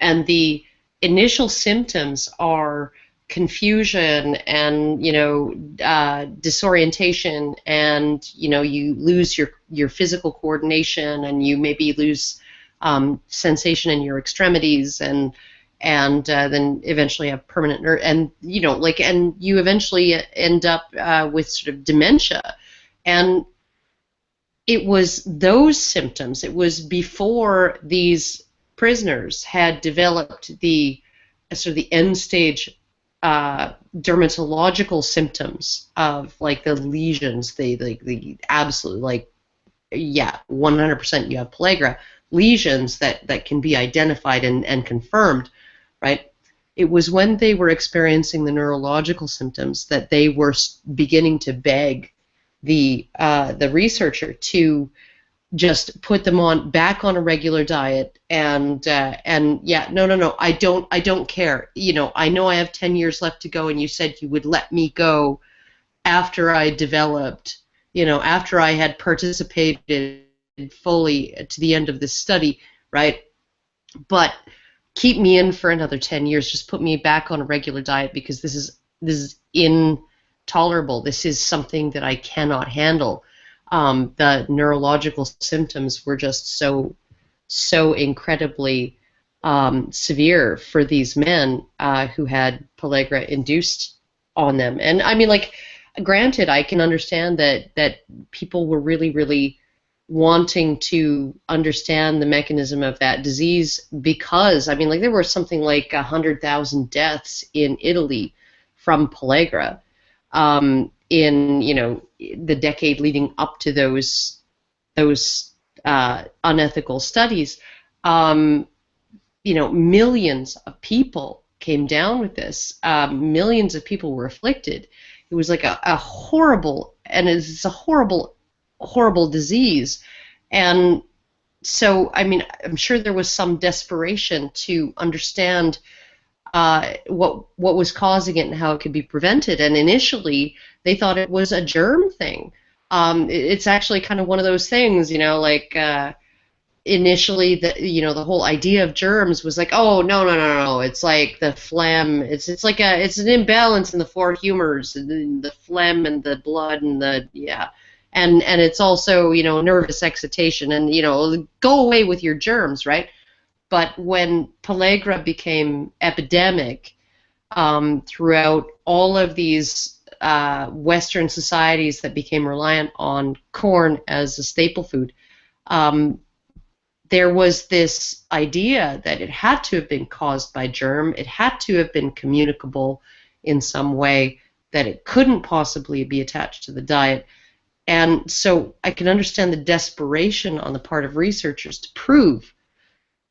and the initial symptoms are confusion and disorientation, and you lose your physical coordination, and you maybe lose sensation in your extremities, and then eventually have permanent nerve, and and you eventually end up with sort of dementia. And it was those symptoms. It was before these prisoners had developed the sort of the end stage dermatological symptoms of the lesions, the absolute 100% you have pellagra lesions that can be identified and confirmed, right? It was when they were experiencing the neurological symptoms that they were beginning to beg the researcher to just put them back on a regular diet, and yeah, no, I don't care. You know, I know I have 10 years left to go, and you said you would let me go after I developed, you know, after I had participated fully to the end of this study, right? But keep me in for another 10 years. Just put me back on a regular diet, because this is intolerable. This is something that I cannot handle. The neurological symptoms were just so incredibly severe for these men who had pellagra induced on them. And I mean, like, granted, I can understand that people were really wanting to understand the mechanism of that disease, because, I mean, like, there were something like 100,000 deaths in Italy from pellagra in, you know, the decade leading up to those unethical studies. You know, millions of people came down with this. Millions of people were afflicted. It was like a horrible, and it's a horrible disease. And so, I mean, I'm sure there was some desperation to understand what was causing it and how it could be prevented. And initially, they thought it was a germ thing. It's actually kind of one of those things, you know, like initially, the whole idea of germs was like, oh, no, it's like the phlegm. It's an imbalance in the four humors, the phlegm and the blood and and it's also, you know, nervous excitation, and, you know, go away with your germs, right? But when pellagra became epidemic throughout all of these Western societies that became reliant on corn as a staple food, there was this idea that it had to have been caused by germ, it had to have been communicable in some way, that it couldn't possibly be attached to the diet. And so I can understand the desperation on the part of researchers to prove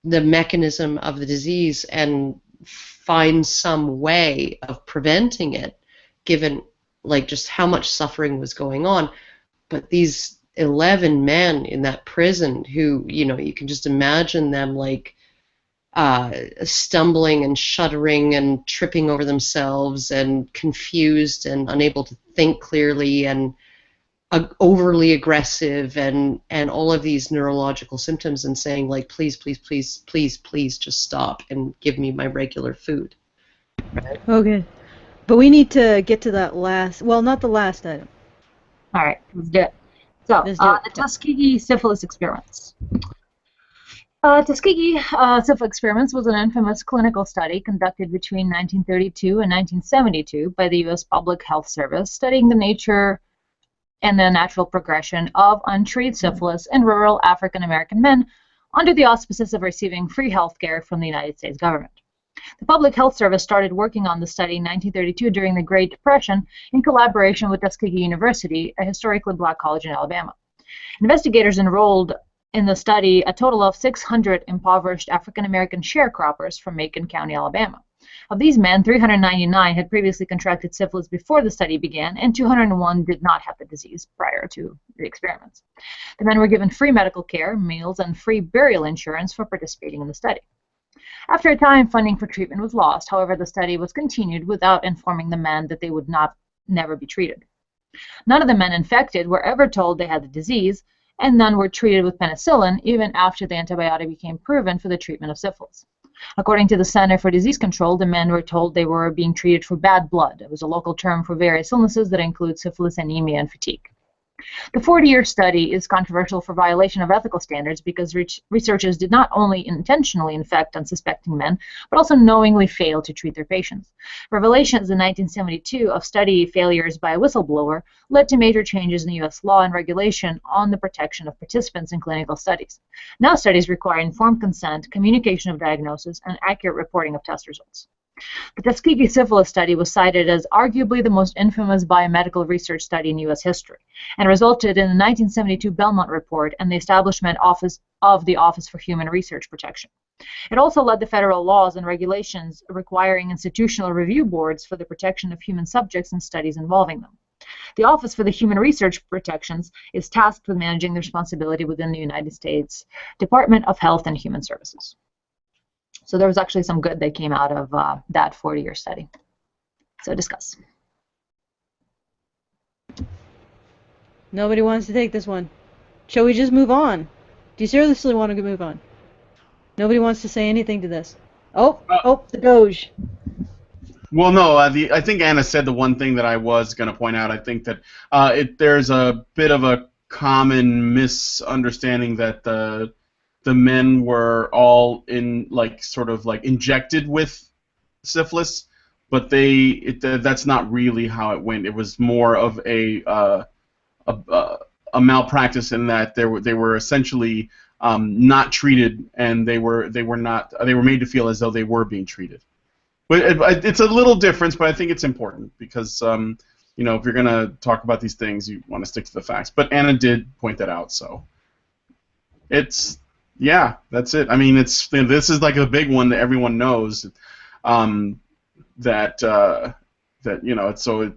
the mechanism of the disease and find some way of preventing it, given, like, just how much suffering was going on. But these 11 men in that prison who, you know, you can just imagine them, like, stumbling and shuddering and tripping over themselves and confused and unable to think clearly and overly aggressive and all of these neurological symptoms, and saying, like, please just stop and give me my regular food. Right? Okay. But we need to get to that last, well, not the last item. All right, let's do it. So, the Tuskegee syphilis experiments. Tuskegee syphilis experiments was an infamous clinical study conducted between 1932 and 1972 by the U.S. Public Health Service, studying the nature and the natural progression of untreated syphilis in rural African American men under the auspices of receiving free health care from the United States government. The Public Health Service started working on the study in 1932 during the Great Depression in collaboration with Tuskegee University, a historically black college in Alabama. Investigators enrolled in the study a total of 600 impoverished African American sharecroppers from Macon County, Alabama. Of these men, 399 had previously contracted syphilis before the study began, and 201 did not have the disease prior to the experiments. The men were given free medical care, meals, and free burial insurance for participating in the study. After a time, funding for treatment was lost. However, the study was continued without informing the men that they would never be treated. None of the men infected were ever told they had the disease, and none were treated with penicillin even after the antibiotic became proven for the treatment of syphilis. According to the Center for Disease Control, the men were told they were being treated for bad blood. It was a local term for various illnesses that include syphilis, anemia, and fatigue. The 40-year study is controversial for violation of ethical standards because researchers did not only intentionally infect unsuspecting men, but also knowingly fail to treat their patients. Revelations in 1972 of study failures by a whistleblower led to major changes in the U.S. law and regulation on the protection of participants in clinical studies. Now studies require informed consent, communication of diagnosis, and accurate reporting of test results. The Tuskegee syphilis study was cited as arguably the most infamous biomedical research study in U.S. history, and resulted in the 1972 Belmont Report and the establishment of the Office for Human Research Protection. It also led to federal laws and regulations requiring institutional review boards for the protection of human subjects in studies involving them. The Office for the Human Research Protections is tasked with managing the responsibility within the United States Department of Health and Human Services. So there was actually some good that came out of that 40-year study. So discuss. Nobody wants to take this one. Shall we just move on? Do you seriously want to move on? Nobody wants to say anything to this. Oh, the Doge. Well, no, I think Anna said the one thing that I was going to point out. I think that there's a bit of a common misunderstanding that the men were all sort of injected with syphilis, but that's not really how it went. It was more of a malpractice in that they were essentially not treated, and they were made to feel as though they were being treated. But it's a little difference, but I think it's important because if you're going to talk about these things, you want to stick to the facts. But Anna did point that out, so that's it. I mean, this is like a big one that everyone knows. So it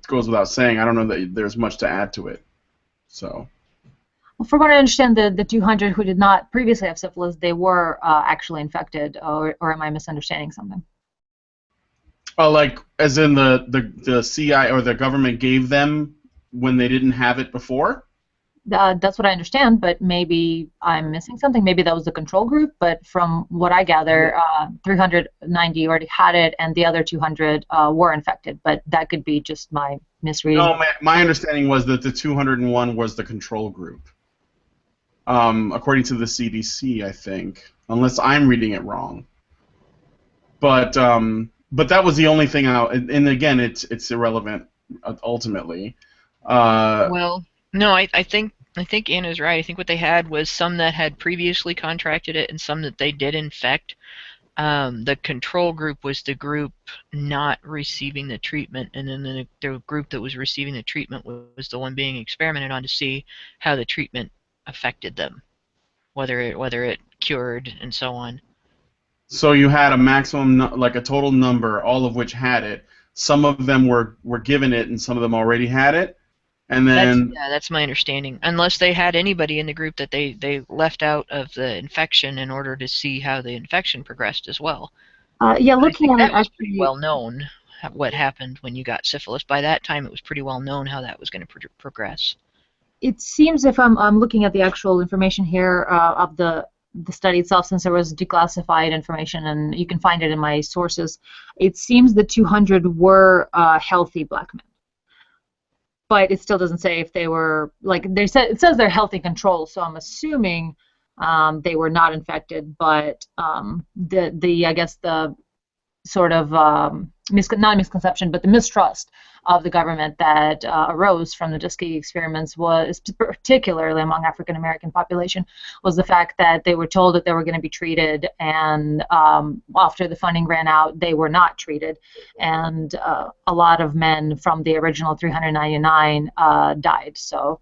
goes without saying. I don't know that there's much to add to it. So. Well, from what I understand, the 200 who did not previously have syphilis, they were actually infected, or am I misunderstanding something? As in the CI or the government gave them when they didn't have it before? That's what I understand, but maybe I'm missing something. Maybe that was the control group, but from what I gather, 390 already had it, and the other 200 were infected, but that could be just my misreading. No, my understanding was that the 201 was the control group, according to the CDC, I think, unless I'm reading it wrong. But that was the only thing out, and again, it's irrelevant ultimately. Well, no, I think Anna's right. I think what they had was some that had previously contracted it and some that they did infect. The control group was the group not receiving the treatment, and then the group that was receiving the treatment was the one being experimented on to see how the treatment affected them, whether it cured and so on. So you had a maximum, a total number, all of which had it. Some of them were given it, and some of them already had it. And then that's my understanding. Unless they had anybody in the group that they left out of the infection in order to see how the infection progressed as well. Looking at it, that was pretty well known what happened when you got syphilis. By that time, it was pretty well known how that was going to progress. It seems, if I'm looking at the actual information here of the study itself, since there was declassified information, and you can find it in my sources, it seems the 200 were healthy black men. But it still doesn't say if they were, it says they're healthy control, so I'm assuming they were not infected, but I guess the sort of not misconception, but the mistrust of the government that arose from the Tuskegee experiments was, particularly among African American population, was the fact that they were told that they were going to be treated, and after the funding ran out, they were not treated, and a lot of men from the original 399 died. So.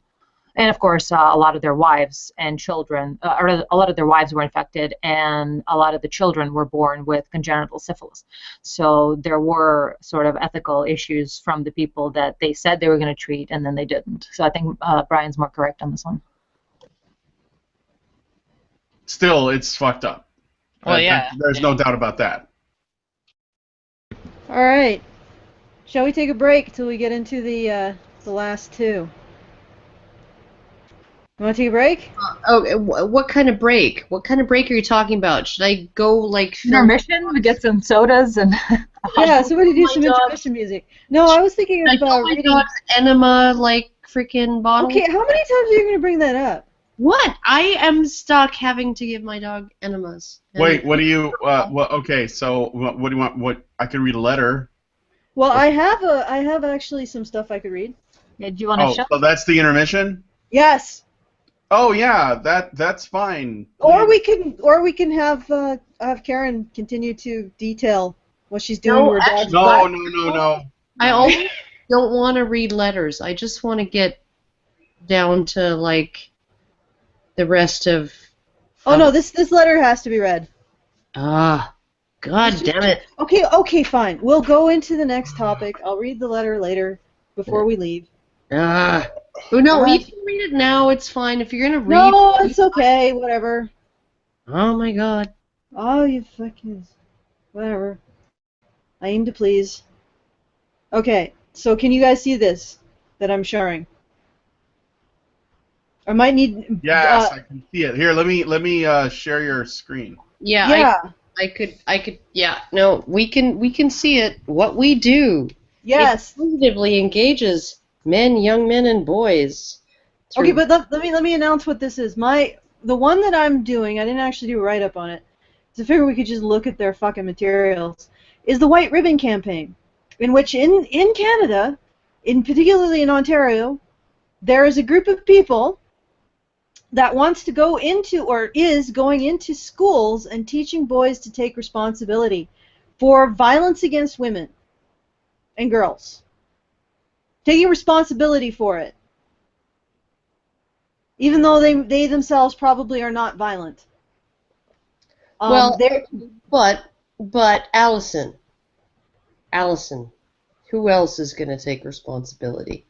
And of course, a lot of their wives and children, or a lot of their wives were infected, and a lot of the children were born with congenital syphilis. So there were sort of ethical issues from the people that they said they were going to treat, and then they didn't. So I think Brian's more correct on this one. Still, it's fucked up. Well, yeah. There's no doubt about that. All right. Shall we take a break till we get into the last two? You want to take a break? What kind of break? What kind of break are you talking about? Should I go intermission? We get some sodas and. Yeah, somebody do some intermission music. No, I was thinking of reading. My dog's enema freaking bottle. Okay, how many times are you going to bring that up? What? I am stuck having to give my dog enemas. Wait, what do you? Okay, so what do you want? What I could read a letter. Well, I have actually some stuff I could read. Yeah, do you want to show? So that's the intermission? Yes. Oh yeah, that's fine. Or we can have Karen continue to detail what she's doing to her dog's butt. No. I always don't want to read letters. I just want to get down to the rest of. Oh no, this letter has to be read. God damn it. Okay, fine. We'll go into the next topic. I'll read the letter later before we leave. Oh no, you can read it now. It's fine. If you're gonna read. No, it's okay. Whatever. Oh my God. Oh, you fucking... Whatever. I aim to please. Okay, so can you guys see this that I'm sharing? I might need... Yes, I can see it. Here, let me share your screen. Yeah, yeah. I could. Yeah. No, we can see it. What we do. Yes. It positively engages men, young men, and boys. Okay, but let me announce what this is. The one that I'm doing, I didn't actually do a write-up on it, so I figured we could just look at their fucking materials, is the White Ribbon Campaign, in which in Canada, particularly in Ontario, there is a group of people that wants to go into, or is going into schools and teaching boys to take responsibility for violence against women and girls. Taking responsibility for it. Even though they themselves probably are not violent. Well, but Alison, who else is going to take responsibility?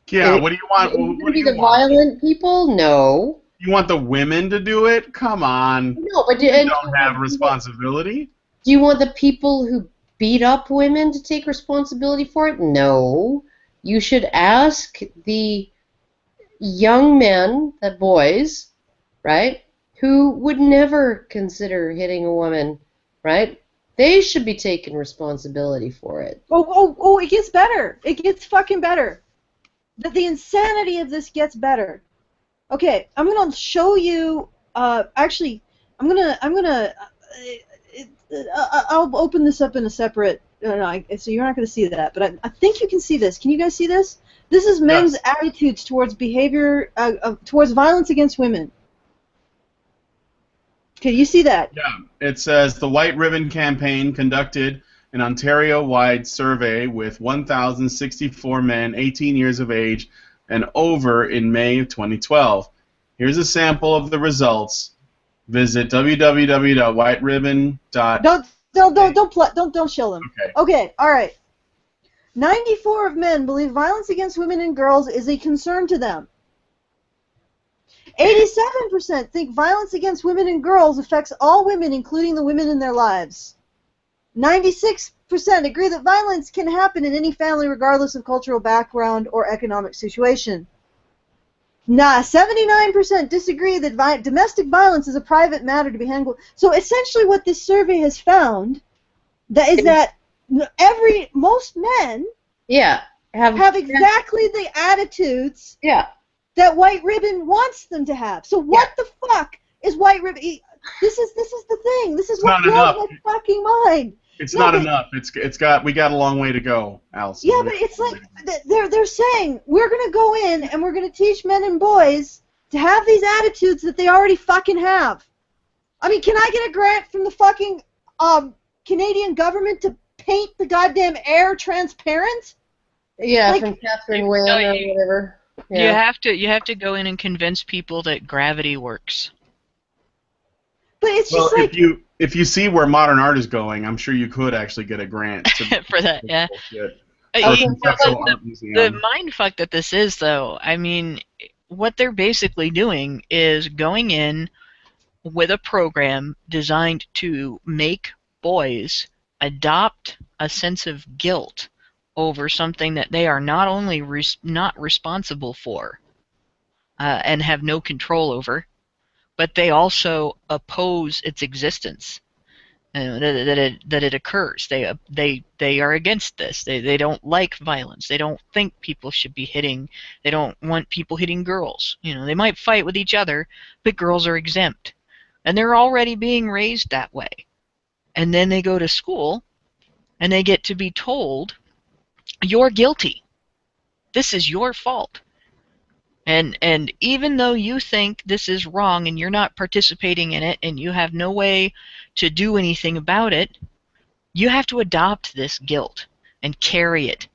Yeah, what do you want? What do you want? Violent people? No. You want the women to do it? Come on. No, but you don't have responsibility. Do you want the people who beat up women to take responsibility for it? No. You should ask the young men, the boys, right, who would never consider hitting a woman, right? They should be taking responsibility for it. Oh, it gets better. It gets fucking better. The insanity of this gets better. Okay, I'm gonna show you. Actually, I'll open this up in a separate. No, so you're not gonna see that, but I think you can see this. Can you guys see this? This is men's attitudes towards behavior, towards violence against women. Okay, you see that? Yeah, it says the White Ribbon Campaign conducted an Ontario-wide survey with 1,064 men 18 years of age and over in May of 2012. Here's a sample of the results. Visit www.whiteribbon.com. Don't show them. Okay. Okay, all right. 94 of men believe violence against women and girls is a concern to them. 87% think violence against women and girls affects all women, including the women in their lives. 96% agree that violence can happen in any family regardless of cultural background or economic situation. 79% disagree that domestic violence is a private matter to be handled. So essentially what this survey has found is that most men have exactly the attitudes that White Ribbon wants them to have. So what the fuck is White Ribbon? This is the thing. This is what blows my fucking mind. It's not enough. We got a long way to go, Alison. Yeah, but it's like they're saying we're gonna go in and we're gonna teach men and boys to have these attitudes that they already fucking have. I mean, can I get a grant from the fucking Canadian government to paint the goddamn air transparent? Yeah, like, from Catherine Wayne or whatever. Yeah. You have to go in and convince people that gravity works. But it's just like if you see where modern art is going, I'm sure you could actually get a grant for that. Yeah. The mindfuck that this is, though, I mean, what they're basically doing is going in with a program designed to make boys adopt a sense of guilt over something that they are not only not responsible for and have no control over, but they also oppose its existence, that it occurs. They are against this. They don't like violence. They don't think people should be hitting. They don't want people hitting girls. You know, they might fight with each other, but girls are exempt, and they're already being raised that way. And then they go to school, and they get to be told, "You're guilty. This is your fault." And even though you think this is wrong and you're not participating in it and you have no way to do anything about it, you have to adopt this guilt and carry it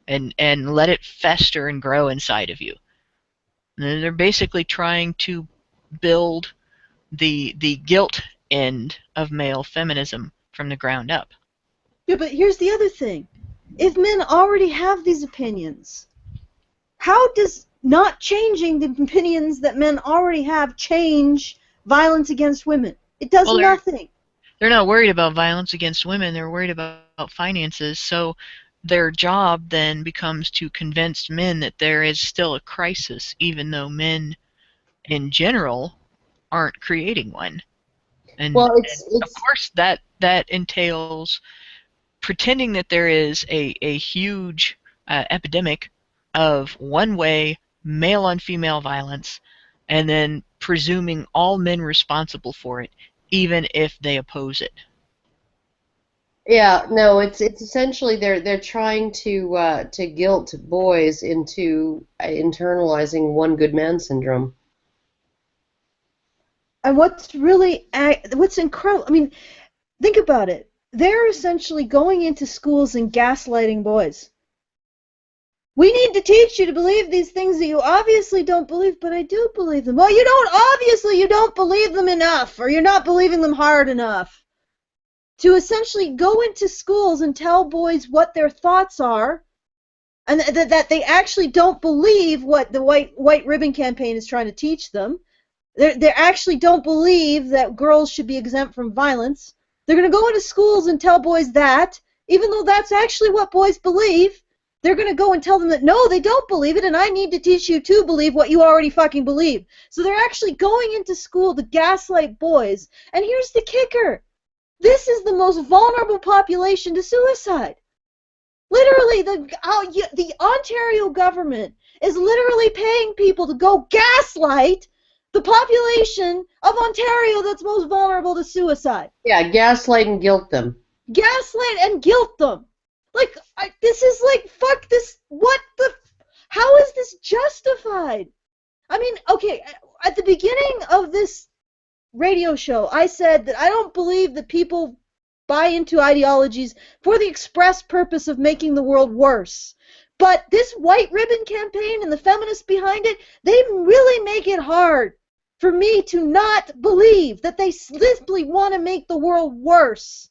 and let it fester and grow inside of you. And they're basically trying to build the guilt end of male feminism from the ground up. Yeah, but here's the other thing. If men already have these opinions, how does not changing the opinions that men already have change violence against women? It does Well, nothing. they're not worried about violence against women. They're worried about finances. So their job then becomes to convince men that there is still a crisis, even though men in general aren't creating one. And Well, of course that entails pretending that there is a huge epidemic of one-way male-on-female violence, and then presuming all men responsible for it, even if they oppose it. yeah, no, it's essentially they're trying to guilt boys into internalizing one good man syndrome. And what's incredible, I mean, think about it. They're essentially going into schools and gaslighting boys. We need to teach you to believe these things that you obviously don't believe, but I do believe them. Well, you don't believe them enough, or you're not believing them hard enough. To essentially go into schools and tell boys what their thoughts are, and that they actually don't believe what the white ribbon campaign is trying to teach them. They actually don't believe that girls should be exempt from violence. They're going to go into schools and tell boys that, even though that's actually what boys believe. They're going to go and tell them that, no, they don't believe it, and I need to teach you to believe what you already fucking believe. So they're actually going into school to gaslight boys. And here's the kicker. This is the most vulnerable population to suicide. Literally, the Ontario government is literally paying people to go gaslight the population of Ontario that's most vulnerable to suicide. Yeah, gaslight and guilt them. Gaslight and guilt them. Like, this is like, fuck this, how is this justified? I mean, okay, at the beginning of this radio show, I said that I don't believe that people buy into ideologies for the express purpose of making the world worse. But this white ribbon campaign and the feminists behind it, they really make it hard for me to not believe that they simply want to make the world worse.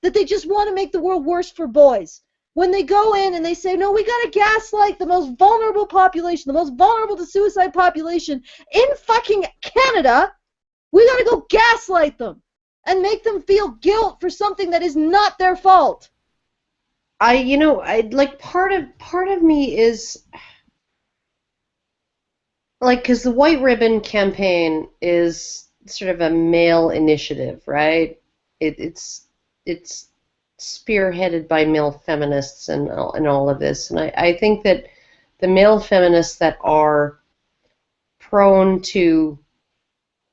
That they just want to make the world worse for boys. When they go in and they say, no, we got to gaslight the most vulnerable population, the most vulnerable to suicide population in fucking Canada, we got to go gaslight them and make them feel guilt for something that is not their fault. Part of me is like, because the White Ribbon campaign is sort of a male initiative, right? It's spearheaded by male feminists and all of this, and I think that the male feminists that are prone to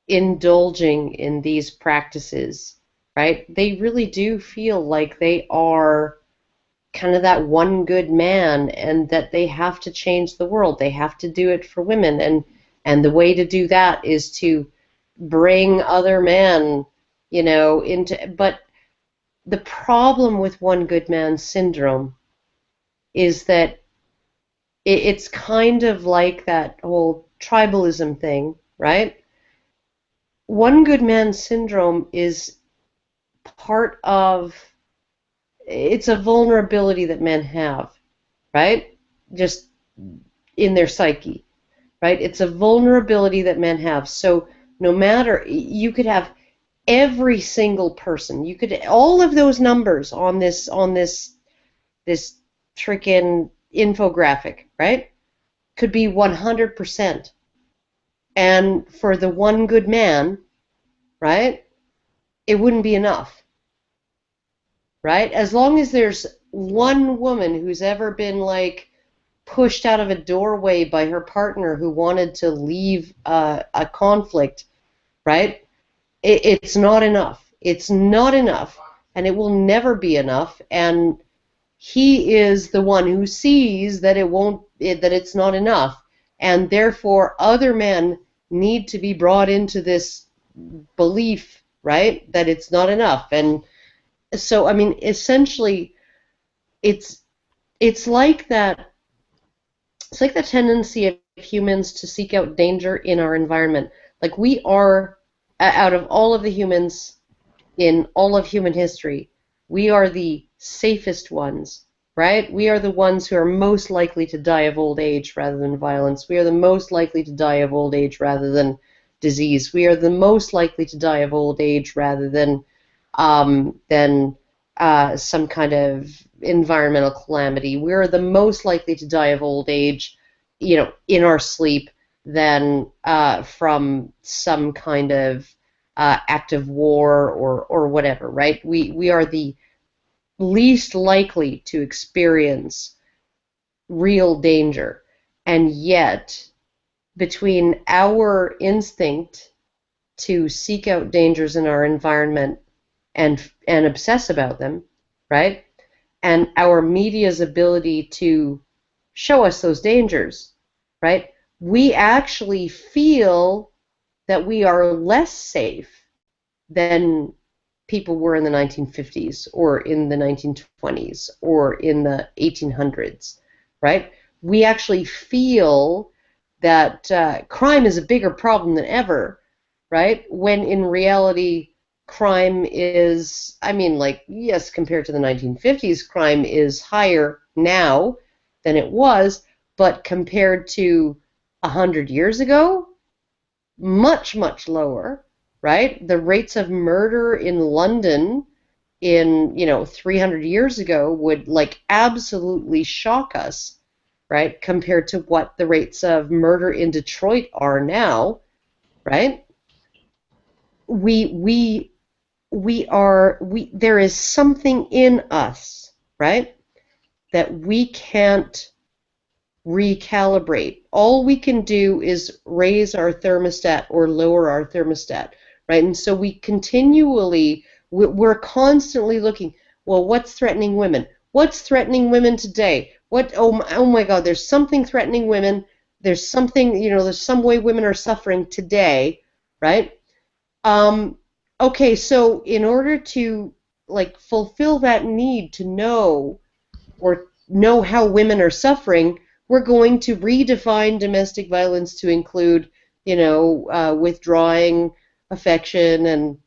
indulging in these practices, right? They really do feel like they are kind of that one good man, and that they have to change the world. They have to do it for women, and the way to do that is to bring other men, into. But the problem with one good man syndrome is that it's kind of like that whole tribalism thing, right? One good man syndrome is part of, it's a vulnerability that men have, right? Just in their psyche, right? It's a vulnerability that men have. So no matter, you could have every single person, you could, all of those numbers on this freaking infographic, right? Could be 100%. And for the one good man, right, it wouldn't be enough, right? As long as there's one woman who's ever been, like, pushed out of a doorway by her partner who wanted to leave a conflict, right, it's not enough. It's not enough, and it will never be enough, and he is the one who sees that that it's not enough, and therefore other men need to be brought into this belief, right, that it's not enough. And so, I mean, essentially, it's like that. It's like the tendency of humans to seek out danger in our environment. Like, we are, out of all of the humans in all of human history, we are the safest ones right? We are the ones who are most likely to die of old age rather than violence. We are the most likely to die of old age rather than disease. We are the most likely to die of old age rather than some kind of environmental calamity. We're the most likely to die of old age, in our sleep than from some kind of active war or whatever, right? We are the least likely to experience real danger. And yet, between our instinct to seek out dangers in our environment and obsess about them, right? And our media's ability to show us those dangers, right? We actually feel that we are less safe than people were in the 1950s or in the 1920s or in the 1800s, right? We actually feel that crime is a bigger problem than ever, right? When in reality, crime is, yes, compared to the 1950s, crime is higher now than it was, but compared to 100 years ago, much, much lower, right? The rates of murder in London in 300 years ago would absolutely shock us, right? Compared to what the rates of murder in Detroit are now, right? There is something in us, right, that we can't recalibrate. All we can do is raise our thermostat or lower our thermostat, right? And so we're constantly looking, well, what's threatening women? What's threatening women today? Oh my God, there's something threatening women. There's something, there's some way women are suffering today, right? Okay, so in order to fulfill that need to know how women are suffering, we're going to redefine domestic violence to include, withdrawing affection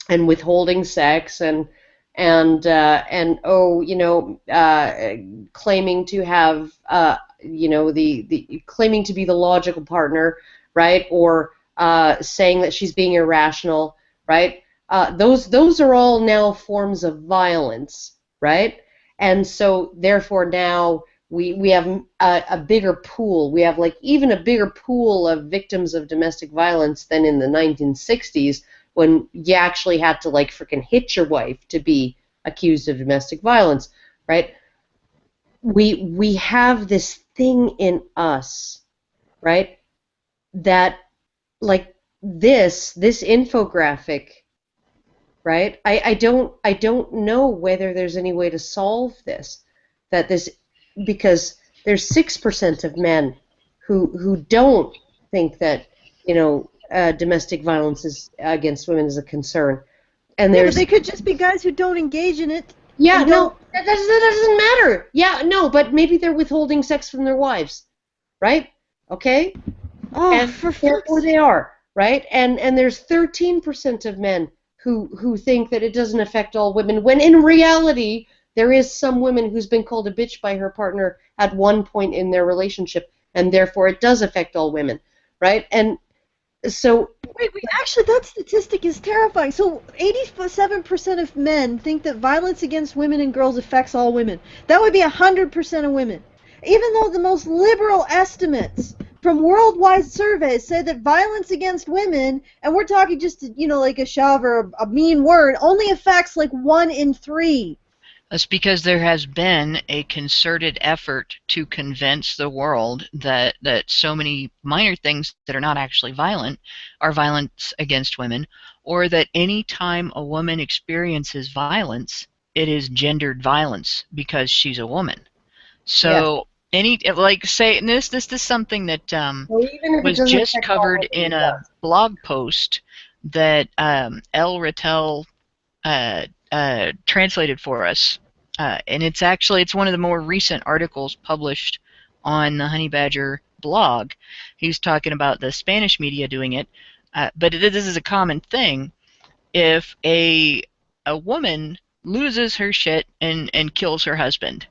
and withholding sex and claiming to have the claiming to be the logical partner, right? Or saying that she's being irrational, right? Those are all now forms of violence, right? And so therefore now we have a bigger pool. We have even a bigger pool of victims of domestic violence than in the 1960s, when you actually had to freaking hit your wife to be accused of domestic violence, right? We have this thing in us, right, that this infographic, right? I don't know whether there's any way to solve this, because there's 6% of men who don't think that domestic violence against women is a concern, and Yeah, but they could just be guys who don't engage in it. Yeah, no, that doesn't matter. Yeah, no, but maybe they're withholding sex from their wives, right? Okay? Oh, And for therefore they are, right? And there's 13% of men who think that it doesn't affect all women, when in reality there is some woman who's been called a bitch by her partner at one point in their relationship, and therefore it does affect all women, right? And so wait, actually, that statistic is terrifying. So 87% of men think that violence against women and girls affects all women. That would be 100% of women. Even though the most liberal estimates from worldwide surveys say that violence against women, and we're talking just, like a shove or a mean word, only affects 1 in 3. That's because there has been a concerted effort to convince the world that so many minor things that are not actually violent are violence against women, or that any time a woman experiences violence, it is gendered violence because she's a woman. So and this is something that was just covered in a blog post that El Rattel translated for us, and it's one of the more recent articles published on the Honey Badger blog. He's talking about the Spanish media doing it, but this is a common thing. If a woman loses her shit and kills her husband,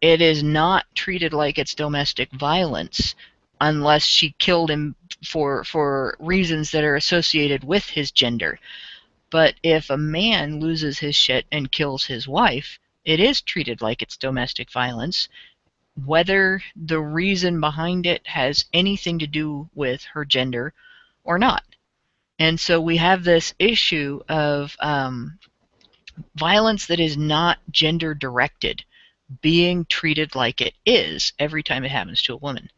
it is not treated like it's domestic violence unless she killed him for reasons that are associated with his gender. But if a man loses his shit and kills his wife, it is treated like it's domestic violence, whether the reason behind it has anything to do with her gender or not. And so we have this issue of violence that is not gender directed being treated like it is every time it happens to a woman.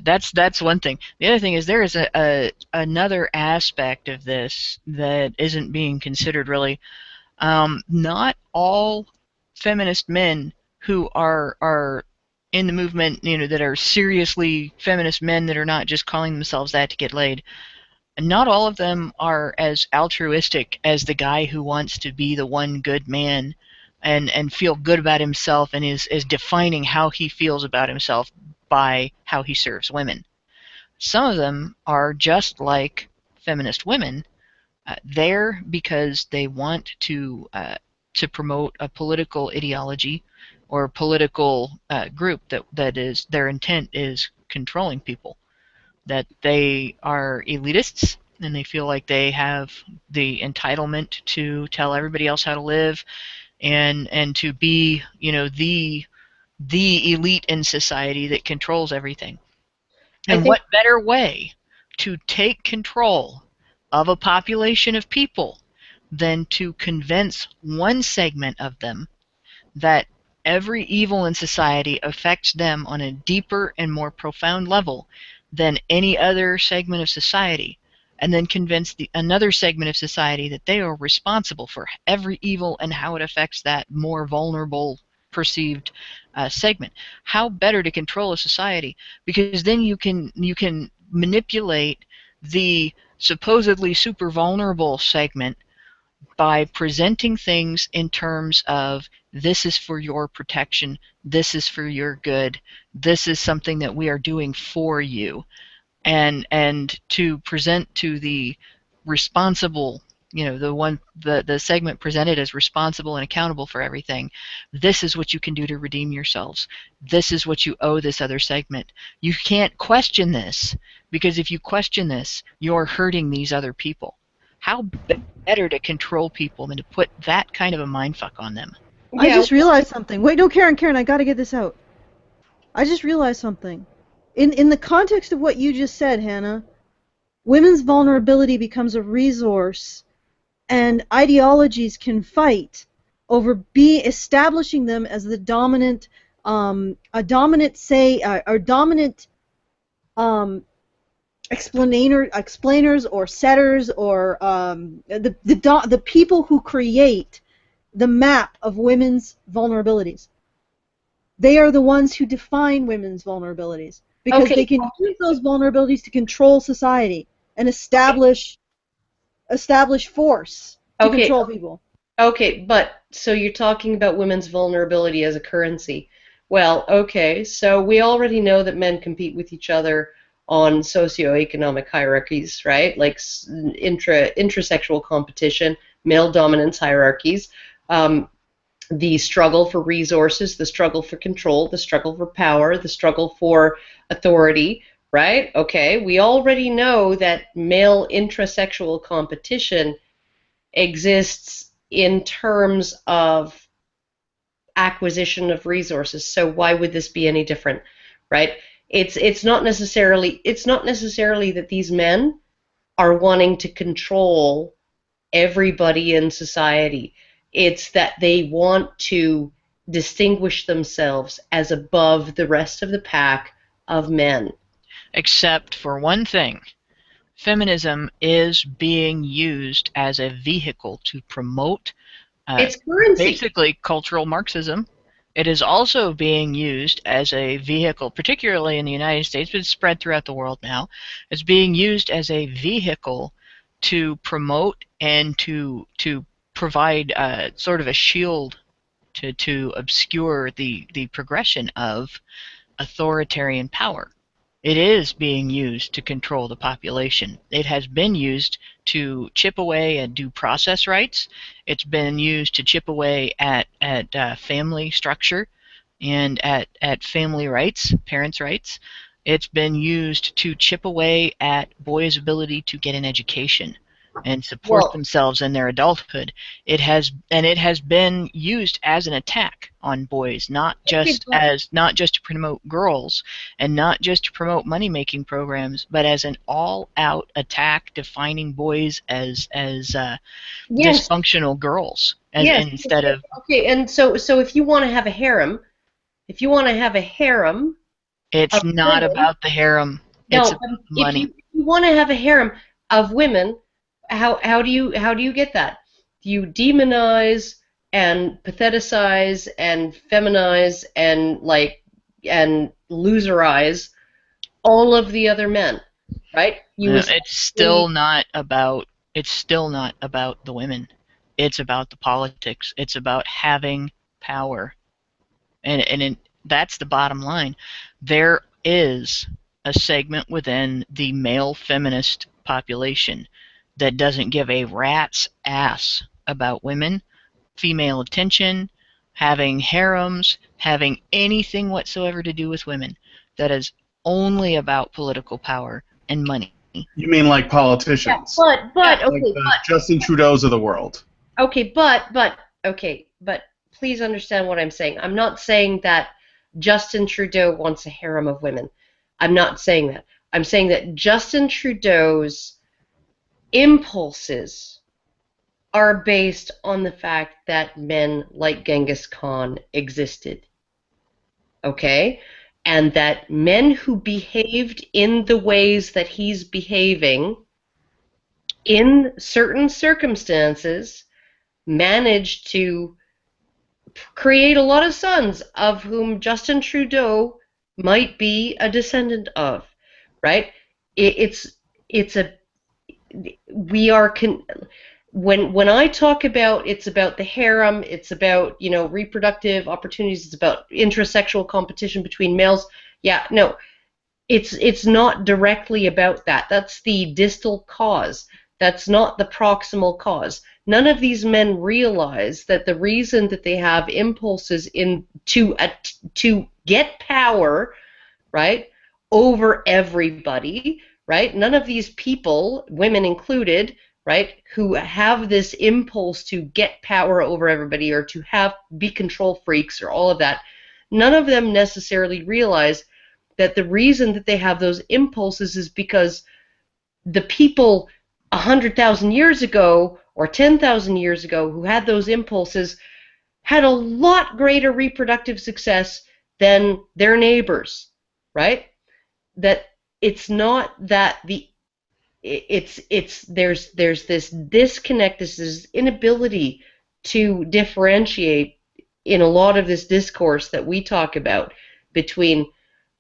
That's one thing. The other thing is there is another aspect of this that isn't being considered really. Not all feminist men who are in the movement, that are seriously feminist men that are not just calling themselves that to get laid, not all of them are as altruistic as the guy who wants to be the one good man and feel good about himself and is defining how he feels about himself by how he serves women. Some of them are just like feminist women, there because they want to promote a political ideology or political group that is their intent is controlling people, that they are elitists and they feel like they have the entitlement to tell everybody else how to live and to be the elite in society that controls everything. And what better way to take control of a population of people than to convince one segment of them that every evil in society affects them on a deeper and more profound level than any other segment of society, and then convince another segment of society that they are responsible for every evil and how it affects that more vulnerable perceived segment. How better to control a society? Because then you can manipulate the supposedly super vulnerable segment by presenting things in terms of this is for your protection, this is for your good, this is something that we are doing for you, and to present to the responsible, the segment presented as responsible and accountable for everything. This is what you can do to redeem yourselves. This is what you owe this other segment. You can't question this, because if you question this, you're hurting these other people. How better to control people than to put that kind of a mindfuck on them? Yeah. I just realized something. Wait, no, Karen, I gotta get this out. I just realized something. In the context of what you just said, Hannah, women's vulnerability becomes a resource, and ideologies can fight over establishing them as the dominant, explainers or setters, or the people who create the map of women's vulnerabilities. They are the ones who define women's vulnerabilities, because they can use those vulnerabilities to control society and establish force to control people. Okay, but so you're talking about women's vulnerability as a currency. Well, okay, so we already know that men compete with each other on socioeconomic hierarchies, right? Like intrasexual competition, male dominance hierarchies, the struggle for resources, the struggle for control, the struggle for power, the struggle for authority, right? Okay, we already know that male intrasexual competition exists in terms of acquisition of resources. So why would this be any different, right? It's not necessarily that these men are wanting to control everybody in society. It's that they want to distinguish themselves as above the rest of the pack of men. Except for one thing. Feminism is being used as a vehicle to promote its currency. Basically cultural Marxism. It is also being used as a vehicle, particularly in the United States, but it's spread throughout the world now. It's being used as a vehicle to promote and to provide sort of a shield to obscure the progression of authoritarian power. It is being used to control the population. It has been used to chip away at due process rights. It's been used to chip away at family structure. and at family rights, parents' rights. It's been used to chip away at boys' ability to get an education and support Well, themselves in their adulthood. It has been used as an attack on boys, not okay, just to promote girls and not just to promote money-making programs, but as an all-out attack defining boys as yes, dysfunctional girls yes. instead of. Okay, and so if you want to have a harem, if you want to have a harem It's of not women, about the harem. It's no, about if money. you want to have a harem of women, how do you get that? You demonize and patheticize and feminize and and loserize all of the other men, right? You It's essentially still not about. It's still not about the women. It's about the politics. It's about having power, and that's the bottom line. There is a segment within the male feminist population that doesn't give a rat's ass about women, female attention, having harems, having anything whatsoever to do with women. That is only about political power and money. You mean like yeah, politicians, but like okay, the Justin Trudeau's of the world? okay, but please understand what I'm saying. I'm not saying that Justin Trudeau wants a harem of women. I'm not saying that. I'm saying that Justin Trudeau's impulses are based on the fact that men like Genghis Khan existed. Okay? And that men who behaved in the ways that he's behaving in certain circumstances managed to create a lot of sons, of whom Justin Trudeau might be a descendant of, right? It's a we are when I talk about, it's about the harem, it's about reproductive opportunities, it's about intrasexual competition between males. Yeah, no, it's not directly about that. That's the distal cause. That's not the proximal cause. None of these men realize that the reason that they have impulses to get power, right, over everybody, right? None of these people, women included, right, who have this impulse to get power over everybody or to be control freaks or all of that, none of them necessarily realize that the reason that they have those impulses is because the people 100,000 years ago or 10,000 years ago who had those impulses had a lot greater reproductive success than their neighbors, right? That it's not that there's this disconnect, this inability to differentiate in a lot of this discourse that we talk about between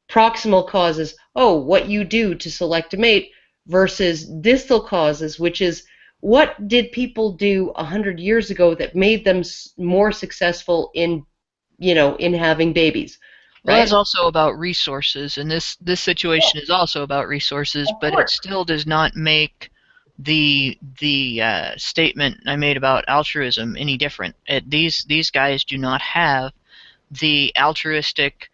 proximal causes, what you do to select a mate, versus distal causes, which is what did people do 100 years ago that made them more successful in having babies, Well, that's right? also about resources, and this situation is also about resources, Of but it course. still does not make the statement I made about altruism any different. These guys do not have the altruistic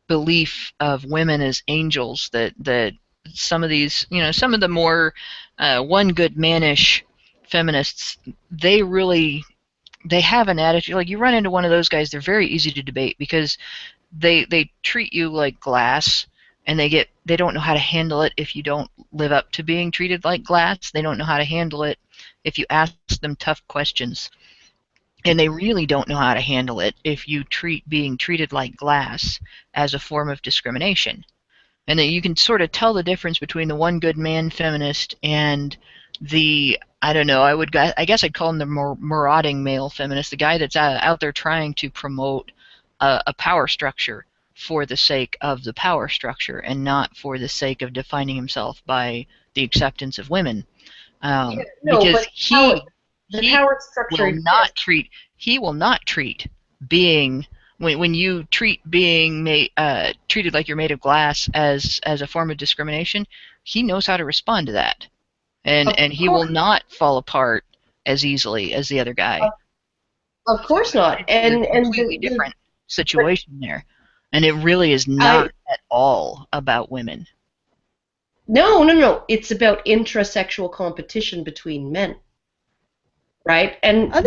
belief of women as angels that some of these, some of the more one good manish feminists, they have an attitude. Like, you run into one of those guys, they're very easy to debate because they treat you like glass, and they don't know how to handle it if you don't live up to being treated like glass. They don't know how to handle it if you ask them tough questions. And they really don't know how to handle it if you treat being treated like glass as a form of discrimination. And that you can sort of tell the difference between the one good man feminist and the, I don't know, I guess I'd call him the more marauding male feminist, the guy that's out there trying to promote a power structure for the sake of the power structure and not for the sake of defining himself by the acceptance of women. Yeah, no, Because but the he power structure will exists. not treat being, when you treat being treated like you're made of glass as a form of discrimination, he knows how to respond to that, Of and he will course, not fall apart as easily as the other of guy. Of course not. It's a And completely different situation there. And it really is not at all about women. No. It's about intrasexual competition between men, right? And I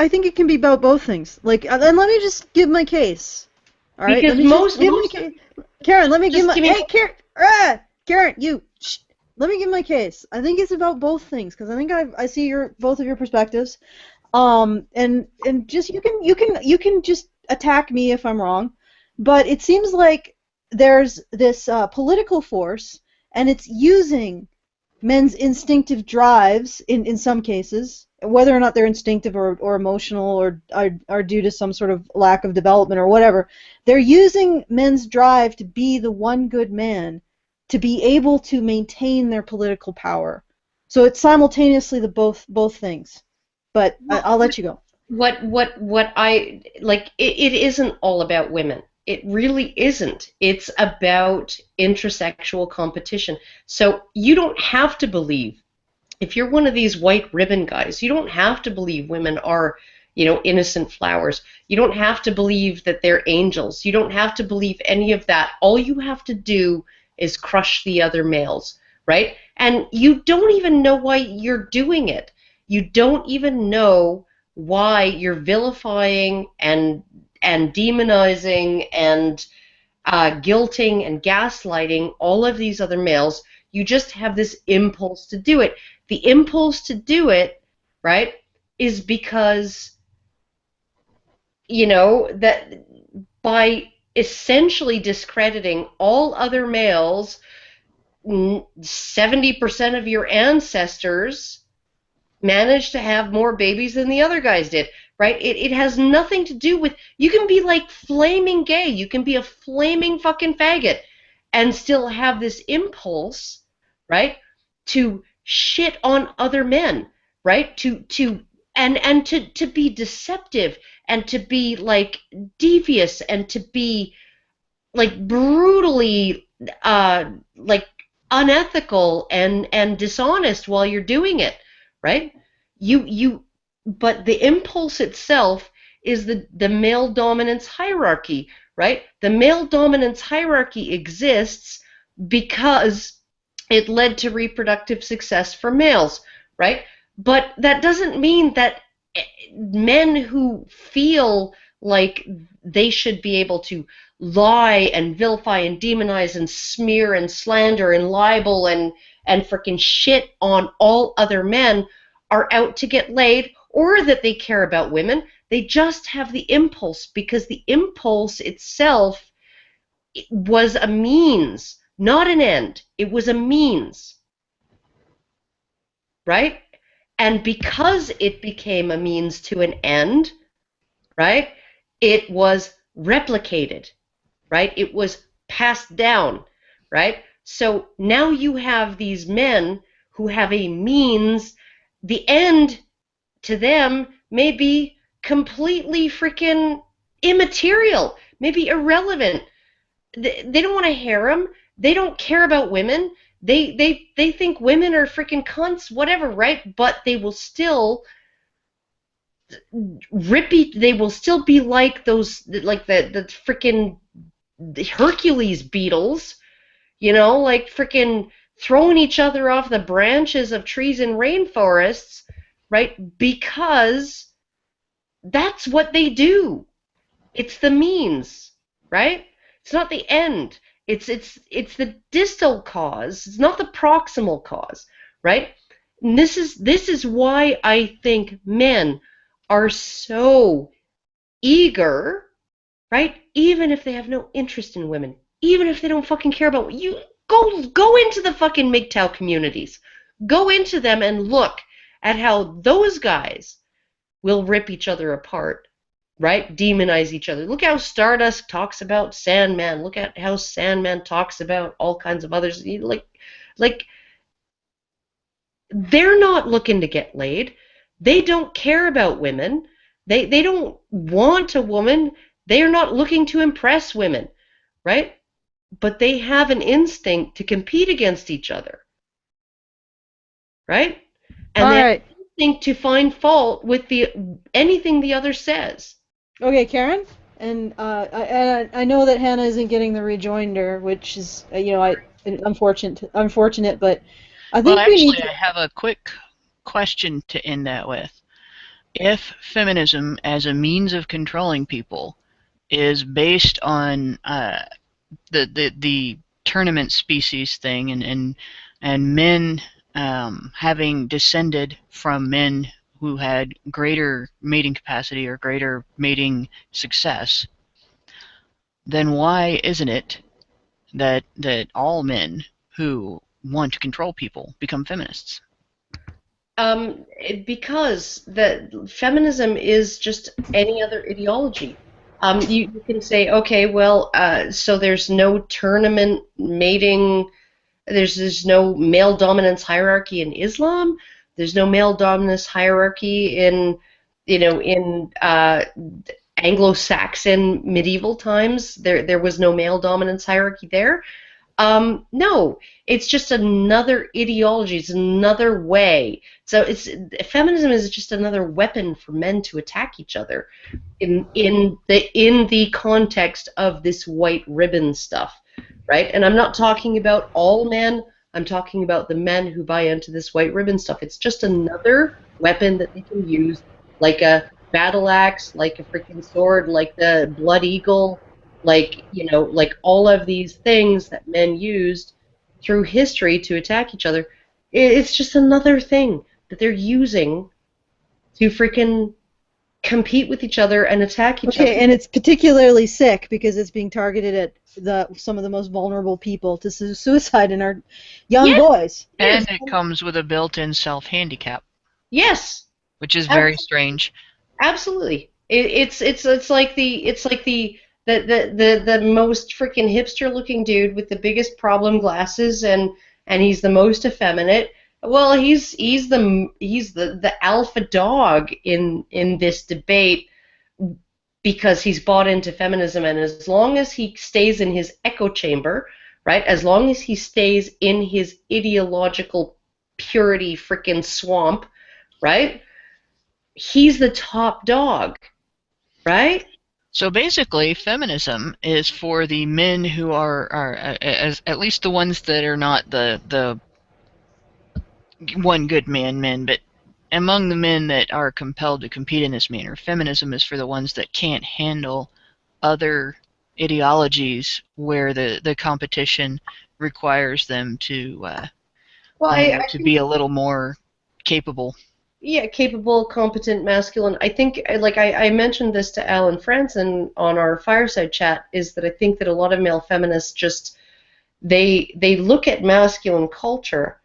think it can be about both things. Like, and let me just give my case. All right, because let me just give my case. Karen, let me give my. Hey, Karen, Karen, you. Shh, let me give my case. I think it's about both things because I think I see both of your perspectives. And just you can just attack me if I'm wrong, but it seems like there's this political force, and it's using men's instinctive drives in some cases, whether or not they're instinctive or emotional or are due to some sort of lack of development or whatever. They're using men's drive to be the one good man to be able to maintain their political power. So it's simultaneously both things. But I'll let you go. What I like, it isn't all about women. It really isn't. It's about intersexual competition. So you don't have to believe, if you're one of these white ribbon guys, you don't have to believe women are, innocent flowers. You don't have to believe that they're angels. You don't have to believe any of that. All you have to do is crush the other males, right? And you don't even know why you're doing it. You don't even know why you're vilifying and demonizing and guilting and gaslighting all of these other males. You just have this impulse to do it. The impulse to do it, right, is because, that by essentially discrediting all other males, 70% of your ancestors managed to have more babies than the other guys did, right? It has nothing to do with, you can be like flaming gay, you can be a flaming fucking faggot and still have this impulse, right, to shit on other men, right? To be deceptive and to be like devious and to be like brutally like unethical and dishonest while you're doing it, right? But the impulse itself is the male dominance hierarchy, right? The male dominance hierarchy exists because it led to reproductive success for males, right? But that doesn't mean that men who feel like they should be able to lie and vilify and demonize and smear and slander and libel and frickin' shit on all other men are out to get laid, or that they care about women. They just have the impulse, because the impulse itself was a means, not an end. It was a means, right? And because it became a means to an end, right, it was replicated, right? It was passed down, right? So now you have these men who have a means. The end to them may be completely freaking immaterial, maybe irrelevant. They don't want to harem. They don't care about women. They think women are freaking cunts, whatever, right? But they will still they will still be like those, like the freaking Hercules beetles, like freaking throwing each other off the branches of trees in rainforests, right? Because that's what they do. It's the means, right? It's not the end. It's the distal cause. It's not the proximal cause, right? And this is why I think men are so eager, right? Even if they have no interest in women, even if they don't fucking care about you, go into the fucking MGTOW communities, go into them and look at how those guys will rip each other apart, right? Demonize each other. Look how Stardust talks about Sandman. Look at how Sandman talks about all kinds of others. Like they're not looking to get laid. They don't care about women. They don't want a woman. They are not looking to impress women, right? But they have an instinct to compete against each other, right? And All that right. instinct to find fault with anything the other says. Okay, Karen, and I know that Hannah isn't getting the rejoinder, which is unfortunate, but I Well, think we need actually, to. I have a quick question to end that with. If feminism as a means of controlling people is based on the tournament species thing and men having descended from men who had greater mating capacity or greater mating success, then why isn't it that all men who want to control people become feminists? Because feminism is just any other ideology. You can say, okay, well, so there's no tournament mating. There's no male dominance hierarchy in Islam. There's no male dominance hierarchy in Anglo-Saxon medieval times. There was no male dominance hierarchy there. No, it's just another ideology. It's another way. So feminism is just another weapon for men to attack each other in the context of this white ribbon stuff, right? And I'm not talking about all men. I'm talking about the men who buy into this white ribbon stuff. It's just another weapon that they can use, like a battle axe, like a freaking sword, like the blood eagle, like like all of these things that men used through history to attack each other. It's just another thing that they're using to freaking compete with each other and attack each other. Okay, and it's particularly sick because it's being targeted at some of the most vulnerable people to suicide in our young boys. And it comes with a built-in self-handicap. Yes, which is very strange. Absolutely. It's like the most freaking hipster looking dude with the biggest problem glasses and he's the most effeminate. Well, he's the alpha dog in this debate because he's bought into feminism, and as long as he stays in his echo chamber, right? As long as he stays in his ideological purity freaking swamp, right? He's the top dog, right? So basically, feminism is for the men who are as at least the ones that are not the one good man men, but among the men that are compelled to compete in this manner, feminism is for the ones that can't handle other ideologies where the competition requires them to to be a little more capable. Yeah, capable, competent, masculine. I think, like I mentioned this to Alan Franson on our fireside chat, is that I think that a lot of male feminists just they look at masculine culture,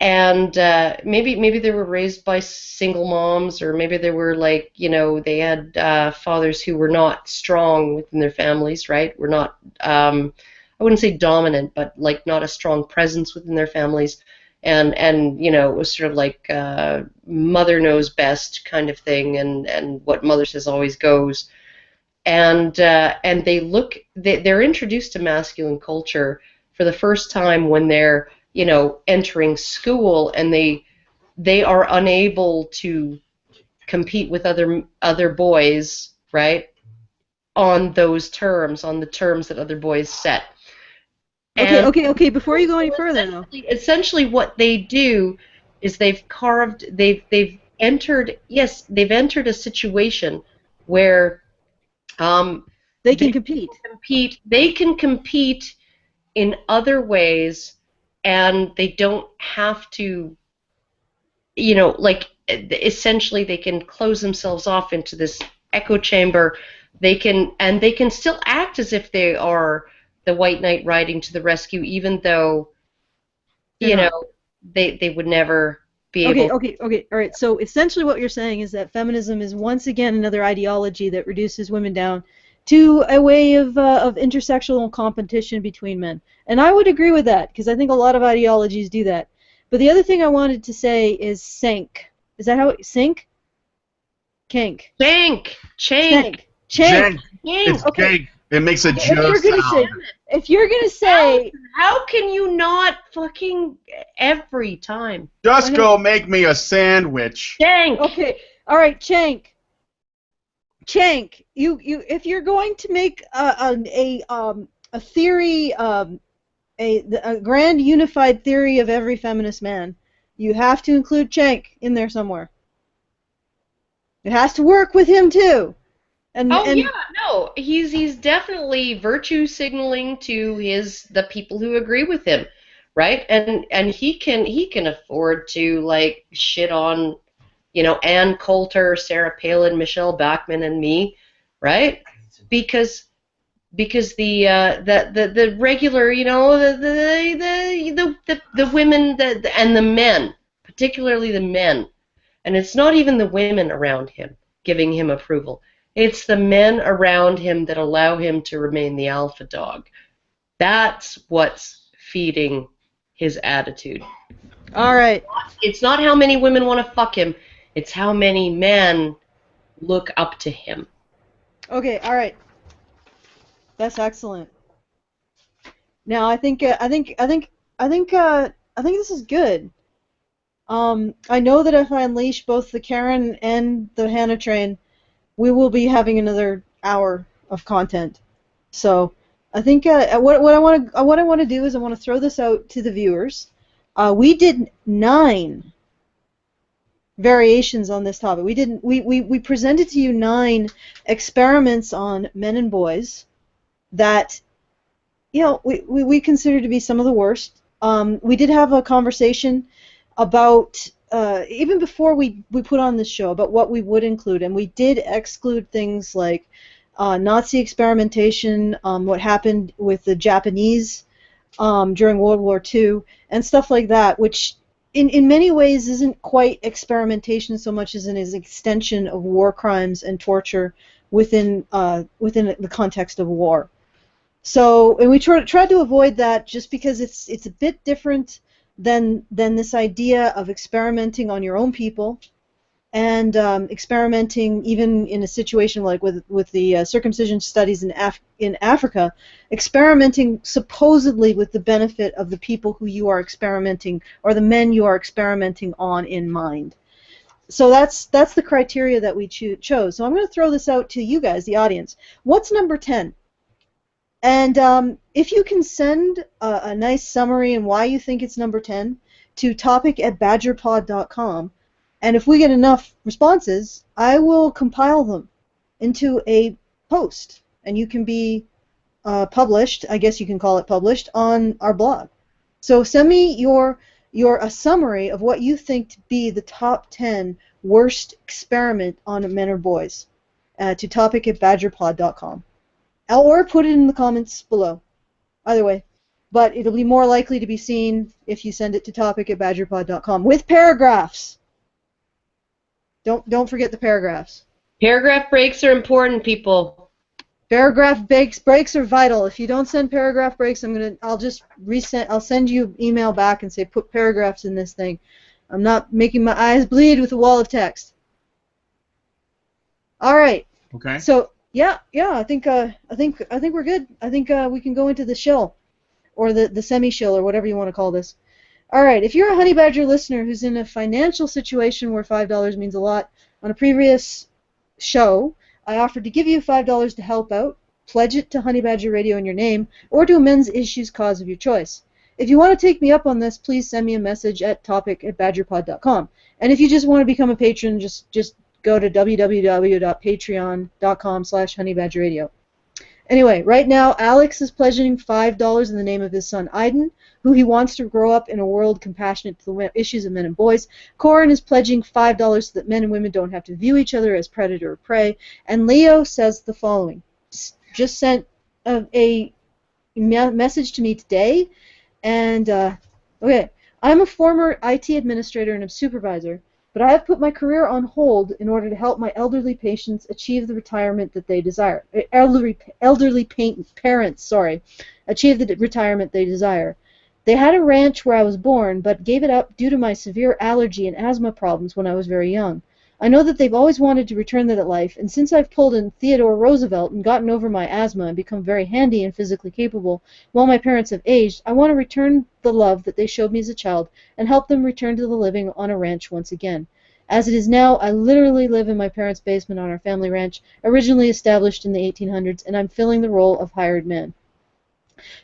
and maybe they were raised by single moms, or maybe they were like they had fathers who were not strong within their families, right? Were not I wouldn't say dominant, but like not a strong presence within their families. And it was sort of like mother knows best kind of thing, and what mother says always goes. And they're introduced to masculine culture for the first time when they're entering school, and they are unable to compete with other boys, right? On those terms, on the terms that other boys set. Okay. Before you go any further, though. Essentially, what they do is they've entered a situation where they can compete. They can compete in other ways, and they don't have to. Essentially, they can close themselves off into this echo chamber. They can still act as if they are the white knight riding to the rescue, even though they would never be able. Okay. All right. So essentially, what you're saying is that feminism is once again another ideology that reduces women down to a way of intersectional competition between men, and I would agree with that because I think a lot of ideologies do that. But the other thing I wanted to say is sink. Is that how it sink? Kink. Chank. Jank. It's Okay. It makes a If you're just gonna sound. say, How can you not fucking every time? Just go make me a sandwich. Dang. okay, all right, Chank, you if you're going to make a theory, a grand unified theory of every feminist man, you have to include Chank in there somewhere. It has to work with him too. And Yeah, no, he's definitely virtue signaling to the people who agree with him, right? And he can afford to like shit on, Ann Coulter, Sarah Palin, Michelle Bachmann, and me, right? Because the regular, the women and the men, particularly the men, and it's not even the women around him giving him approval. It's the men around him that allow him to remain the alpha dog. That's what's feeding his attitude. all right. It's not how many women want to fuck him. It's how many men look up to him. Okay, all right. That's excellent. Now I think this is good. I know that if I unleash both the Karen and the Hannah train, we will be having another hour of content. So I think what I want to do is I want to throw this out to the viewers. We did 9 variations on this topic. We presented to you 9 experiments on men and boys that we consider to be some of the worst. We did have a conversation about even before we put on this show about what we would include, and we did exclude things like Nazi experimentation, what happened with the Japanese during World War II, and stuff like that, which in many ways isn't quite experimentation so much as an extension of war crimes and torture within the context of war. So, and we tried to avoid that just because it's a bit different than this idea of experimenting on your own people, and experimenting even in a situation like with the circumcision studies in Africa, experimenting supposedly with the benefit of the people who you are experimenting, or the men you are experimenting on, in mind. So that's the criteria that we chose. So I'm going to throw this out to you guys, the audience. What's number 10? And if you can send a nice summary and why you think it's number 10 to topic@badgerpod.com, and if we get enough responses, I will compile them into a post, and you can be published, I guess you can call it published, on our blog. So send me a summary of what you think to be the top 10 worst experiment on men or boys to topic@badgerpod.com. Or put it in the comments below. Either way. But it'll be more likely to be seen if you send it to topic@badgerpod.com with paragraphs. Don't forget the paragraphs. Paragraph breaks are important, people. Paragraph breaks are vital. If you don't send paragraph breaks, I'll send you an email back and say put paragraphs in this thing. I'm not making my eyes bleed with a wall of text. All right. Okay. So yeah. I think we're good. I think we can go into the shill, or the semi-shill, or whatever you want to call this. All right. If you're a Honey Badger listener who's in a financial situation where $5 means a lot, on a previous show, I offered to give you $5 to help out. Pledge it to Honey Badger Radio in your name, or to a men's issues cause of your choice. If you want to take me up on this, please send me a message at topic@badgerpod.com. And if you just want to become a patron, just go to www.patreon.com/honeybadgerradio. Anyway, right now, Alex is pledging $5 in the name of his son, Aiden, who he wants to grow up in a world compassionate to the issues of men and boys. Corin is pledging $5 so that men and women don't have to view each other as predator or prey. And Leo says the following. Just sent a message to me today. And, okay, I'm a former IT administrator and a supervisor, but I have put my career on hold in order to help my elderly patients achieve the retirement that they desire. Elderly parents, achieve the retirement they desire. They had a ranch where I was born, but gave it up due to my severe allergy and asthma problems when I was very young. I know that they've always wanted to return to that life, and since I've pulled in Theodore Roosevelt and gotten over my asthma and become very handy and physically capable, while my parents have aged, I want to return the love that they showed me as a child and help them return to the living on a ranch once again. As it is now, I literally live in my parents' basement on our family ranch, originally established in the 1800s, and I'm filling the role of hired man.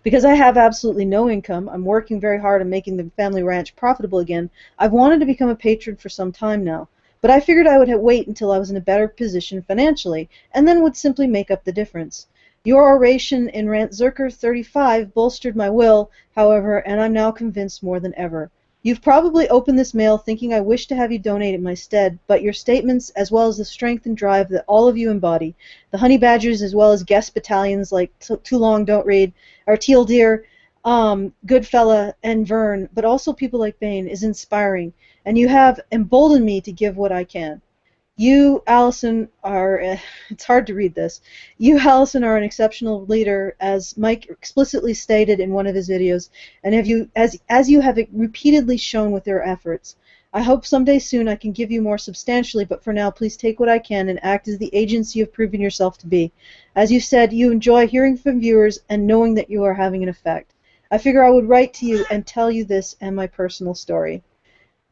Because I have absolutely no income, I'm working very hard on making the family ranch profitable again. I've wanted to become a patron for some time now, but I figured I would wait until I was in a better position financially, and then would simply make up the difference. Your oration in Rant Zerker 35 bolstered my will, however, and I'm now convinced more than ever. You've probably opened this mail thinking I wish to have you donate in my stead, but your statements, as well as the strength and drive that all of you embody, the Honey Badgers as well as guest battalions like Too Long Don't Read, or Teal Deer, Goodfella, and Vern, but also people like Bain, is inspiring, and you have emboldened me to give what I can. You, Alison, are, it's hard to read this, you, Alison, are an exceptional leader, as Mike explicitly stated in one of his videos, and as you have repeatedly shown with your efforts. I hope someday soon I can give you more substantially, but for now, please take what I can and act as the agents you have proven yourself to be. As you said, you enjoy hearing from viewers and knowing that you are having an effect. I figure I would write to you and tell you this and my personal story.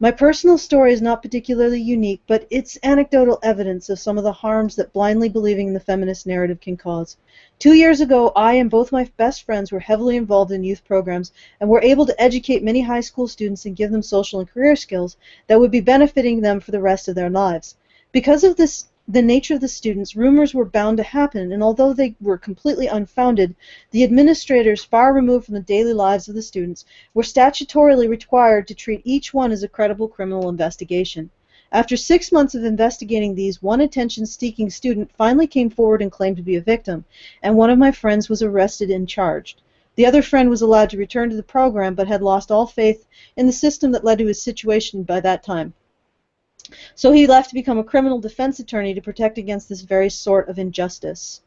My personal story is not particularly unique, but it's anecdotal evidence of some of the harms that blindly believing in the feminist narrative can cause. 2 years ago, I and both my best friends were heavily involved in youth programs and were able to educate many high school students and give them social and career skills that would be benefiting them for the rest of their lives. Because of this, the nature of the students, rumors were bound to happen, and although they were completely unfounded, the administrators, far removed from the daily lives of the students, were statutorily required to treat each one as a credible criminal investigation. After 6 months of investigating these, one attention-seeking student finally came forward and claimed to be a victim, and one of my friends was arrested and charged. The other friend was allowed to return to the program, but had lost all faith in the system that led to his situation by that time. So he left to become a criminal defense attorney to protect against this very sort of injustice.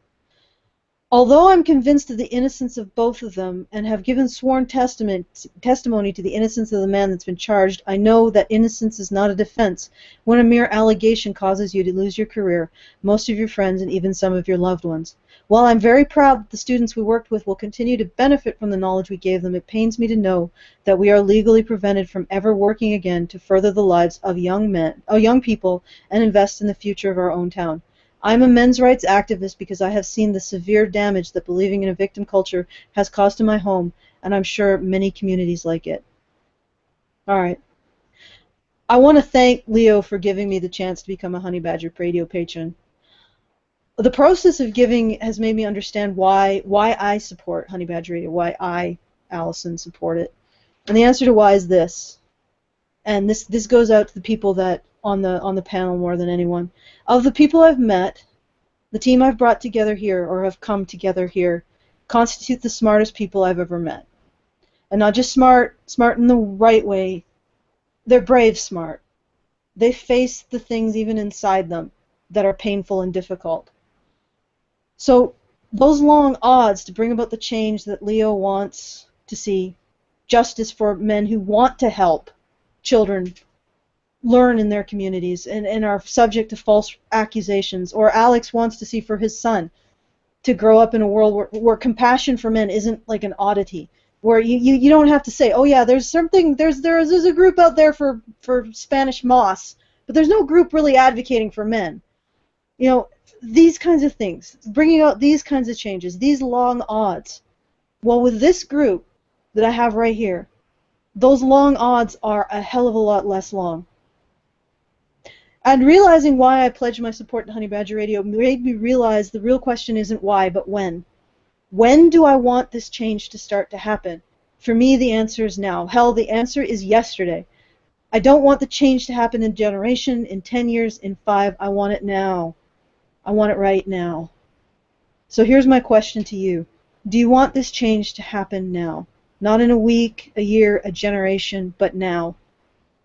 Although I'm convinced of the innocence of both of them and have given sworn testimony to the innocence of the man that's been charged, I know that innocence is not a defense when a mere allegation causes you to lose your career, most of your friends, and even some of your loved ones. While I'm very proud that the students we worked with will continue to benefit from the knowledge we gave them, it pains me to know that we are legally prevented from ever working again to further the lives of young people and invest in the future of our own town. I'm a men's rights activist because I have seen the severe damage that believing in a victim culture has caused to my home, and I'm sure many communities like it. All right. I want to thank Leo for giving me the chance to become a Honey Badger Radio patron. The process of giving has made me understand why I support Honey Badger Radio, why I, Alison, support it. And the answer to why is this. And this goes out to the people that on the panel more than anyone. Of the people I've met, the team I've brought together here or have come together here constitute the smartest people I've ever met. And not just smart in the right way. They're brave smart. They face the things even inside them that are painful and difficult. So those long odds to bring about the change that Leo wants to see, justice for men who want to help children learn in their communities and are subject to false accusations, or Alex wants to see for his son to grow up in a world where compassion for men isn't like an oddity, where you don't have to say, oh yeah, there's a group out there for Spanish moss, but there's no group really advocating for men. You know, these kinds of things, bringing out these kinds of changes, these long odds. Well, with this group that I have right here, those long odds are a hell of a lot less long. And realizing why I pledged my support to Honey Badger Radio made me realize the real question isn't why, but when. When do I want this change to start to happen? For me, the answer is now. Hell, the answer is yesterday. I don't want the change to happen in a generation, in 10 years, in 5. I want it now. I want it right now. So here's my question to you. Do you want this change to happen now? Not in a week, a year, a generation, but now.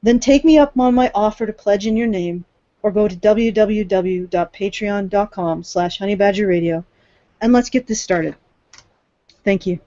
Then take me up on my offer to pledge in your name, or go to www.patreon.com/honeybadgerradio, and let's get this started. Thank you.